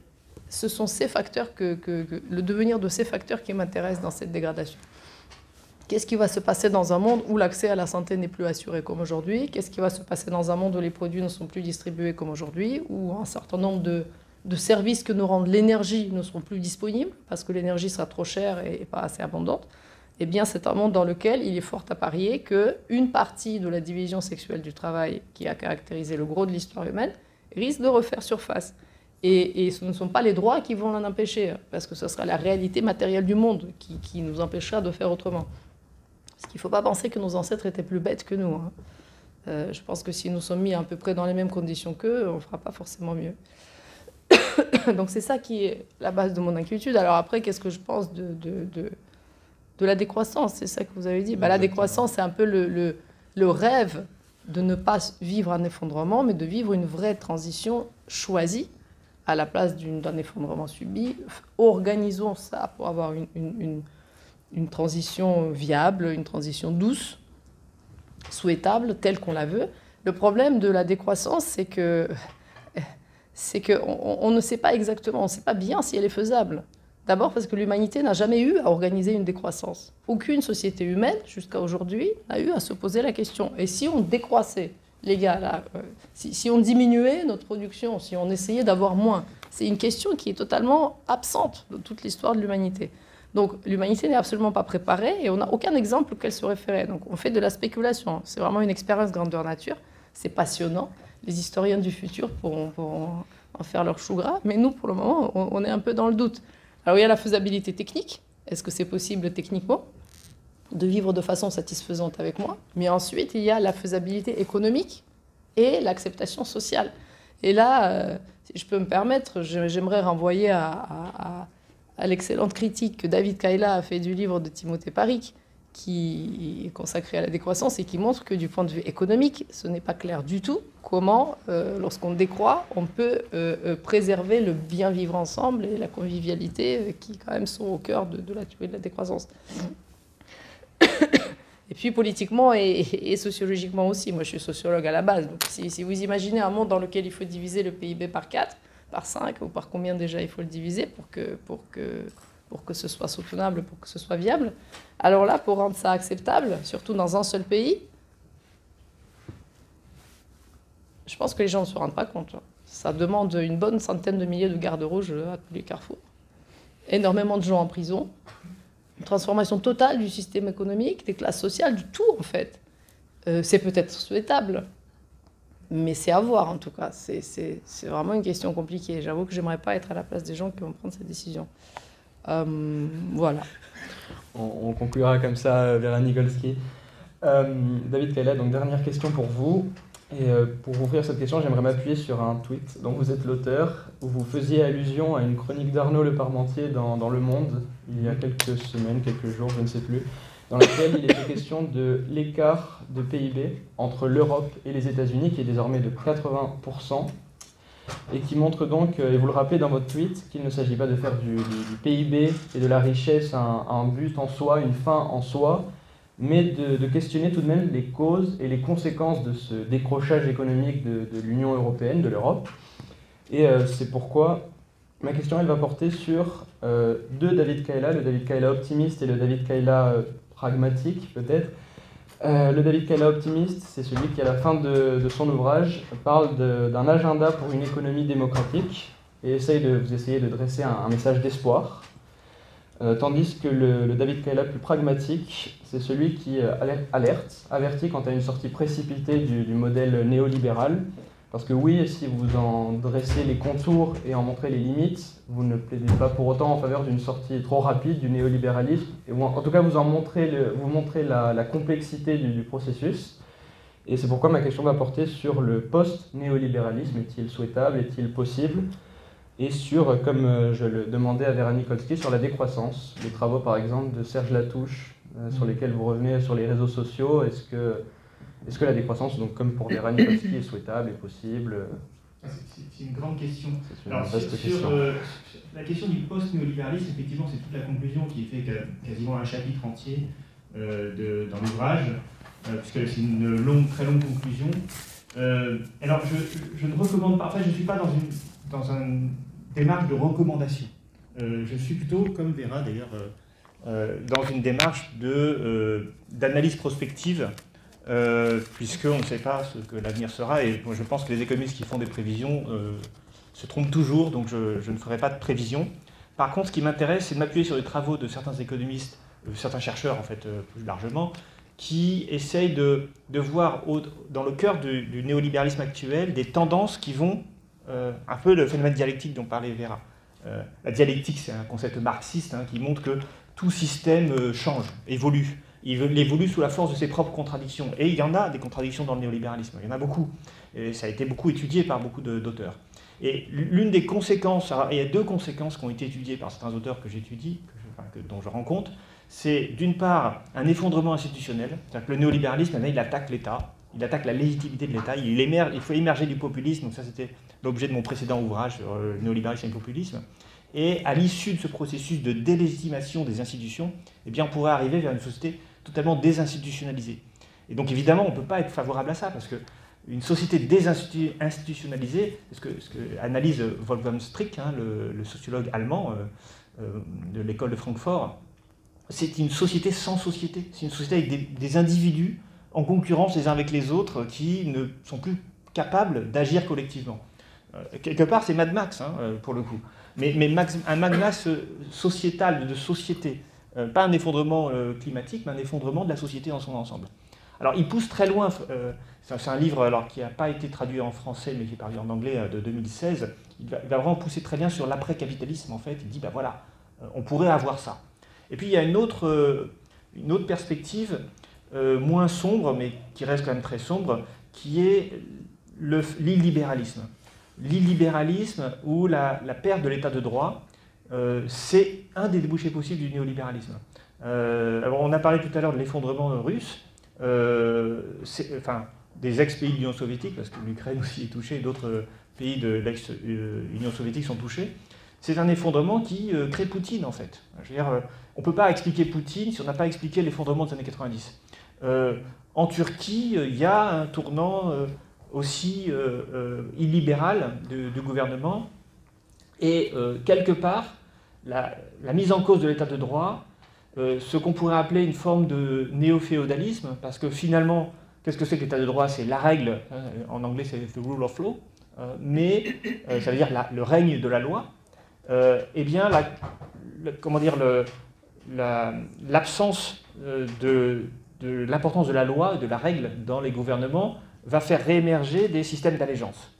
[SPEAKER 3] ce sont ces facteurs, le devenir de ces facteurs qui m'intéressent dans cette dégradation. Qu'est-ce qui va se passer dans un monde où l'accès à la santé n'est plus assuré comme aujourd'hui? Qu'est-ce qui va se passer dans un monde où les produits ne sont plus distribués comme aujourd'hui? Où un certain nombre de services que nous rend l'énergie ne seront plus disponibles parce que l'énergie sera trop chère et pas assez abondante? Eh bien, c'est un monde dans lequel il est fort à parier qu'une partie de la division sexuelle du travail qui a caractérisé le gros de l'histoire humaine risque de refaire surface. Et ce ne sont pas les droits qui vont l'en empêcher, parce que ce sera la réalité matérielle du monde qui nous empêchera de faire autrement. Parce qu'il ne faut pas penser que nos ancêtres étaient plus bêtes que nous. Hein. Je pense que si nous sommes mis à peu près dans les mêmes conditions qu'eux, on ne fera pas forcément mieux. Donc c'est ça qui est la base de mon inquiétude. Alors après, qu'est-ce que je pense de la décroissance? C'est ça que vous avez dit. La décroissance, c'est un peu le rêve de ne pas vivre un effondrement, mais de vivre une vraie transition choisie à la place d'un effondrement subi. Organisons ça pour avoir une transition viable, une transition douce, souhaitable, telle qu'on la veut. Le problème de la décroissance, c'est qu'on ne sait pas exactement, on ne sait pas bien si elle est faisable. D'abord parce que l'humanité n'a jamais eu à organiser une décroissance. Aucune société humaine, jusqu'à aujourd'hui, n'a eu à se poser la question. Et si on décroissait, les gars, là, si on diminuait notre production, si on essayait d'avoir moins, c'est une question qui est totalement absente de toute l'histoire de l'humanité. Donc l'humanité n'est absolument pas préparée et on n'a aucun exemple auquel se référer. Donc on fait de la spéculation. C'est vraiment une expérience grandeur nature. C'est passionnant. Les historiens du futur pourront en faire leur chou gras. Mais nous, pour le moment, on est un peu dans le doute. Alors il y a la faisabilité technique. Est-ce que c'est possible techniquement de vivre de façon satisfaisante avec moi? Mais ensuite, il y a la faisabilité économique et l'acceptation sociale. Et là, si je peux me permettre, j'aimerais renvoyer à l'excellente critique que David Kaila a fait du livre de Timothée Paric, qui est consacré à la décroissance et qui montre que du point de vue économique, ce n'est pas clair du tout comment, lorsqu'on décroît, on peut préserver le bien vivre ensemble et la convivialité qui quand même sont au cœur de la théorie de la décroissance. Et puis politiquement et sociologiquement aussi. Moi, je suis sociologue à la base. Donc, si vous imaginez un monde dans lequel il faut diviser le PIB par 4, par 5, ou par combien déjà il faut le diviser pour que ce soit soutenable, pour que ce soit viable, alors là, pour rendre ça acceptable, surtout dans un seul pays, je pense que les gens ne se rendent pas compte. Ça demande une bonne centaine de milliers de gardes rouges à tous les carrefours. Énormément de gens en prison. Une transformation totale du système économique, des classes sociales, du tout en fait. C'est peut-être souhaitable, mais c'est à voir en tout cas. C'est vraiment une question compliquée. J'avoue que j'aimerais pas être à la place des gens qui vont prendre cette décision. Voilà.
[SPEAKER 1] On conclura comme ça, Vera Nikolski. David Kaila, donc dernière question pour vous. Et pour ouvrir cette question, j'aimerais m'appuyer sur un tweet dont vous êtes l'auteur, où vous faisiez allusion à une chronique d'Arnaud Le Parmentier dans Le Monde, il y a quelques semaines, quelques jours, je ne sais plus, dans laquelle il était question de l'écart de PIB entre l'Europe et les États-Unis, qui est désormais de 80%, et qui montre donc, et vous le rappelez dans votre tweet, qu'il ne s'agit pas de faire du PIB et de la richesse un but en soi, une fin en soi, mais de questionner tout de même les causes et les conséquences de ce décrochage économique de l'Union européenne, de l'Europe. Et c'est pourquoi ma question, elle va porter sur deux David Kaila, le David Kaila optimiste et le David Kaila pragmatique, peut-être. Le David Kaila optimiste, c'est celui qui, à la fin de son ouvrage, parle d'un agenda pour une économie démocratique et vous essayez de dresser un message d'espoir. Tandis que le David Kaila plus pragmatique, c'est celui qui avertit quant à une sortie précipitée du modèle néolibéral. Parce que oui, si vous en dressez les contours et en montrez les limites, vous ne plaidez pas pour autant en faveur d'une sortie trop rapide du néolibéralisme. Et en tout cas, vous montrez la complexité du processus. Et c'est pourquoi ma question va porter sur le post-néolibéralisme. Est-il souhaitable? Est-il possible? Et sur, comme je le demandais à Vera Nikolsky, sur la décroissance. Les travaux, par exemple, de Serge Latouche, sur lesquels vous revenez sur les réseaux sociaux. Est-ce que la décroissance, donc comme pour Vera Nikolsky, est souhaitable, est possible?
[SPEAKER 2] C'est une grande question.
[SPEAKER 1] C'est une
[SPEAKER 2] Alors,
[SPEAKER 1] vaste
[SPEAKER 2] sur
[SPEAKER 1] question.
[SPEAKER 2] la question du post-néolibéralisme, effectivement, c'est toute la conclusion qui fait quasiment un chapitre entier dans l'ouvrage, puisque c'est une très longue conclusion. Alors, je ne recommande pas, en fait, je ne suis pas dans une démarche de recommandation. Je suis plutôt, comme Vera d'ailleurs, dans une démarche d'analyse prospective, puisqu'on ne sait pas ce que l'avenir sera, et moi, je pense que les économistes qui font des prévisions se trompent toujours, donc je ne ferai pas de prévision. Par contre, ce qui m'intéresse, c'est de m'appuyer sur les travaux de certains économistes, certains chercheurs en fait, plus largement, qui essayent de voir dans le cœur du néolibéralisme actuel des tendances qui vont, un peu le phénomène dialectique dont parlait Vera. La dialectique, c'est un concept marxiste qui montre que tout système change, évolue. Il évolue sous la force de ses propres contradictions. Et il y en a des contradictions dans le néolibéralisme, il y en a beaucoup. Et ça a été beaucoup étudié par beaucoup d'auteurs. Et l'une des conséquences, alors, il y a deux conséquences qui ont été étudiées par certains auteurs que j'étudie, dont je rends compte, c'est d'une part un effondrement institutionnel, c'est-à-dire que le néolibéralisme, il attaque l'État, il attaque la légitimité de l'État, il faut émerger du populisme, donc ça c'était l'objet de mon précédent ouvrage sur le néolibéralisme et le populisme. Et à l'issue de ce processus de délégitimation des institutions, eh bien, on pourrait arriver vers une société totalement désinstitutionnalisée. Et donc évidemment, on ne peut pas être favorable à ça, parce qu'une société désinstitutionnalisée, ce que analyse Wolfgang Strick, le sociologue allemand de l'école de Francfort, c'est une société sans société. C'est une société avec des individus en concurrence les uns avec les autres qui ne sont plus capables d'agir collectivement. Quelque part, c'est Mad Max, pour le coup. Mais un Mad Max sociétal, de société. Pas un effondrement climatique, mais un effondrement de la société dans son ensemble. Alors, il pousse très loin. C'est un livre qui n'a pas été traduit en français, mais qui est paru en anglais de 2016. Il va vraiment pousser très bien sur l'après-capitalisme, en fait. Il dit, ben voilà, on pourrait avoir ça. Et puis, il y a une autre perspective, moins sombre, mais qui reste quand même très sombre, qui est l'illibéralisme. L'illibéralisme ou la perte de l'état de droit, c'est un des débouchés possibles du néolibéralisme. Alors on a parlé tout à l'heure de l'effondrement russe, des ex-pays de l'Union soviétique, parce que l'Ukraine aussi est touchée, d'autres pays de l'ex-Union soviétique sont touchés. C'est un effondrement qui crée Poutine, en fait. Je veux dire, on ne peut pas expliquer Poutine si on n'a pas expliqué l'effondrement des années 90. En Turquie, il y a un tournant aussi illibéral du gouvernement, et quelque part, la mise en cause de l'état de droit, ce qu'on pourrait appeler une forme de néo-féodalisme, parce que finalement, qu'est-ce que c'est que l'état de droit? C'est la règle, en anglais c'est the rule of law, mais ça veut dire le règne de la loi. Eh bien, l'absence de l'importance de la loi et de la règle dans les gouvernements va faire réémerger des systèmes d'allégeance.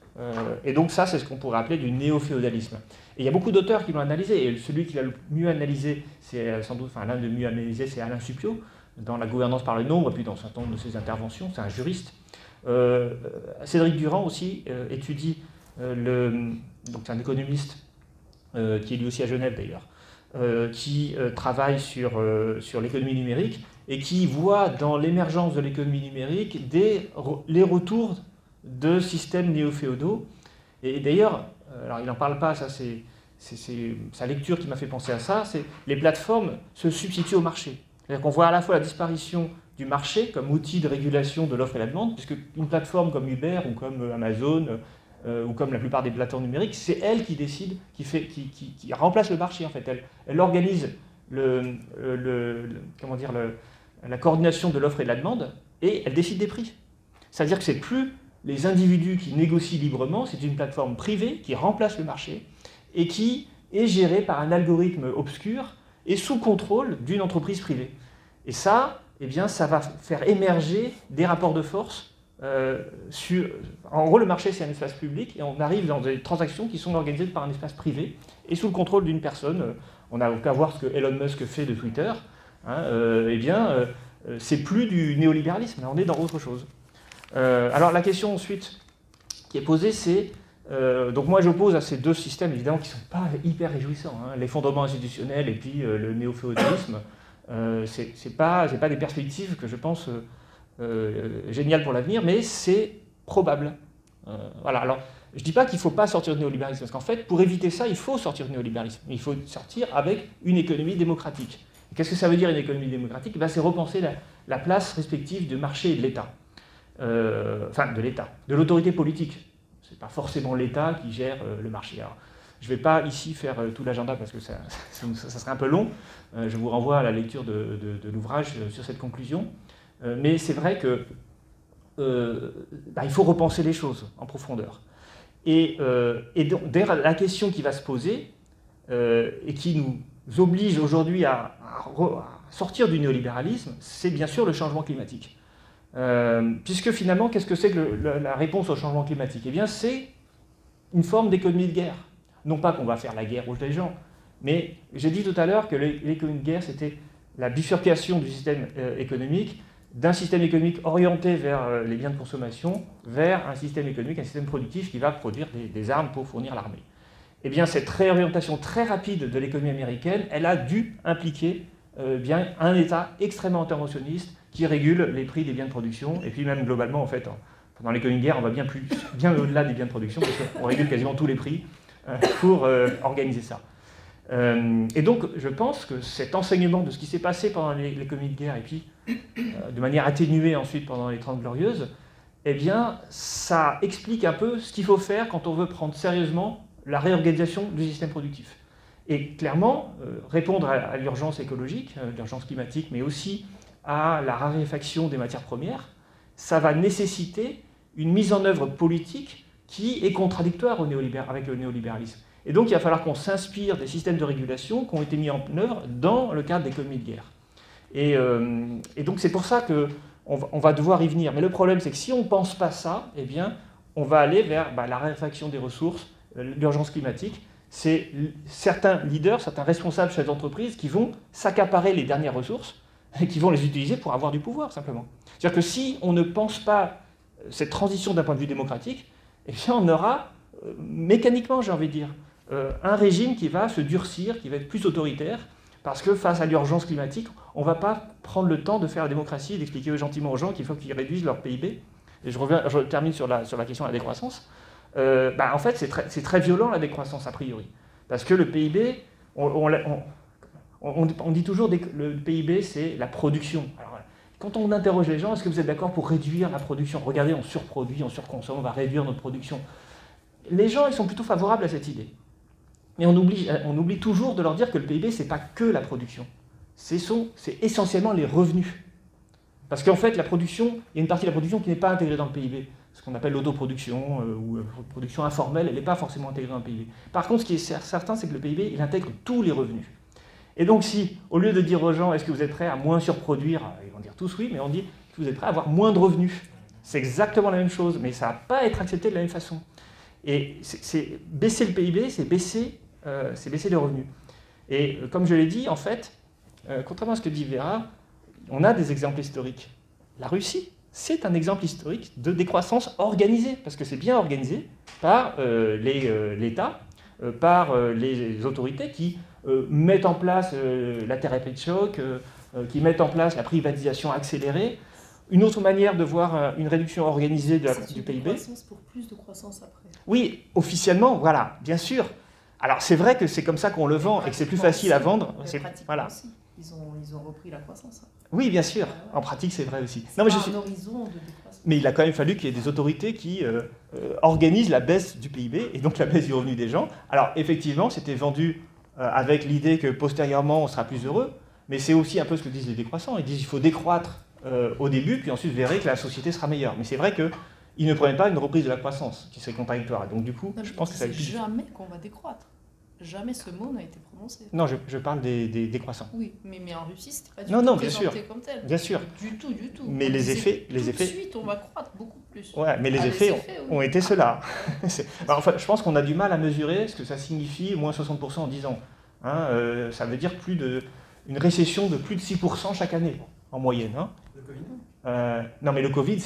[SPEAKER 2] Et donc ça, c'est ce qu'on pourrait appeler du néo-féodalisme. Et il y a beaucoup d'auteurs qui l'ont analysé, et celui qui l'a le mieux analysé, c'est sans doute, l'un des mieux analysés, c'est Alain Supiot, dans La gouvernance par le nombre, et puis dans un certain nombre de ses interventions, c'est un juriste. Cédric Durand aussi étudie, donc c'est un économiste, qui est lui aussi à Genève d'ailleurs, qui travaille sur l'économie numérique, et qui voit dans l'émergence de l'économie numérique les retours de systèmes néo-féodaux. Et d'ailleurs, alors il n'en parle pas, ça c'est sa lecture qui m'a fait penser à ça, c'est les plateformes se substituent au marché. C'est-à-dire qu'on voit à la fois la disparition du marché comme outil de régulation de l'offre et la demande, puisque une plateforme comme Uber ou comme Amazon ou comme la plupart des plateformes numériques, c'est elle qui décide, qui remplace le marché en fait. Elle organise la coordination de l'offre et de la demande et elle décide des prix. C'est-à-dire que c'est plus les individus qui négocient librement, c'est une plateforme privée qui remplace le marché et qui est gérée par un algorithme obscur
[SPEAKER 4] et sous contrôle d'une entreprise privée. Et ça, eh bien, ça va faire émerger des rapports de force. En gros, le marché, c'est un espace public, et on arrive dans des transactions qui sont organisées par un espace privé, et sous le contrôle d'une personne. On n'a qu'à voir ce que Elon Musk fait de Twitter. Hein, eh bien, c'est plus du néolibéralisme, là, on est dans autre chose. Alors, la question ensuite qui est posée, c'est... donc moi j'oppose à ces deux systèmes évidemment qui ne sont pas hyper réjouissants, hein, l'effondrement institutionnel et puis le néo-féodalisme, c'est pas des perspectives que je pense géniales pour l'avenir, mais c'est probable. Voilà. Alors je ne dis pas qu'il ne faut pas sortir du néolibéralisme, parce qu'en fait pour éviter ça il faut sortir du néolibéralisme, il faut sortir avec une économie démocratique. Qu'est-ce que ça veut dire une économie démocratique? C'est repenser la place respective du marché et de l'État, enfin de l'État, de l'autorité politique. Ce n'est pas forcément l'État qui gère le marché. Alors, je ne vais pas ici faire tout l'agenda parce que ça serait un peu long. Je vous renvoie à la lecture de l'ouvrage sur cette conclusion. Mais c'est vrai que il faut repenser les choses en profondeur. Et donc, la question qui va se poser et qui nous oblige aujourd'hui à sortir du néolibéralisme, c'est bien sûr le changement climatique. Puisque finalement, qu'est-ce que c'est que la réponse au changement climatique? Eh bien, c'est une forme d'économie de guerre. Non pas qu'on va faire la guerre aux gens, mais j'ai dit tout à l'heure que l'économie de guerre, c'était la bifurcation du système économique, d'un système économique orienté vers les biens de consommation, vers un système économique, un système productif qui va produire des armes pour fournir l'armée. Eh bien, cette réorientation très rapide de l'économie américaine, elle a dû impliquer bien un État extrêmement interventionniste qui régule les prix des biens de production, et puis même globalement, en fait, pendant l'économie de guerre, on va bien au-delà des biens de production, parce qu'on régule quasiment tous les prix pour organiser ça. Et donc, je pense que cet enseignement de ce qui s'est passé pendant l'économie de guerre, et puis de manière atténuée ensuite pendant les 30 Glorieuses, eh bien, ça explique un peu ce qu'il faut faire quand on veut prendre sérieusement la réorganisation du système productif. Et clairement, répondre à l'urgence écologique, l'urgence climatique, mais aussi à la raréfaction des matières premières, ça va nécessiter une mise en œuvre politique qui est contradictoire avec le néolibéralisme. Et donc il va falloir qu'on s'inspire des systèmes de régulation qui ont été mis en œuvre dans le cadre d'économie de guerre. Et donc c'est pour ça qu'on va devoir y venir. Mais le problème, c'est que si on ne pense pas ça, eh bien, on va aller vers la raréfaction des ressources, l'urgence climatique. C'est certains leaders, certains responsables chefs d'entreprise qui vont s'accaparer les dernières ressources et qui vont les utiliser pour avoir du pouvoir, simplement. C'est-à-dire que si on ne pense pas cette transition d'un point de vue démocratique, eh bien on aura, mécaniquement, j'ai envie de dire, un régime qui va se durcir, qui va être plus autoritaire, parce que face à l'urgence climatique, on ne va pas prendre le temps de faire la démocratie et d'expliquer gentiment aux gens qu'il faut qu'ils réduisent leur PIB. Et je termine sur la question de la décroissance. En fait, c'est très violent la décroissance, a priori. Parce que le PIB, on dit toujours que le PIB, c'est la production. Alors, quand on interroge les gens, est-ce que vous êtes d'accord pour réduire la production? Regardez, on surproduit, on surconsomme, on va réduire notre production. Les gens, ils sont plutôt favorables à cette idée. Mais on oublie toujours de leur dire que le PIB, ce n'est pas que la production. C'est essentiellement les revenus. Parce qu'en fait, la production, il y a une partie de la production qui n'est pas intégrée dans le PIB. Ce qu'on appelle l'autoproduction ou production informelle, elle n'est pas forcément intégrée dans le PIB. Par contre, ce qui est certain, c'est que le PIB, il intègre tous les revenus. Et donc si, au lieu de dire aux gens, est-ce que vous êtes prêts à moins surproduire, ils vont dire tous oui, mais on dit, est-ce que vous êtes prêts à avoir moins de revenus? C'est exactement la même chose, mais ça ne va pas être accepté de la même façon. Et baisser le PIB, c'est baisser les revenus. Et comme je l'ai dit, en fait, contrairement à ce que dit Vera, on a des exemples historiques. La Russie, c'est un exemple historique de décroissance organisée, parce que c'est bien organisé par l'État, par les autorités qui mettent en place la thérapie de choc, qui mettent en place la privatisation accélérée. Une autre manière de voir une réduction organisée du PIB.
[SPEAKER 3] Croissance pour plus de croissance après.
[SPEAKER 4] Oui, officiellement, voilà, bien sûr. Alors c'est vrai que c'est comme ça qu'on le vend et que c'est plus facile à vendre.
[SPEAKER 3] Voilà. Aussi. Ils ont repris la croissance.
[SPEAKER 4] Oui, bien sûr. En pratique, c'est vrai aussi.
[SPEAKER 3] C'est un horizon de décroissance.
[SPEAKER 4] Mais il a quand même fallu qu'il y ait des autorités qui organisent la baisse du PIB et donc la baisse du revenu des gens. Alors effectivement, c'était vendu avec l'idée que postérieurement, on sera plus heureux. Mais c'est aussi un peu ce que disent les décroissants. Ils disent qu'il faut décroître au début, puis ensuite vous verrez que la société sera meilleure. Mais c'est vrai qu'ils ne prenaient pas une reprise de la croissance qui serait contradictoire. Donc du coup, je pense que ça va être
[SPEAKER 3] jamais qu'on va décroître. jamais ce mot n'a été prononcé.
[SPEAKER 4] Non, je parle des décroissants.
[SPEAKER 3] Oui, mais en Russie, c'était pas du
[SPEAKER 4] Non,
[SPEAKER 3] tout
[SPEAKER 4] non, bien sûr.
[SPEAKER 3] présenté comme tel.
[SPEAKER 4] Bien sûr.
[SPEAKER 3] Du tout, du tout.
[SPEAKER 4] Mais
[SPEAKER 3] On
[SPEAKER 4] les
[SPEAKER 3] disait
[SPEAKER 4] effets...
[SPEAKER 3] tout de suite, on va croître beaucoup plus.
[SPEAKER 4] Ouais, mais les effets ont été ceux-là. Alors, enfin, je pense qu'on a du mal à mesurer ce que ça signifie, moins 60% en 10 ans. Hein, ça veut dire une récession de plus de 6% chaque année, en moyenne. Hein.
[SPEAKER 1] Le Covid.
[SPEAKER 4] Non, mais le Covid,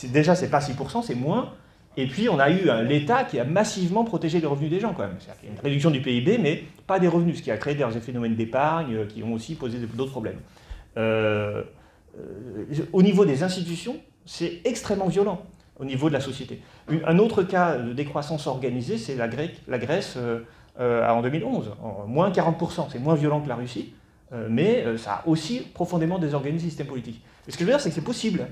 [SPEAKER 4] déjà, c'est pas 6%, c'est moins. Et puis, on a eu l'État qui a massivement protégé les revenus des gens, quand même. C'est-à-dire qu'il y a une réduction du PIB, mais pas des revenus, ce qui a créé des phénomènes d'épargne qui ont aussi posé d'autres problèmes. Au niveau des institutions, c'est extrêmement violent au niveau de la société. Un autre cas de décroissance organisée, c'est la Grèce en 2011, moins 40%. C'est moins violent que la Russie, mais ça a aussi profondément désorganisé le système politique. Mais ce que je veux dire, c'est que c'est possible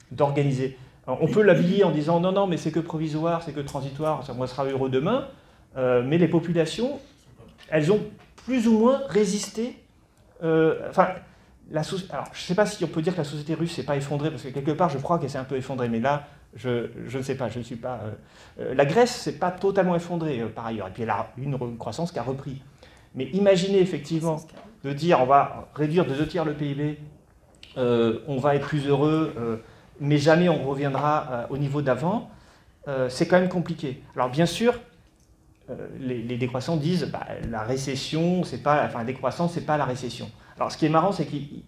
[SPEAKER 4] d'organiser. On peut l'habiller en disant non, non, mais c'est que provisoire, c'est que transitoire, ça sera heureux demain, mais les populations, elles ont plus ou moins résisté. Alors, je ne sais pas si on peut dire que la société russe s'est pas effondrée, parce que quelque part, je crois qu'elle s'est un peu effondrée, mais là, je ne sais pas, je ne suis pas... la Grèce s'est pas totalement effondrée, par ailleurs, et puis elle a une croissance qui a repris. Mais imaginez effectivement de dire on va réduire de 2/3 le PIB, on va être plus heureux, mais jamais on reviendra au niveau d'avant, c'est quand même compliqué. Alors bien sûr, les décroissants disent la récession, la décroissance, c'est pas la récession. Alors ce qui est marrant, c'est qu'ils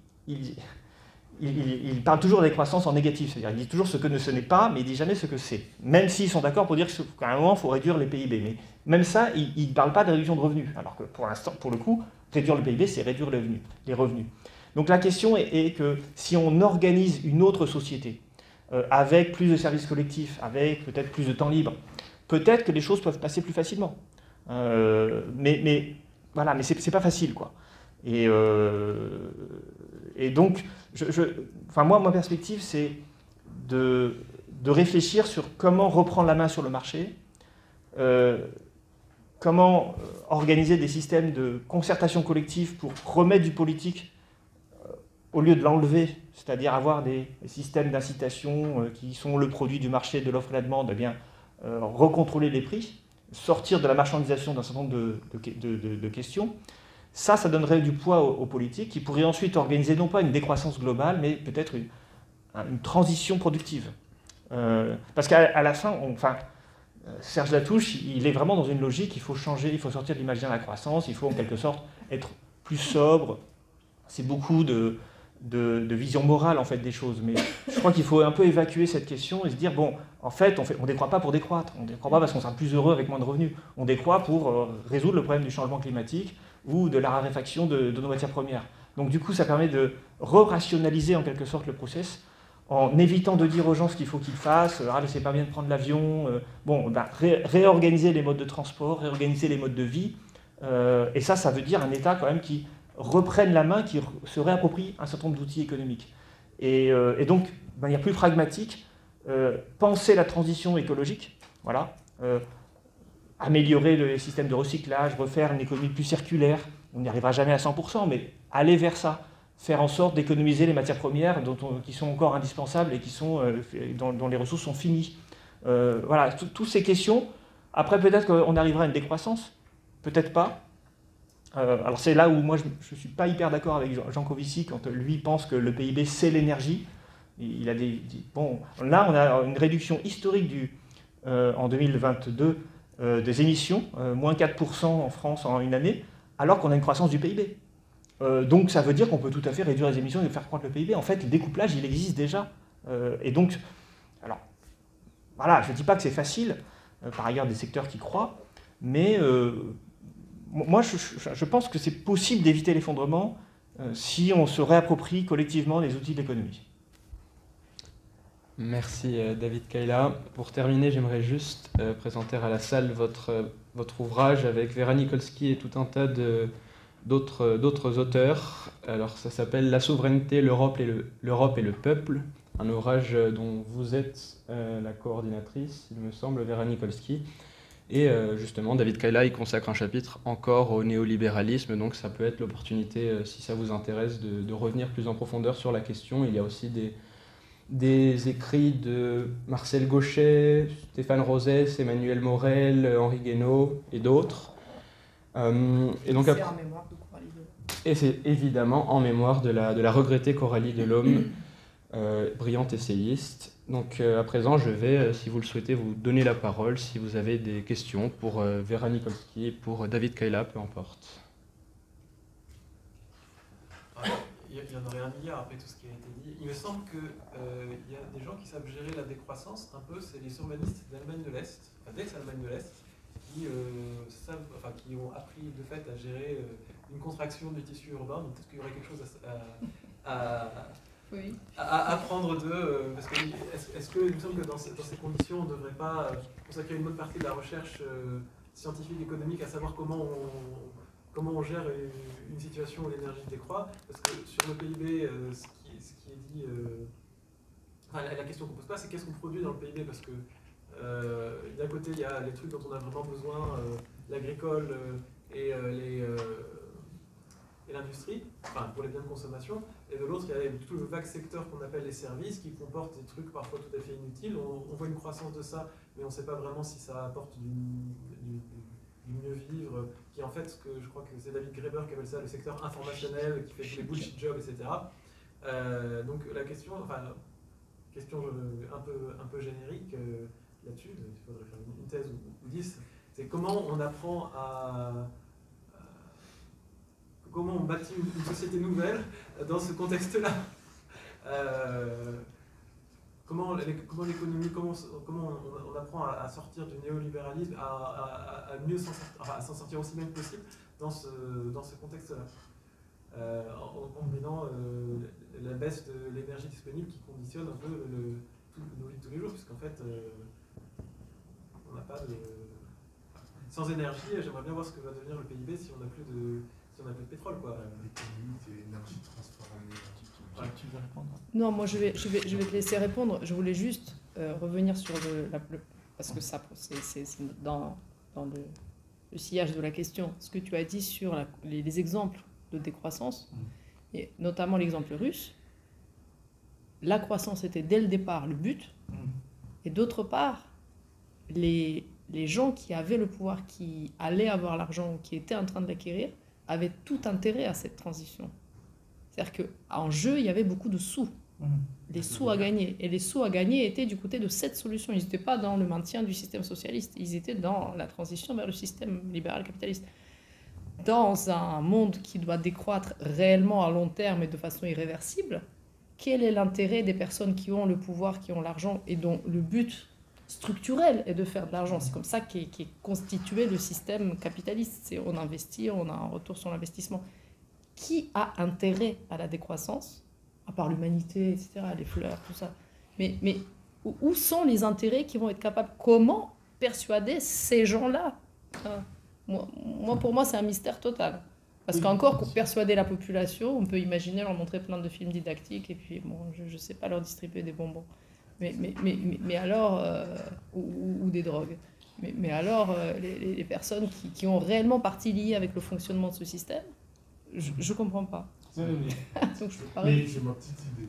[SPEAKER 4] parlent toujours de décroissance en négatif, c'est-à-dire ils disent toujours ce que ce n'est pas, mais ils disent jamais ce que c'est. Même s'ils sont d'accord pour dire qu'à un moment, il faut réduire les PIB. Mais même ça, ils ne parlent pas de réduction de revenus. Alors que pour l'instant, pour le coup, réduire le PIB, c'est réduire les revenus. Donc la question est que si on organise une autre société, avec plus de services collectifs, avec peut-être plus de temps libre, peut-être que les choses peuvent passer plus facilement. Mais c'est pas facile, quoi. Et donc, moi, ma perspective, c'est de réfléchir sur comment reprendre la main sur le marché, comment organiser des systèmes de concertation collective pour remettre du politique au lieu de l'enlever, c'est-à-dire avoir des systèmes d'incitation qui sont le produit du marché de l'offre et la demande, eh bien, recontrôler les prix, sortir de la marchandisation d'un certain nombre de questions. Ça donnerait du poids aux politiques qui pourraient ensuite organiser non pas une décroissance globale, mais peut-être une transition productive. Parce qu'à la fin, Serge Latouche, il est vraiment dans une logique, il faut changer, il faut sortir de l'imaginaire de la croissance, il faut en quelque sorte être plus sobre. C'est beaucoup de vision morale en fait des choses, mais je crois qu'il faut un peu évacuer cette question et se dire bon, en fait, on décroît pas pour décroître, on décroît pas parce qu'on sera plus heureux avec moins de revenus, on décroît pour résoudre le problème du changement climatique ou de la raréfaction de nos matières premières. Donc du coup, ça permet de re-rationaliser en quelque sorte le process en évitant de dire aux gens ce qu'il faut qu'ils fassent, c'est pas bien de prendre l'avion, réorganiser les modes de transport, réorganiser les modes de vie, et ça veut dire un État quand même qui reprennent la main, qui se réapproprient un certain nombre d'outils économiques. Et donc, de manière plus pragmatique, penser la transition écologique, améliorer les systèmes de recyclage, refaire une économie plus circulaire, on n'y arrivera jamais à 100%, mais aller vers ça, faire en sorte d'économiser les matières premières qui sont encore indispensables et dont les ressources sont finies. Toutes ces questions. Après, peut-être qu'on arrivera à une décroissance, peut-être pas. Alors c'est là où moi je ne suis pas hyper d'accord avec Jean Covici quand lui pense que le PIB c'est l'énergie. Il a là on a une réduction historique en 2022 des émissions, moins 4% en France en une année, alors qu'on a une croissance du PIB. Donc ça veut dire qu'on peut tout à fait réduire les émissions et faire croître le PIB. En fait, le découplage il existe déjà. Et donc, alors voilà, je ne dis pas que c'est facile, par ailleurs des secteurs qui croient, mais moi, je pense que c'est possible d'éviter l'effondrement si on se réapproprie collectivement les outils de l'économie.
[SPEAKER 1] Merci David Kayla. Pour terminer, j'aimerais juste présenter à la salle votre ouvrage avec Vera Nikolsky et tout un tas d'autres auteurs. Alors ça s'appelle « La souveraineté, l'Europe et le peuple », un ouvrage dont vous êtes la coordinatrice, il me semble, Vera Nikolsky. Et justement, David Kayla, il consacre un chapitre encore au néolibéralisme, donc ça peut être l'opportunité, si ça vous intéresse, de revenir plus en profondeur sur la question. Il y a aussi des écrits de Marcel Gauchet, Stéphane Rosès, Emmanuel Morel, Henri Guénaud et d'autres. Et donc,
[SPEAKER 3] C'est en mémoire de Coralie Delhomme.
[SPEAKER 1] et c'est évidemment en mémoire de la regrettée Coralie Delhomme, brillante essayiste. Donc à présent, je vais, si vous le souhaitez, vous donner la parole si vous avez des questions pour Vera Nikolsky et pour David Kayla, peu importe.
[SPEAKER 5] Il y en aurait un milliard après tout ce qui a été dit. Il me semble qu'il y a des gens qui savent gérer la décroissance un peu, c'est les urbanistes d'Allemagne de l'Est, enfin d'ex-Allemagne de l'Est, qui ont appris de fait à gérer une contraction du tissu urbain. Donc peut-être qu'il y aurait quelque chose à apprendre d'eux, parce que est-ce que il me semble que dans ces conditions, on ne devrait pas consacrer une bonne partie de la recherche scientifique, économique, à savoir comment on gère une situation où l'énergie décroît, parce que sur le PIB, ce qui est dit, la question qu'on ne pose pas, c'est qu'est-ce qu'on produit dans le PIB, parce que d'un côté, il y a les trucs dont on a vraiment besoin, l'agricole et l'industrie, enfin pour les biens de consommation, et de l'autre, il y a tout le vague secteur qu'on appelle les services, qui comportent des trucs parfois tout à fait inutiles. On voit une croissance de ça, mais on ne sait pas vraiment si ça apporte du mieux vivre, qui en fait, je crois que c'est David Graeber qui appelle ça le secteur informationnel, qui fait tous les bullshit jobs, etc. Donc la question, un peu générique là-dessus, il faudrait faire une thèse ou 10, c'est comment on apprend comment on bâtit une société nouvelle dans ce contexte-là. Comment l'économie, comment on apprend à sortir du néolibéralisme, à mieux s'en sortir aussi bien que possible dans ce contexte-là, en combinant la baisse de l'énergie disponible qui conditionne un peu nos vies de tous les jours, puisqu'en fait, on n'a pas de... Sans énergie, j'aimerais bien voir ce que va devenir le PIB si on n'a plus de pétrole, quoi.
[SPEAKER 6] L'économie, c'est l'énergie transformée en énergie.
[SPEAKER 2] Ouais, tu veux répondre?
[SPEAKER 3] Non, moi je vais te laisser répondre. Je voulais juste revenir sur parce que ça, c'est dans le sillage de la question. Ce que tu as dit sur les exemples de décroissance, et notamment l'exemple russe, la croissance était dès le départ le but, et d'autre part, les gens qui avaient le pouvoir, qui allaient avoir l'argent, qui étaient en train de l'acquérir, avaient tout intérêt à cette transition. C'est-à-dire qu'en jeu, il y avait beaucoup de sous. Les sous à gagner. Et les sous à gagner étaient du côté de cette solution. Ils n'étaient pas dans le maintien du système socialiste. Ils étaient dans la transition vers le système libéral capitaliste. Dans un monde qui doit décroître réellement à long terme et de façon irréversible, quel est l'intérêt des personnes qui ont le pouvoir, qui ont l'argent et dont le but structurel est de faire de l'argent? C'est comme ça qu'est constitué le système capitaliste. C'est on investit, on a un retour sur l'investissement. Qui a intérêt à la décroissance, à part l'humanité, etc., les fleurs, tout ça? Mais où sont les intérêts qui vont être capables? Comment persuader ces gens-là? Pour moi, c'est un mystère total. Parce qu'encore, pour persuader la population, on peut imaginer leur montrer plein de films didactiques et puis, bon, je ne sais pas, leur distribuer des bonbons. Mais alors, ou des drogues. Mais alors, les personnes qui ont réellement partie liée avec le fonctionnement de ce système, je ne comprends pas. Donc je peux parler.
[SPEAKER 6] J'ai ma petite idée.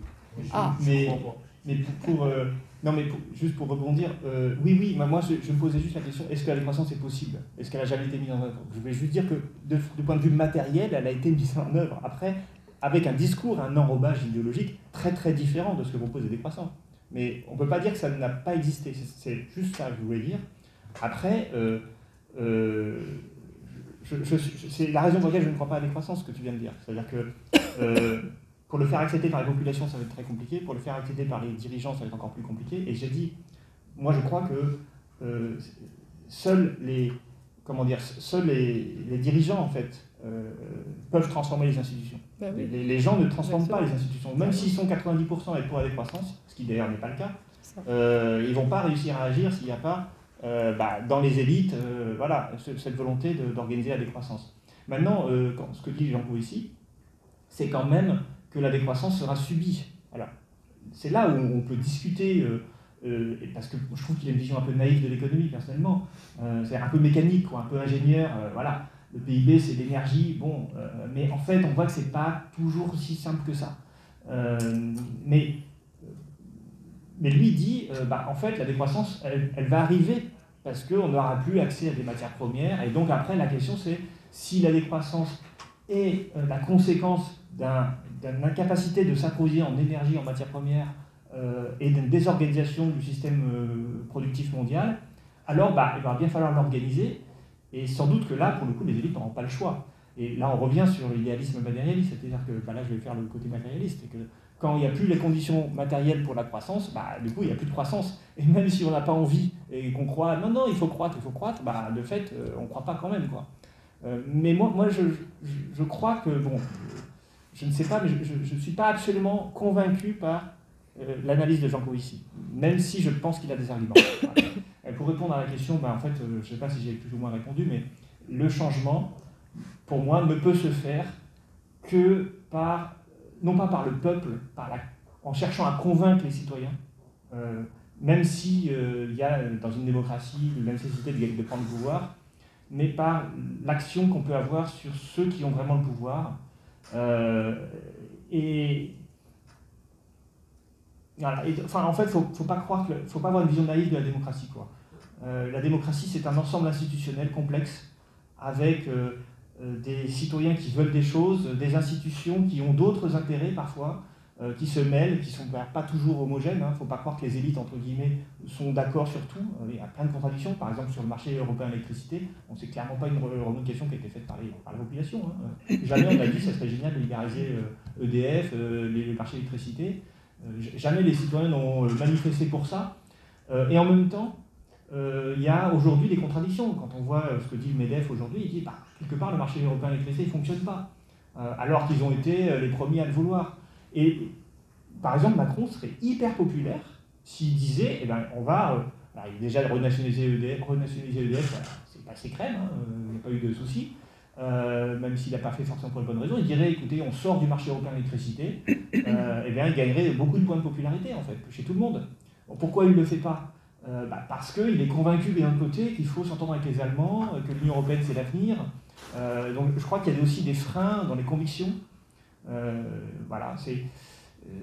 [SPEAKER 2] Juste pour rebondir, oui, moi je me posais juste la question, est-ce que la décroissance est possible? Est-ce qu'elle a jamais été mise en œuvre? Je vais juste dire que du point de vue matériel, elle a été mise en œuvre. Après, avec un discours, un enrobage idéologique très très différent de ce que propose les décroissants. Mais on ne peut pas dire que ça n'a pas existé, c'est juste ça que je voulais dire. Après, c'est la raison pour laquelle je ne crois pas à la décroissance, ce que tu viens de dire. C'est-à-dire que pour le faire accepter par la population, ça va être très compliqué. Pour le faire accepter par les dirigeants, ça va être encore plus compliqué. Et j'ai dit, moi je crois que seuls les dirigeants, en fait, peuvent transformer les institutions.
[SPEAKER 3] Ben oui.
[SPEAKER 2] Les gens ne transforment pas les institutions. Même s'ils sont 90% à être pour la décroissance, ce qui d'ailleurs n'est pas le cas, ils ne vont pas réussir à agir s'il n'y a pas dans les élites cette volonté d'organiser la décroissance. Maintenant, ce que dit Jean-Paul ici, c'est quand même que la décroissance sera subie. Voilà. C'est là où on peut discuter, parce que je trouve qu'il y a une vision un peu naïve de l'économie, personnellement. C'est un peu mécanique, un peu ingénieur. Voilà. Le PIB, c'est l'énergie, mais en fait, on voit que ce n'est pas toujours aussi simple que ça. Mais lui dit, en fait, la décroissance, elle va arriver parce qu'on n'aura plus accès à des matières premières. Et donc après, la question, c'est si la décroissance est la conséquence d'une incapacité de s'approvisionner en énergie, en matières premières, et d'une désorganisation du système productif mondial, alors il va bien falloir l'organiser, et sans doute que là, pour le coup, les élites n'auront pas le choix. Et là, on revient sur l'idéalisme matérialiste, c'est-à-dire que là, je vais faire le côté matérialiste, et que quand il n'y a plus les conditions matérielles pour la croissance, du coup, il n'y a plus de croissance. Et même si on n'a pas envie et qu'on croit, non, il faut croître, de fait, on ne croit pas quand même, quoi. Mais moi je crois que, bon, je ne sais pas, mais je ne suis pas absolument convaincu par l'analyse de Jean Covici, même si je pense qu'il a des arguments. Pour répondre à la question, en fait, je ne sais pas si j'ai plus ou moins répondu, mais le changement, pour moi, ne peut se faire que non pas par le peuple, en cherchant à convaincre les citoyens, même s'il y a dans une démocratie la nécessité de prendre le pouvoir, mais par l'action qu'on peut avoir sur ceux qui ont vraiment le pouvoir. Voilà. En fait, faut pas avoir une vision naïve de la démocratie, quoi. La démocratie, c'est un ensemble institutionnel complexe, avec des citoyens qui veulent des choses, des institutions qui ont d'autres intérêts parfois, qui se mêlent, qui ne sont pas toujours homogènes. Il ne faut pas croire que les élites, entre guillemets, sont d'accord sur tout. Il y a plein de contradictions. Par exemple, sur le marché européen de l'électricité, c'est clairement pas une revendication qui a été faite par la population. Jamais on a dit que ça serait génial de libéraliser EDF, les marchés d'électricité. Jamais les citoyens n'ont manifesté pour ça. Et en même temps, il y a aujourd'hui des contradictions. Quand on voit ce que dit le MEDEF aujourd'hui, il dit quelque part le marché européen de l'électricité ne fonctionne pas, alors qu'ils ont été les premiers à le vouloir. Et par exemple, Macron serait hyper populaire s'il disait on va déjà renationaliser EDF, c'est passé crème, il n'y a pas eu de souci, même s'il n'a pas fait forcément pour les bonnes raisons. Il dirait écoutez, on sort du marché européen de l'électricité, il gagnerait beaucoup de points de popularité en fait, chez tout le monde. Bon, pourquoi il ne le fait pas? Parce qu'il est convaincu d'un côté qu'il faut s'entendre avec les Allemands, que l'Union européenne c'est l'avenir. Donc je crois qu'il y a aussi des freins dans les convictions. Voilà,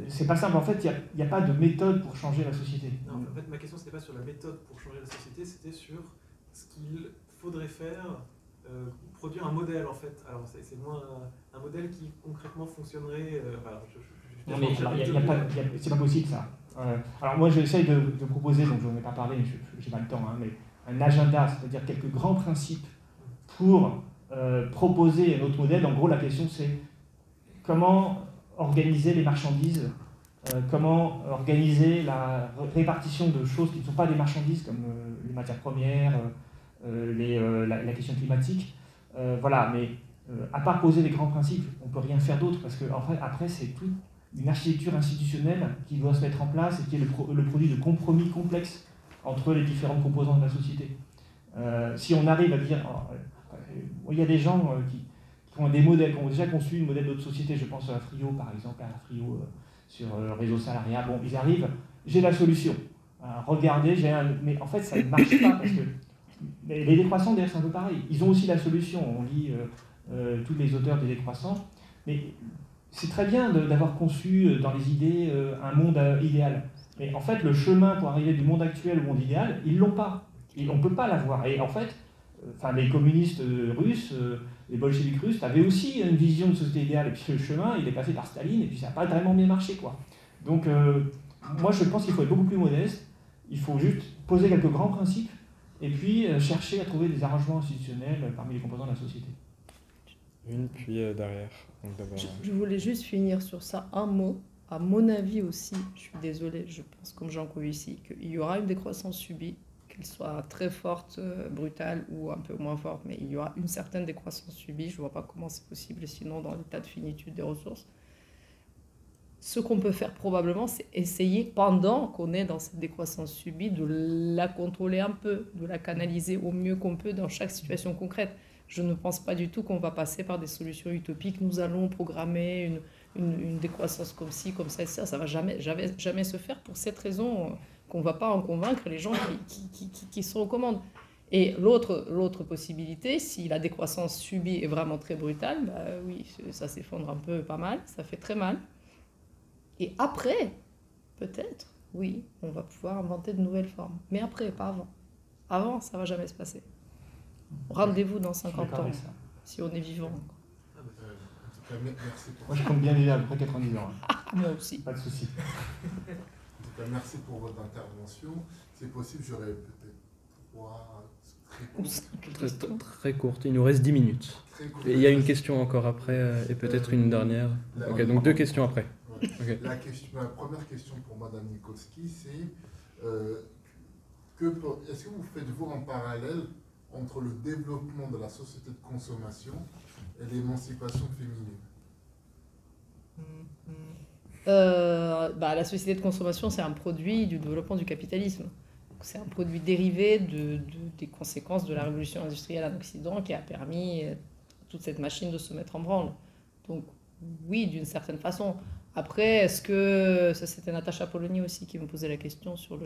[SPEAKER 2] c'est pas simple. En fait, il n'y a pas de méthode pour changer la société.
[SPEAKER 5] Non, en fait, ma question, c'était pas sur la méthode pour changer la société, c'était sur ce qu'il faudrait faire, produire un modèle, en fait. Alors, c'est moins un modèle qui, concrètement, fonctionnerait...
[SPEAKER 2] non, mais c'est pas possible, ça. Alors, moi, j'essaye de proposer, donc je n'en ai pas parlé, j'ai pas le temps, mais un agenda, c'est-à-dire quelques grands principes pour proposer un autre modèle. En gros, la question, c'est comment organiser les marchandises, comment organiser la répartition de choses qui ne sont pas des marchandises, comme les matières premières, la question climatique. Voilà, mais à part poser des grands principes, on ne peut rien faire d'autre, parce que en fait, après, c'est toute une architecture institutionnelle qui doit se mettre en place et qui est le produit de compromis complexes entre les différentes composantes de la société. Si on arrive à dire... il y a des gens qui ont des modèles, qui ont déjà conçu un modèle d'autres sociétés, je pense à Frio par exemple, à Frio sur réseau salarial, bon, ils arrivent, j'ai la solution, regardez, mais en fait ça ne marche pas, parce que les décroissants d'ailleurs c'est un peu pareil, ils ont aussi la solution, on lit tous les auteurs des décroissants, mais c'est très bien d'avoir conçu dans les idées un monde idéal, mais en fait le chemin pour arriver du monde actuel au monde idéal, ils ne l'ont pas, on ne peut pas l'avoir, et en fait, les communistes russes, les bolcheviks russes avaient aussi une vision de société idéale, et puis le chemin, il est passé par Staline, et puis ça n'a pas vraiment bien marché, quoi. Donc, moi, je pense qu'il faut être beaucoup plus modeste, il faut juste poser quelques grands principes, et puis chercher à trouver des arrangements institutionnels parmi les composants de la société.
[SPEAKER 1] Une, puis derrière. Donc,
[SPEAKER 3] je voulais juste finir sur ça, un mot. À mon avis aussi, je suis désolée, je pense comme Jean Covici, qu'il y aura une décroissance subie, qu'elle soit très forte, brutale ou un peu moins forte, mais il y aura une certaine décroissance subie. Je ne vois pas comment c'est possible, sinon dans l'état de finitude des ressources. Ce qu'on peut faire probablement, c'est essayer, pendant qu'on est dans cette décroissance subie, de la contrôler un peu, de la canaliser au mieux qu'on peut dans chaque situation concrète. Je ne pense pas du tout qu'on va passer par des solutions utopiques. Nous allons programmer une décroissance comme ci, comme ça, ça ne va jamais se faire pour cette raison qu'on ne va pas en convaincre les gens qui sont aux commandes. Et l'autre possibilité, si la décroissance subie est vraiment très brutale, oui, ça s'effondre un peu pas mal, ça fait très mal. Et après, peut-être, oui, on va pouvoir inventer de nouvelles formes. Mais après, pas avant. Avant, ça ne va jamais se passer. Rendez-vous dans 50 ans. si on est vivant.
[SPEAKER 6] En tout cas, merci pour
[SPEAKER 2] Moi, je compte bien vivre après 90 ans.
[SPEAKER 3] Moi aussi.
[SPEAKER 2] Pas de souci.
[SPEAKER 6] En tout cas, merci pour votre intervention. C'est possible, j'aurais peut-être 3 très courtes.
[SPEAKER 1] Très courte, il nous reste 10 minutes.
[SPEAKER 6] Très courtes.
[SPEAKER 1] Et il y a une question encore après, et peut-être une dernière. Ok, donc 2 questions après.
[SPEAKER 6] Ouais.
[SPEAKER 1] Okay.
[SPEAKER 6] Ma première question pour Madame Nikolski, c'est est-ce que vous faites-vous en parallèle entre le développement de la société de consommation et l'émancipation féminine?
[SPEAKER 3] La société de consommation, c'est un produit du développement du capitalisme. C'est un produit dérivé des conséquences de la révolution industrielle en Occident qui a permis à toute cette machine de se mettre en branle. Donc oui, d'une certaine façon. Après, est-ce que... Ça, c'était Natacha Polony aussi qui me posait la question sur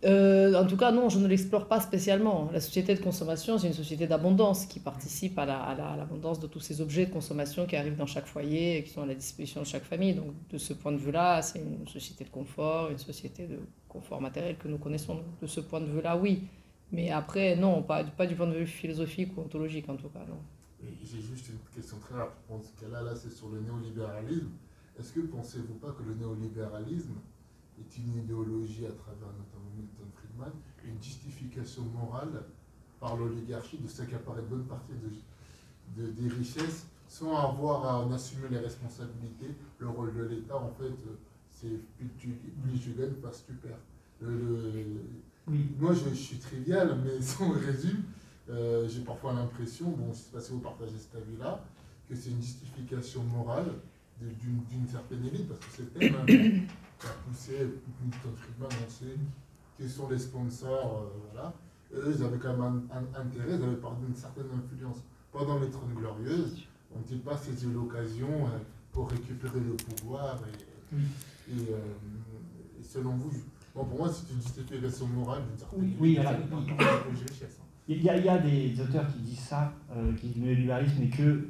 [SPEAKER 3] en tout cas, non, je ne l'explore pas spécialement. La société de consommation, c'est une société d'abondance qui participe à l'abondance de tous ces objets de consommation qui arrivent dans chaque foyer et qui sont à la disposition de chaque famille. Donc, de ce point de vue-là, c'est une société de confort, une société de confort matériel que nous connaissons. De ce point de vue-là, oui. Mais après, non, pas du point de vue philosophique ou ontologique, en tout cas, non.
[SPEAKER 6] J'ai juste une question très rapide. Dans ce cas-là, c'est sur le néolibéralisme. Est-ce que pensez-vous pas que le néolibéralisme est une idéologie à travers notamment Milton Friedman, une justification morale par l'oligarchie de s'accaparer de bonne partie des richesses sans avoir à en assumer les responsabilités? Le rôle de l'État, en fait, c'est plus tu gagnes, pas tu perds.
[SPEAKER 2] Oui.
[SPEAKER 6] Moi, je suis trivial, mais si on résume, j'ai parfois l'impression, bon, je ne sais pas si vous partagez cet avis-là, que c'est une justification morale d'une certaine élite, parce que c'est le thème qui a poussé Milton Friedman, on sait quels sont les sponsors, voilà. Eux, ils avaient quand même un intérêt, ils avaient parlé d'une certaine influence. Pendant les 30 Glorieuses, ont-ils pas saisi l'occasion pour récupérer le pouvoir et selon vous, bon, pour moi, c'est une justification morale d'une certaine élite.
[SPEAKER 2] Oui, alors, il y a des auteurs qui disent ça, qui disent que le néolibéralisme n'est que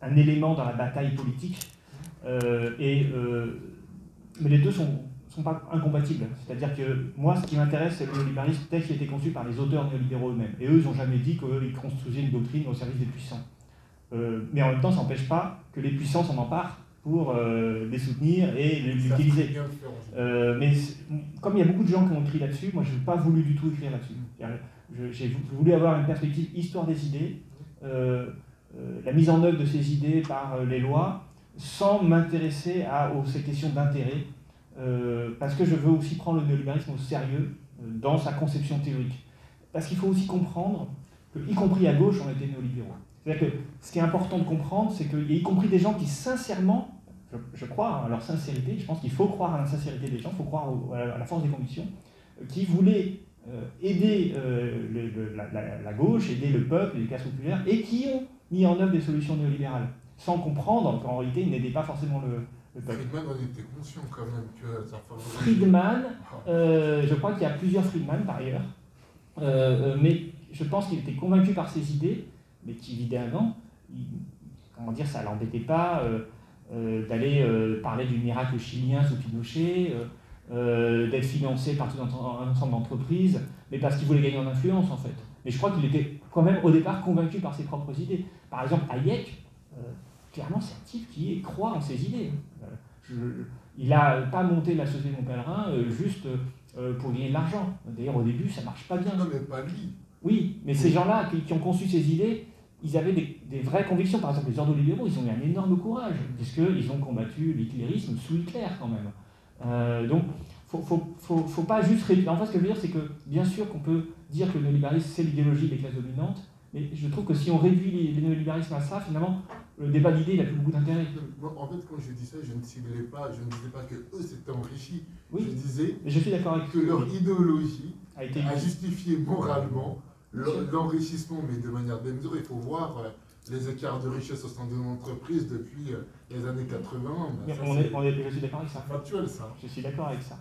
[SPEAKER 2] un élément dans la bataille politique, mais les deux sont pas incompatibles. C'est-à-dire que moi, ce qui m'intéresse, c'est le néolibéralisme tel qu'il a été conçu par les auteurs néolibéraux eux-mêmes. Et eux, ils n'ont jamais dit qu'ils construisaient une doctrine au service des puissants. Mais en même temps, ça n'empêche pas que les puissants s'en emparent pour les soutenir et l'utiliser. Mais comme il y a beaucoup de gens qui ont écrit là-dessus, moi je n'ai pas voulu du tout écrire là-dessus. J'ai voulu avoir une perspective histoire des idées, la mise en œuvre de ces idées par les lois, sans m'intéresser aux ces questions d'intérêt, parce que je veux aussi prendre le néolibéralisme au sérieux dans sa conception théorique. Parce qu'il faut aussi comprendre que, y compris à gauche, on était néolibéraux. C'est-à-dire que ce qui est important de comprendre, c'est qu'il y a y compris des gens qui, sincèrement, je crois à leur sincérité, je pense qu'il faut croire à la sincérité des gens, il faut croire à la force des convictions, qui voulaient aider la gauche, aider le peuple, les classes populaires, et qui ont mis en œuvre des solutions néolibérales, sans comprendre qu'en réalité, ils n'aidaient pas forcément le peuple.
[SPEAKER 6] Friedman, on était conscient quand même que ça favorisait.
[SPEAKER 2] Friedman, je crois qu'il y a plusieurs Friedman par ailleurs, mais je pense qu'il était convaincu par ses idées, mais qu'évidemment, ça ne l'embêtait pas d'aller parler du miracle chilien sous Pinochet, d'être financé par tout un ensemble d'entreprises, mais parce qu'il voulait gagner en influence en fait. Mais je crois qu'il était quand même au départ convaincu par ses propres idées. Par exemple, Hayek, clairement c'est un type qui croit en ses idées. Il n'a pas monté la Société Mon Pèlerin juste pour gagner de l'argent. D'ailleurs au début ça ne marche pas bien.
[SPEAKER 6] Non mais pas lui.
[SPEAKER 2] Oui, mais ces gens-là qui ont conçu ces idées, ils avaient des vraies convictions. Par exemple, les ordolibéraux, ils ont eu un énorme courage, puisqu'ils ont combattu l'hitlérisme sous Hitler quand même. Donc, faut pas juste réduire. En fait, ce que je veux dire, c'est que bien sûr qu'on peut dire que le néolibéralisme, c'est l'idéologie des classes dominantes, mais je trouve que si on réduit les néolibéralismes à ça, finalement, le débat d'idées, il n'a plus beaucoup d'intérêt.
[SPEAKER 6] En fait, quand je dis ça, je ne ciblais pas, je ne disais pas que eux s'étaient enrichis.
[SPEAKER 2] Oui,
[SPEAKER 6] je disais
[SPEAKER 2] mais je suis d'accord avec
[SPEAKER 6] que leur idéologie
[SPEAKER 2] a
[SPEAKER 6] justifié moralement l'enrichissement, mais de manière démesurée. Il faut voir les écarts de richesse au sein d'une entreprise depuis les années 80.
[SPEAKER 2] Je suis d'accord avec ça.
[SPEAKER 6] C'est factuel, ça.
[SPEAKER 2] Je suis d'accord avec ça.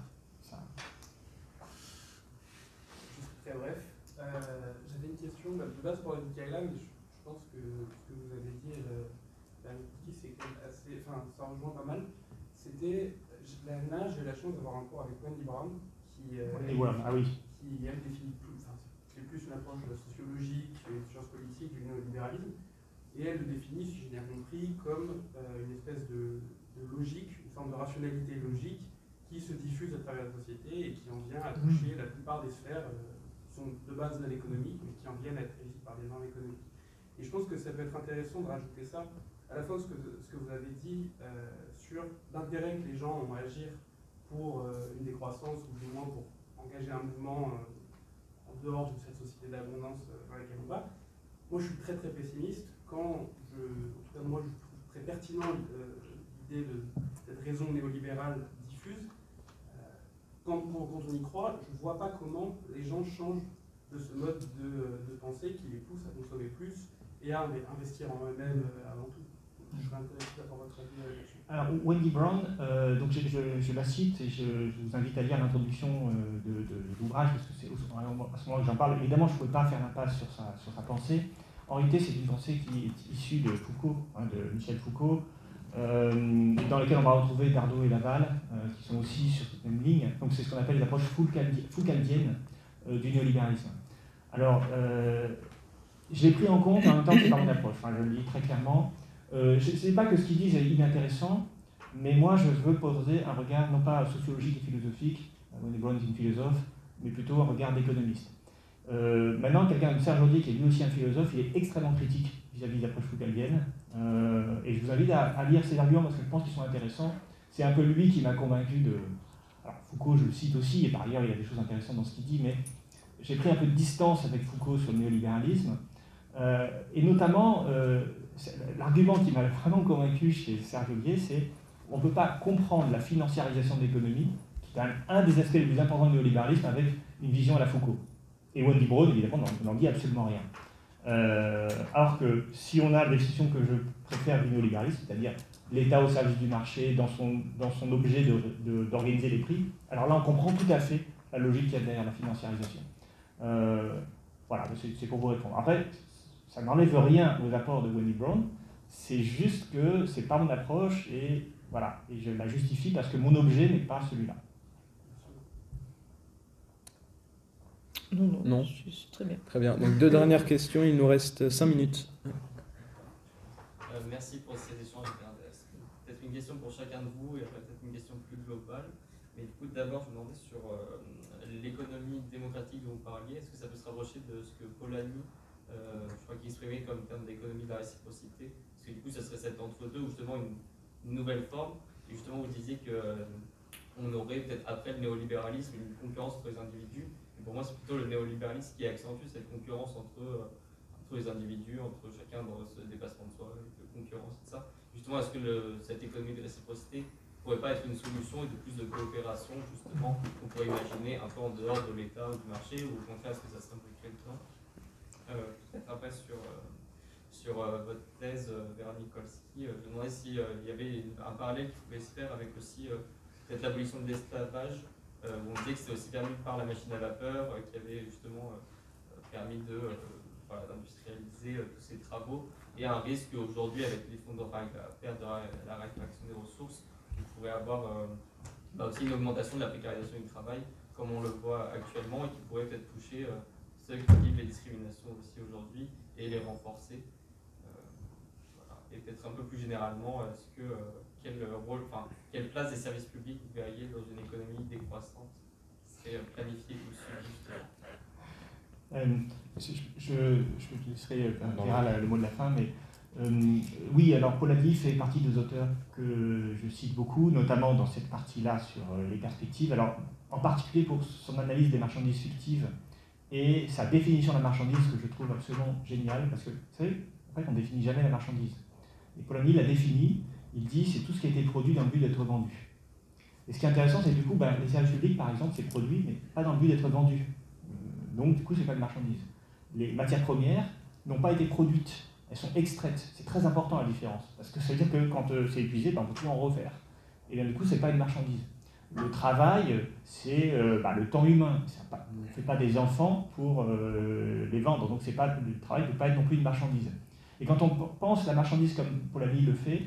[SPEAKER 7] Juste très bref. J'avais une question de base pour Michaela, mais je pense que ce que vous avez dit, c'est quand même assez. Enfin, ça rejoint pas mal. C'était. L'année j'ai eu la chance d'avoir un cours avec Wendy Brown, qui elle définit plus. Enfin, c'est plus une approche sociologique et sciences politiques du néolibéralisme. Et elle le définit, si j'ai bien compris, comme une espèce de logique, une forme de rationalité logique qui se diffuse à travers la société et qui en vient à toucher la plupart des sphères qui sont de base de l'économie, mais qui en viennent à être régies par des normes économiques. Et je pense que ça peut être intéressant de rajouter ça, à la fois ce que vous avez dit sur l'intérêt que les gens ont à agir pour une décroissance, ou du moins pour engager un mouvement en dehors de cette société d'abondance dans laquelle on va. Moi, je suis très très pessimiste quand en tout cas moi, je trouve très pertinent l'idée de cette raison néolibérale diffuse. Quand on y croit, je ne vois pas comment les gens changent de ce mode de pensée qui les pousse à consommer plus et à investir en eux-mêmes avant tout. Je serais intéressé d'avoir votre avis là-dessus.
[SPEAKER 2] Alors, Wendy Brown, donc je la cite et je vous invite à lire l'introduction de l'ouvrage, parce que c'est à ce moment que j'en parle. Évidemment, je ne pouvais pas faire l'impasse sur sa pensée. En réalité, c'est une pensée qui est issue de Foucault, de Michel Foucault, dans lesquelles on va retrouver Dardot et Laval, qui sont aussi sur cette même ligne. Donc c'est ce qu'on appelle les approches foucaldiennes du néolibéralisme. Alors, je l'ai pris en compte, en même temps c'est pas mon approche, je le dis très clairement. Je ne sais pas que ce qu'ils disent est inintéressant, mais moi je veux poser un regard non pas sociologique et philosophique, Wendy Brown est une philosophe, mais plutôt un regard d'économiste. Maintenant, quelqu'un comme Serge Audier, qui est lui aussi un philosophe, il est extrêmement critique vis-à-vis de l'approche foucaldienne, et je vous invite à lire ses arguments parce que je pense qu'ils sont intéressants. C'est un peu lui qui m'a convaincu de... Alors Foucault, je le cite aussi, et par ailleurs il y a des choses intéressantes dans ce qu'il dit, mais j'ai pris un peu de distance avec Foucault sur le néolibéralisme, et notamment, l'argument qui m'a vraiment convaincu chez Serge Audier, c'est qu'on ne peut pas comprendre la financiarisation de l'économie, qui est quand même un des aspects les plus importants du néolibéralisme, avec une vision à la Foucault. Et Wendy Brown, évidemment, n'en dit absolument rien. Alors que si on a la définition que je préfère du néolibéralisme, c'est-à-dire l'État au service du marché dans son objet d'organiser les prix, alors là on comprend tout à fait la logique qu'il y a derrière la financiarisation. Voilà, c'est pour vous répondre. Après, ça n'enlève rien aux apports de Wendy Brown, c'est juste que c'est pas mon approche et voilà, et je la justifie parce que mon objet n'est pas celui-là.
[SPEAKER 1] Non.
[SPEAKER 3] C'est très bien.
[SPEAKER 1] Très bien. Donc deux dernières questions, il nous reste 5 minutes.
[SPEAKER 8] Merci pour ces échanges hyper intéressants. Peut-être une question pour chacun de vous et après peut-être une question plus globale. Mais du coup, d'abord, je me demandais sur l'économie démocratique dont vous parliez. Est-ce que ça peut se rapprocher de ce que Polanyi, je crois qu'il exprimait comme terme d'économie de la réciprocité? Parce que du coup, ça serait cet entre-deux ou justement une nouvelle forme. Et justement, vous disiez qu'on aurait peut-être après le néolibéralisme une concurrence entre les individus. Et pour moi, c'est plutôt le néolibéralisme qui accentue cette concurrence entre les individus, entre chacun dans ce dépassement de soi, de concurrence et tout ça. Justement, est-ce que cette économie de réciprocité ne pourrait pas être une solution et de plus de coopération, justement, qu'on pourrait imaginer un peu en dehors de l'État ou du marché, ou au contraire, est-ce que ça s'impliquerait dedans? Peut-être après sur votre thèse, Véronique Kolski, je me demandais s'il y avait un parallèle qui pouvait se faire avec aussi peut-être l'abolition de l'esclavage, où on disait que c'était aussi permis par la machine à vapeur, qui avait justement permis d'industrialiser tous ces travaux, et un risque aujourd'hui avec l'effondrement, la perte de la raréfaction des ressources, on pourrait avoir aussi une augmentation de la précarisation du travail, comme on le voit actuellement, et qui pourrait peut-être toucher ceux qui vivent les discriminations aussi aujourd'hui et les renforcer. Voilà. Et peut-être un peu plus généralement, quelle place des services publics vous verriez dans une économie décroissante qui serait planifiée ou
[SPEAKER 2] Je laisserai Vera le mot de la fin, mais oui, alors Polanyi fait partie des auteurs que je cite beaucoup, notamment dans cette partie-là sur les perspectives. Alors, en particulier pour son analyse des marchandises fictives et sa définition de la marchandise que je trouve absolument géniale, parce que, vous savez, en fait, on ne définit jamais la marchandise. Et Polanyi la définit, il dit c'est tout ce qui a été produit dans le but d'être vendu. Et ce qui est intéressant, c'est que du coup, les services publics, par exemple, c'est produit, mais pas dans le but d'être vendu. Donc, du coup, ce n'est pas de marchandise. Les matières premières n'ont pas été produites, elles sont extraites. C'est très important la différence, parce que ça veut dire que quand c'est épuisé, on ne peut plus en refaire. Et bien, du coup, ce n'est pas une marchandise. Le travail, c'est le temps humain. On ne fait pas des enfants pour les vendre, donc le travail ne peut pas être non plus une marchandise. Et quand on pense la marchandise comme Polanyi le fait,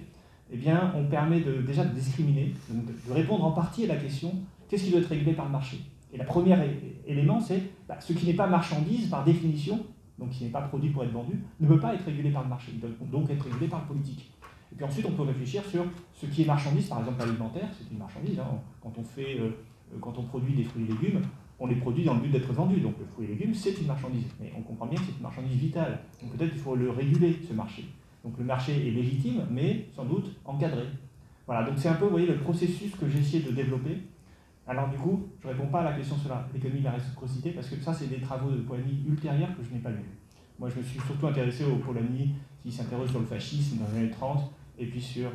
[SPEAKER 2] eh bien, on permet déjà de discriminer, de répondre en partie à la question qu'est-ce qui doit être régulé par le marché. Et le premier élément, c'est ce qui n'est pas marchandise, par définition, donc qui n'est pas produit pour être vendu, ne peut pas être régulé par le marché, il doit donc être régulé par le politique. Et puis ensuite, on peut réfléchir sur ce qui est marchandise, par exemple l'alimentaire, c'est une marchandise. Hein. Quand on produit des fruits et légumes, on les produit dans le but d'être vendus. Donc le fruit et légumes, c'est une marchandise. Mais on comprend bien que c'est une marchandise vitale. Donc peut-être qu'il faut le réguler, ce marché. Donc le marché est légitime, mais sans doute encadré. Voilà, donc c'est un peu, vous voyez, le processus que j'ai essayé de développer. Alors du coup, je ne réponds pas à la question sur l'économie de la réciprocité, parce que ça, c'est des travaux de Polanyi ultérieurs que je n'ai pas lus. Moi, je me suis surtout intéressé au Polanyi qui s'interroge sur le fascisme dans les années 30, et puis sur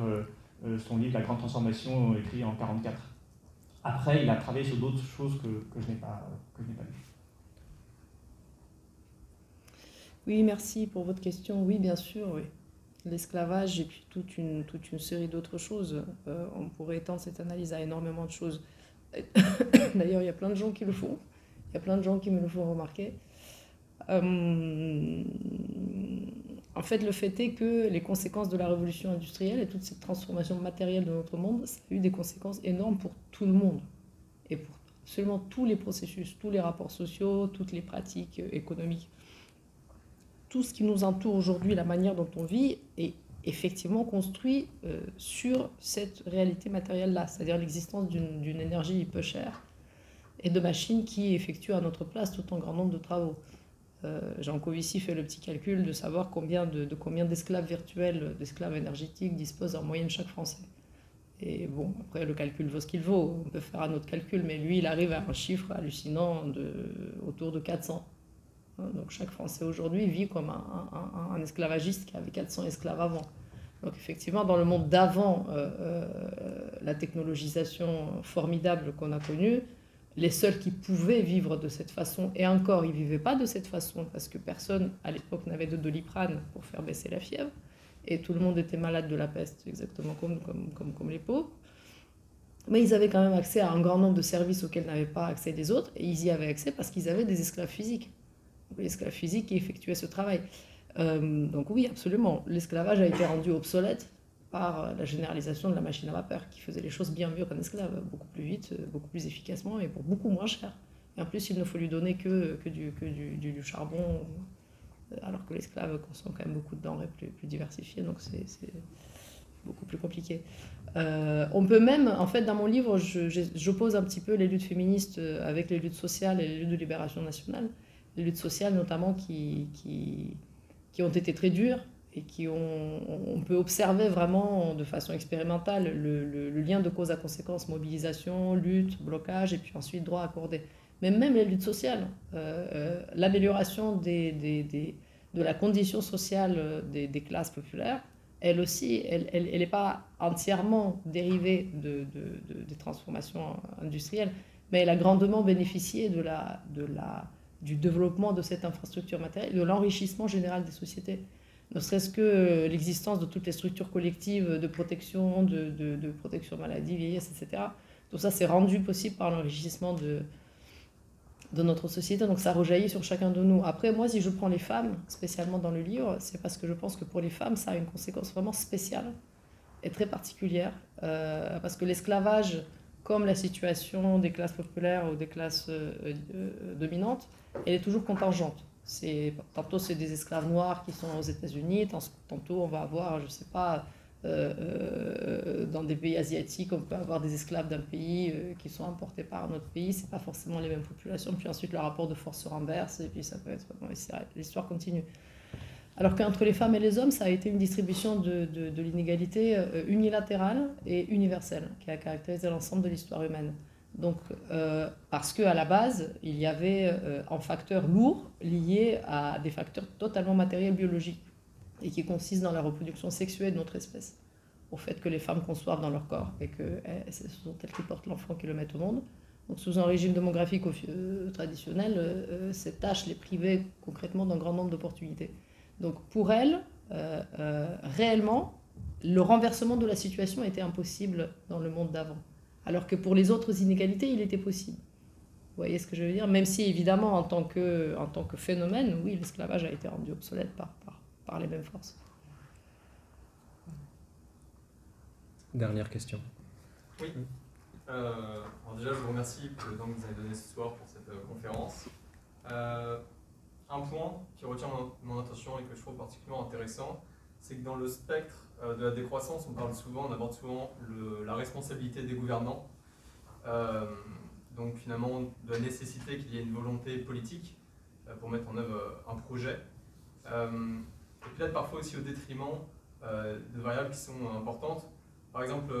[SPEAKER 2] son livre La Grande Transformation, écrit en 1944. Après, il a travaillé sur d'autres choses que je n'ai pas lues.
[SPEAKER 3] Oui, merci pour votre question. Oui, bien sûr, oui. L'esclavage et puis toute une série d'autres choses. On pourrait étendre cette analyse à énormément de choses. D'ailleurs, il y a plein de gens qui le font. Il y a plein de gens qui me le font remarquer. En fait, le fait est que les conséquences de la révolution industrielle et toute cette transformation matérielle de notre monde, ça a eu des conséquences énormes pour tout le monde et pour absolument tous les processus, tous les rapports sociaux, toutes les pratiques économiques. Tout ce qui nous entoure aujourd'hui, la manière dont on vit, est effectivement construit sur cette réalité matérielle-là, c'est-à-dire l'existence d'une énergie peu chère et de machines qui effectuent à notre place tout un grand nombre de travaux. Jean Covici fait le petit calcul de savoir combien d'esclaves virtuels, d'esclaves énergétiques dispose en moyenne chaque Français. Et bon, après le calcul vaut ce qu'il vaut, on peut faire un autre calcul, mais lui il arrive à un chiffre hallucinant autour de 400. Donc chaque Français aujourd'hui vit comme un esclavagiste qui avait 400 esclaves avant. Donc effectivement, dans le monde d'avant la technologisation formidable qu'on a connue, les seuls qui pouvaient vivre de cette façon, et encore, ils ne vivaient pas de cette façon, parce que personne à l'époque n'avait de Doliprane pour faire baisser la fièvre, et tout le monde était malade de la peste, exactement comme les pauvres. Mais ils avaient quand même accès à un grand nombre de services auxquels n'avaient pas accès les autres, et ils y avaient accès parce qu'ils avaient des esclaves physiques. Les esclaves physiques qui effectuaient ce travail. Donc oui, absolument. L'esclavage a été rendu obsolète par la généralisation de la machine à vapeur, qui faisait les choses bien mieux qu'un esclave, beaucoup plus vite, beaucoup plus efficacement et pour beaucoup moins cher. Et en plus, il ne faut lui donner que du charbon, alors que l'esclave consomme quand même beaucoup de denrées plus diversifiées, donc c'est beaucoup plus compliqué. On peut même, en fait, dans mon livre, j'oppose un petit peu les luttes féministes avec les luttes sociales et les luttes de libération nationale. Les luttes sociales notamment qui ont été très dures et on peut observer vraiment de façon expérimentale le lien de cause à conséquence, mobilisation, lutte, blocage et puis ensuite droit accordé. Mais même les luttes sociales, l'amélioration de la condition sociale des classes populaires, elle aussi, elle n'est pas entièrement dérivée des transformations industrielles, mais elle a grandement bénéficié du développement de cette infrastructure matérielle, de l'enrichissement général des sociétés. Ne serait-ce que l'existence de toutes les structures collectives de protection, de protection maladie, vieillesse, etc. Tout ça s'est rendu possible par l'enrichissement de notre société, donc ça rejaillit sur chacun de nous. Après, moi, si je prends les femmes, spécialement dans le livre, c'est parce que je pense que pour les femmes, ça a une conséquence vraiment spéciale et très particulière, parce que l'esclavage, comme la situation des classes populaires ou des classes dominantes, elle est toujours contingente. Tantôt c'est des esclaves noirs qui sont aux États-Unis, tantôt on va avoir, je ne sais pas, dans des pays asiatiques, on peut avoir des esclaves d'un pays qui sont importés par un autre pays, c'est pas forcément les mêmes populations, puis ensuite le rapport de force se renverse, et puis ça peut être... Bon, l'histoire continue. Alors qu'entre les femmes et les hommes, ça a été une distribution de l'inégalité unilatérale et universelle, qui a caractérisé l'ensemble de l'histoire humaine. Donc, parce qu'à la base, il y avait un facteur lourd lié à des facteurs totalement matériels biologiques et qui consistent dans la reproduction sexuelle de notre espèce, au fait que les femmes conçoivent dans leur corps et que ce sont elles qui portent l'enfant qui le mettent au monde. Donc, sous un régime démographique traditionnel, cette tâche les privait concrètement d'un grand nombre d'opportunités. Donc, pour elles, réellement, le renversement de la situation était impossible dans le monde d'avant. Alors que pour les autres inégalités, il était possible. Vous voyez ce que je veux dire? Même si, évidemment, en tant que phénomène, oui, l'esclavage a été rendu obsolète par les mêmes forces.
[SPEAKER 9] Dernière question.
[SPEAKER 8] Oui.
[SPEAKER 9] Alors déjà, je vous remercie pour le temps que vous avez donné ce soir pour cette conférence. Un point qui retient mon attention et que je trouve particulièrement intéressant, c'est que dans le spectre de la décroissance, on aborde souvent la responsabilité des gouvernants. Donc finalement, de la nécessité qu'il y ait une volonté politique pour mettre en œuvre un projet. Et peut-être parfois aussi au détriment de variables qui sont importantes. Par exemple,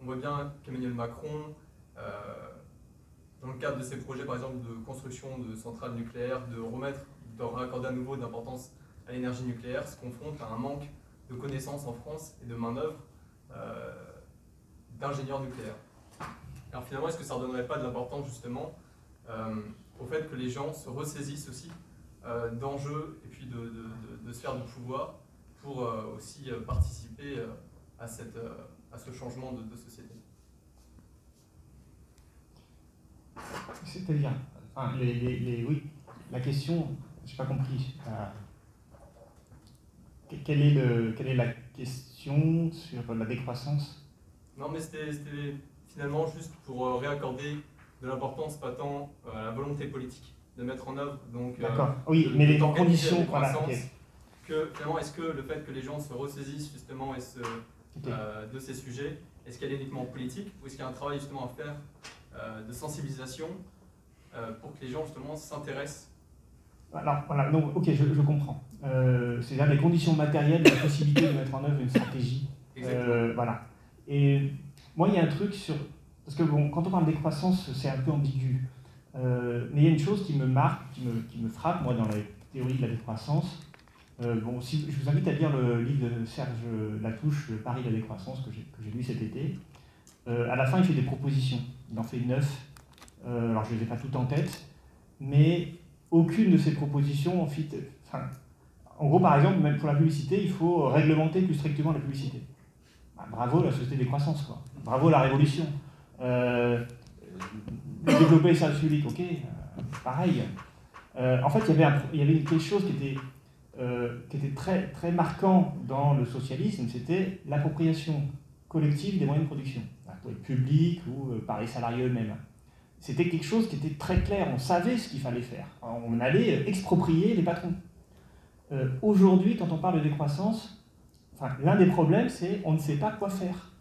[SPEAKER 9] on voit bien qu'Emmanuel Macron, dans le cadre de ses projets, par exemple, de construction de centrales nucléaires, de raccorder à nouveau d'importance à l'énergie nucléaire, se confronte à un manque de connaissances en France et de main-d'œuvre d'ingénieurs nucléaires. Alors finalement, est-ce que ça ne redonnerait pas de l'importance justement au fait que les gens se ressaisissent aussi d'enjeux et puis de sphères de pouvoir pour aussi participer à ce changement de société?
[SPEAKER 2] C'est-à-dire, enfin, oui, la question, je n'ai pas compris. Quelle est la question sur la décroissance?
[SPEAKER 9] Non, mais c'était finalement juste pour réaccorder de l'importance, pas tant à la volonté politique de mettre en œuvre.
[SPEAKER 2] D'accord, oui, mais les conditions, voilà.
[SPEAKER 9] Que finalement, est-ce que le fait que les gens se ressaisissent justement de ces sujets, est-ce qu'elle est uniquement politique ou est-ce qu'il y a un travail justement à faire de sensibilisation pour que les gens justement s'intéressent?
[SPEAKER 2] Alors voilà, donc ok, je comprends. C'est-à-dire les conditions matérielles, la possibilité de mettre en œuvre une stratégie. Voilà. Et moi, il y a un truc sur... Parce que bon, quand on parle de décroissance, c'est un peu ambigu. Mais il y a une chose qui me marque, qui me frappe, moi, dans la théorie de la décroissance. Bon, je vous invite à lire le livre de Serge Latouche, Le pari de la décroissance, que j'ai lu cet été. À la fin, il fait des propositions. Il en fait 9. Alors, je ne les ai pas toutes en tête, mais aucune de ces propositions, en gros, par exemple, même pour la publicité, il faut réglementer plus strictement la publicité. Bah, bravo la société des croissances, quoi. Bravo la révolution. Développer les services publics, ok, pareil. En fait, il y avait quelque chose qui était très, très marquant dans le socialisme, c'était l'appropriation collective des moyens de production, publics ou par les salariés eux-mêmes. C'était quelque chose qui était très clair, on savait ce qu'il fallait faire. On allait exproprier les patrons. Aujourd'hui, quand on parle de décroissance, l'un des problèmes, c'est on ne sait pas quoi faire.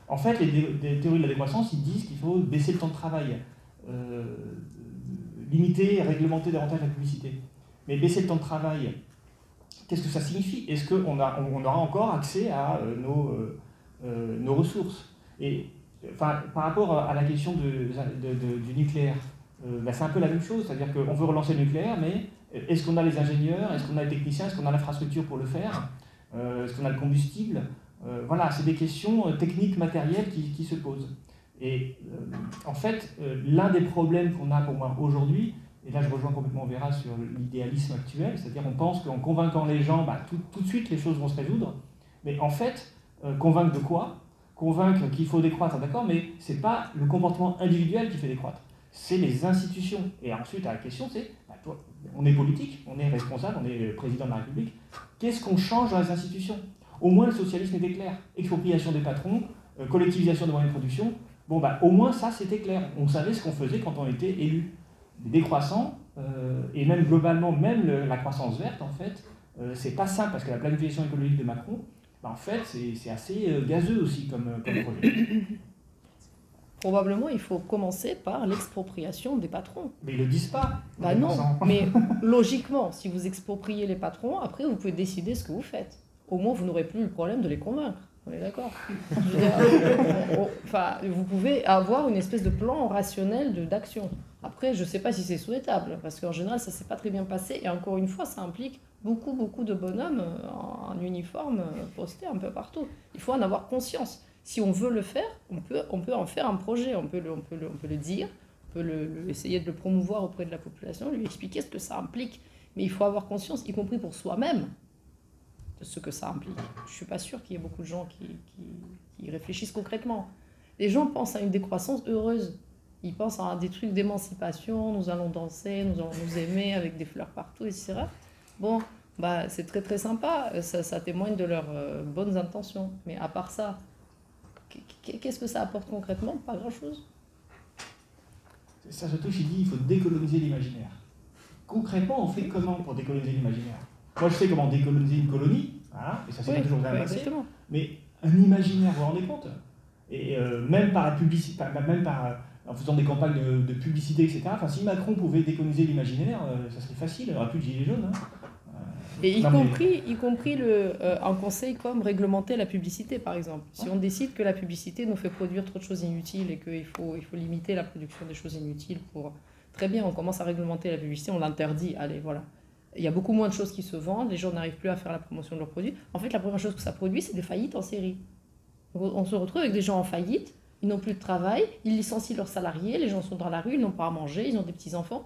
[SPEAKER 2] En fait, les théories de la décroissance, ils disent qu'il faut baisser le temps de travail, limiter et réglementer davantage la publicité. Mais baisser le temps de travail, qu'est-ce que ça signifie? Est-ce qu'on aura encore accès à nos ressources? Et par rapport à la question du nucléaire, c'est un peu la même chose, c'est-à-dire qu'on veut relancer le nucléaire, mais est-ce qu'on a les ingénieurs, est-ce qu'on a les techniciens, est-ce qu'on a l'infrastructure pour le faire, est-ce qu'on a le combustible? Voilà, c'est des questions techniques, matérielles qui se posent. Et en fait, l'un des problèmes qu'on a pour moi aujourd'hui, et là je rejoins complètement Vera sur l'idéalisme actuel, c'est-à-dire on pense qu'en convainquant les gens, tout de suite les choses vont se résoudre, mais en fait, convaincre de quoi? Convaincre qu'il faut décroître, d'accord, mais ce n'est pas le comportement individuel qui fait décroître, c'est les institutions. Et ensuite, la question c'est, on est politique, on est responsable, on est président de la République, qu'est-ce qu'on change dans les institutions? Au moins le socialisme était clair, expropriation des patrons, collectivisation des moyens de production, bon au moins ça c'était clair, on savait ce qu'on faisait quand on était élu. Les décroissants, et même globalement, même la croissance verte, en fait, c'est pas simple, parce que la planification écologique de Macron, en fait, c'est assez gazeux aussi comme projet.
[SPEAKER 3] Probablement, il faut commencer par l'expropriation des patrons.
[SPEAKER 2] Mais ils le disent pas.
[SPEAKER 3] Non, mais logiquement, si vous expropriez les patrons, après vous pouvez décider ce que vous faites. Au moins, vous n'aurez plus le problème de les convaincre. On est d'accord? Vous pouvez avoir une espèce de plan rationnel d'action. Après, je ne sais pas si c'est souhaitable, parce qu'en général, ça ne s'est pas très bien passé. Et encore une fois, ça implique beaucoup de bonhommes en uniforme postés un peu partout. Il faut en avoir conscience. Si on veut le faire, on peut en faire un projet. On peut le dire, on peut essayer de le promouvoir auprès de la population, lui expliquer ce que ça implique. Mais il faut avoir conscience, y compris pour soi-même, de ce que ça implique. Je ne suis pas sûre qu'il y ait beaucoup de gens qui réfléchissent concrètement. Les gens pensent à une décroissance heureuse. Ils pensent à des trucs d'émancipation, nous allons danser, nous allons nous aimer avec des fleurs partout, etc. Bon, c'est très très sympa, ça témoigne de leurs bonnes intentions. Mais à part ça, Qu'est-ce que ça apporte concrètement? Pas grand-chose.
[SPEAKER 2] Sartre il dit il faut décoloniser l'imaginaire. Concrètement, on fait comment pour décoloniser l'imaginaire? Moi, je sais comment décoloniser une colonie, voilà, et ça s'est toujours bien passé. Mais un imaginaire, vous vous rendez compte? Et même par la publicité, en faisant des campagnes de publicité, etc. Enfin, si Macron pouvait décoloniser l'imaginaire, ça serait facile, il n'y aurait plus de gilets jaunes. Hein.
[SPEAKER 3] Et y compris un conseil comme réglementer la publicité, par exemple. Si on décide que la publicité nous fait produire trop de choses inutiles et qu'il faut limiter la production des choses inutiles pour... Très bien, on commence à réglementer la publicité, on l'interdit, allez, voilà. Il y a beaucoup moins de choses qui se vendent, les gens n'arrivent plus à faire la promotion de leurs produits. En fait, la première chose que ça produit, c'est des faillites en série. Donc, on se retrouve avec des gens en faillite, ils n'ont plus de travail, ils licencient leurs salariés, les gens sont dans la rue, ils n'ont pas à manger, ils ont des petits-enfants.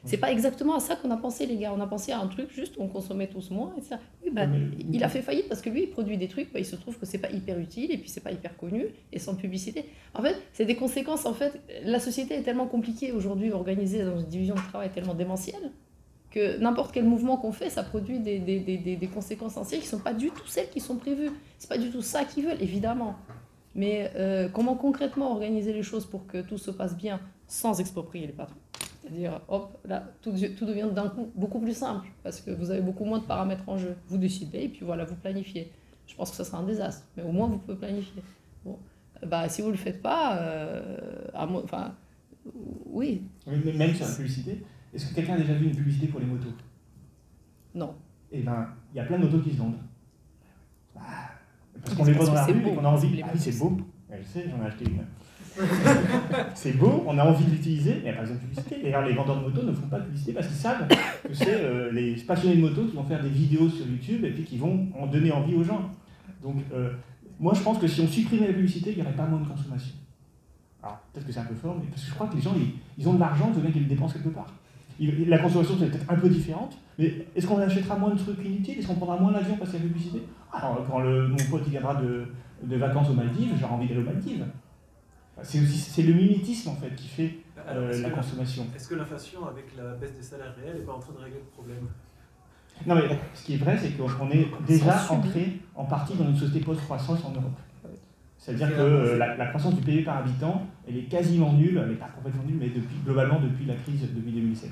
[SPEAKER 3] C'est pas exactement à ça qu'on a pensé, les gars. On a pensé à un truc juste où on consommait tous moins. Et ça. Oui, il a fait faillite parce que lui, il produit des trucs, il se trouve que c'est pas hyper utile et puis c'est pas hyper connu et sans publicité. En fait, c'est des conséquences. En fait, la société est tellement compliquée aujourd'hui, organisée dans une division de travail tellement démentielle, que n'importe quel mouvement qu'on fait, ça produit des conséquences entières qui sont pas du tout celles qui sont prévues. C'est pas du tout ça qu'ils veulent, évidemment. Mais comment concrètement organiser les choses pour que tout se passe bien sans exproprier les patrons? C'est-à-dire, hop, là, tout devient d'un coup beaucoup plus simple, parce que vous avez beaucoup moins de paramètres en jeu. Vous décidez, et puis voilà, vous planifiez. Je pense que ça sera un désastre, mais au moins vous pouvez planifier. Bon. Si vous ne le faites pas, oui.
[SPEAKER 2] Mais même sur la publicité, est-ce que quelqu'un a déjà vu une publicité pour les motos?
[SPEAKER 3] Non.
[SPEAKER 2] Eh bien, il y a plein de motos qui se vendent. Parce qu'on les voit dans la rue et qu'on a envie... Ah oui, c'est beau. Je sais, j'en ai acheté une. C'est beau, on a envie de l'utiliser, mais il n'y a pas besoin de publicité. D'ailleurs, les vendeurs de motos ne font pas de publicité parce qu'ils savent que c'est les passionnés de moto qui vont faire des vidéos sur YouTube et puis qui vont en donner envie aux gens. Donc, moi, je pense que si on supprimait la publicité, il n'y aurait pas moins de consommation. Alors, peut-être que c'est un peu fort, mais parce que je crois que les gens, ils ont de l'argent, il faut bien qu'ils le dépensent quelque part. La consommation, c'est peut-être un peu différente, mais est-ce qu'on achètera moins de trucs inutiles? Est-ce qu'on prendra moins d'avion parce qu'il y a la publicité? Quand mon pote il viendra de vacances aux Maldives, j'aurai envie d'aller aux Maldives. C'est le mimétisme en fait qui fait la consommation.
[SPEAKER 5] Est-ce que l'inflation avec la baisse des salaires réels n'est pas en train de régler le problème?
[SPEAKER 2] Non mais ce qui est vrai, c'est qu'on est déjà entré en partie dans une société post-croissance en Europe. C'est-à-dire que la croissance du PIB par habitant, elle est quasiment nulle, elle n'est pas complètement nulle, mais globalement depuis la crise, depuis 2007.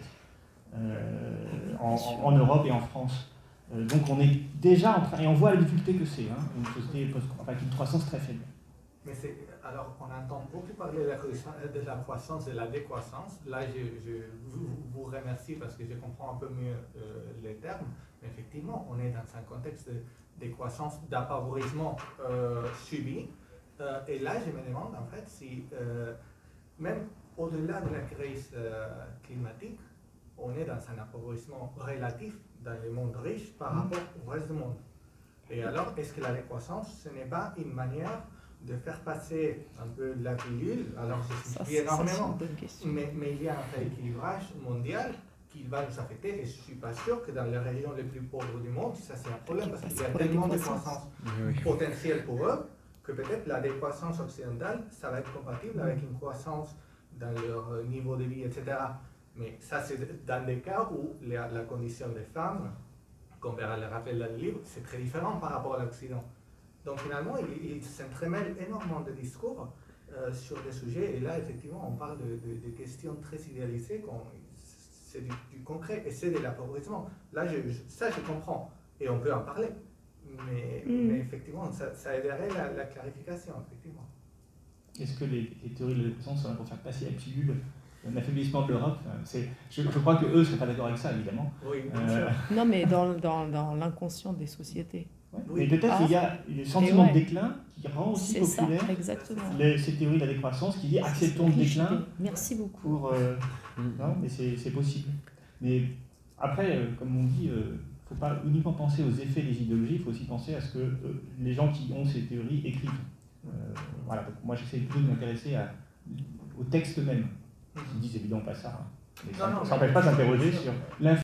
[SPEAKER 2] En Europe et en France. Donc on est déjà en train, et on voit la difficulté que c'est, une société avec une croissance très faible.
[SPEAKER 10] Mais alors, on entend beaucoup parler de la croissance et de la décroissance. Là, je vous remercie parce que je comprends un peu mieux les termes. Mais effectivement, on est dans un contexte de décroissance, d'appauvrissement subi. Et là, je me demande en fait si, même au-delà de la crise climatique, on est dans un appauvrissement relatif dans le monde riche par rapport au reste du monde. Et alors, est-ce que la décroissance, ce n'est pas une manière de faire passer un peu la pilule? Alors, je simplifie énormément, mais il y a un rééquilibrage mondial qui va nous affecter, et je ne suis pas sûr que dans les régions les plus pauvres du monde, ça c'est un problème, parce qu'il y a tellement de croissance potentielle pour eux, que peut-être la décroissance occidentale, ça va être compatible avec une croissance dans leur niveau de vie, etc. Mais ça, c'est dans des cas où la condition des femmes, comme Vera le rappelle dans le livre, c'est très différent par rapport à l'Occident. Donc finalement, il s'entremêle énormément de discours sur des sujets, et là, effectivement, on parle de questions très idéalisées, c'est du concret, et c'est de l'appauvrissement. Là, ça, je comprends, et on peut en parler, mais effectivement, ça aiderait la clarification, effectivement.
[SPEAKER 2] Est-ce que les théories de la décroissance sont là pour faire passer la pilule d'un affaiblissement de l'Europe? Je crois qu'eux ne seraient pas d'accord avec ça, évidemment.
[SPEAKER 10] Oui, bien sûr.
[SPEAKER 3] Non, mais dans l'inconscient des sociétés.
[SPEAKER 2] Ouais. Oui. Mais peut-être qu'il y a le sentiment de déclin qui rend aussi populaire ces théories de la décroissance, qui dit acceptons le déclin.
[SPEAKER 3] Merci beaucoup.
[SPEAKER 2] Non, mais c'est possible. Mais après, comme on dit, il ne faut pas uniquement penser aux effets des idéologies, il faut aussi penser à ce que les gens qui ont ces théories écrivent. Voilà, donc moi j'essaie plutôt de m'intéresser au texte même. Ils disent évidemment pas ça. Mais ça n'empêche pas d'interroger sur l'influence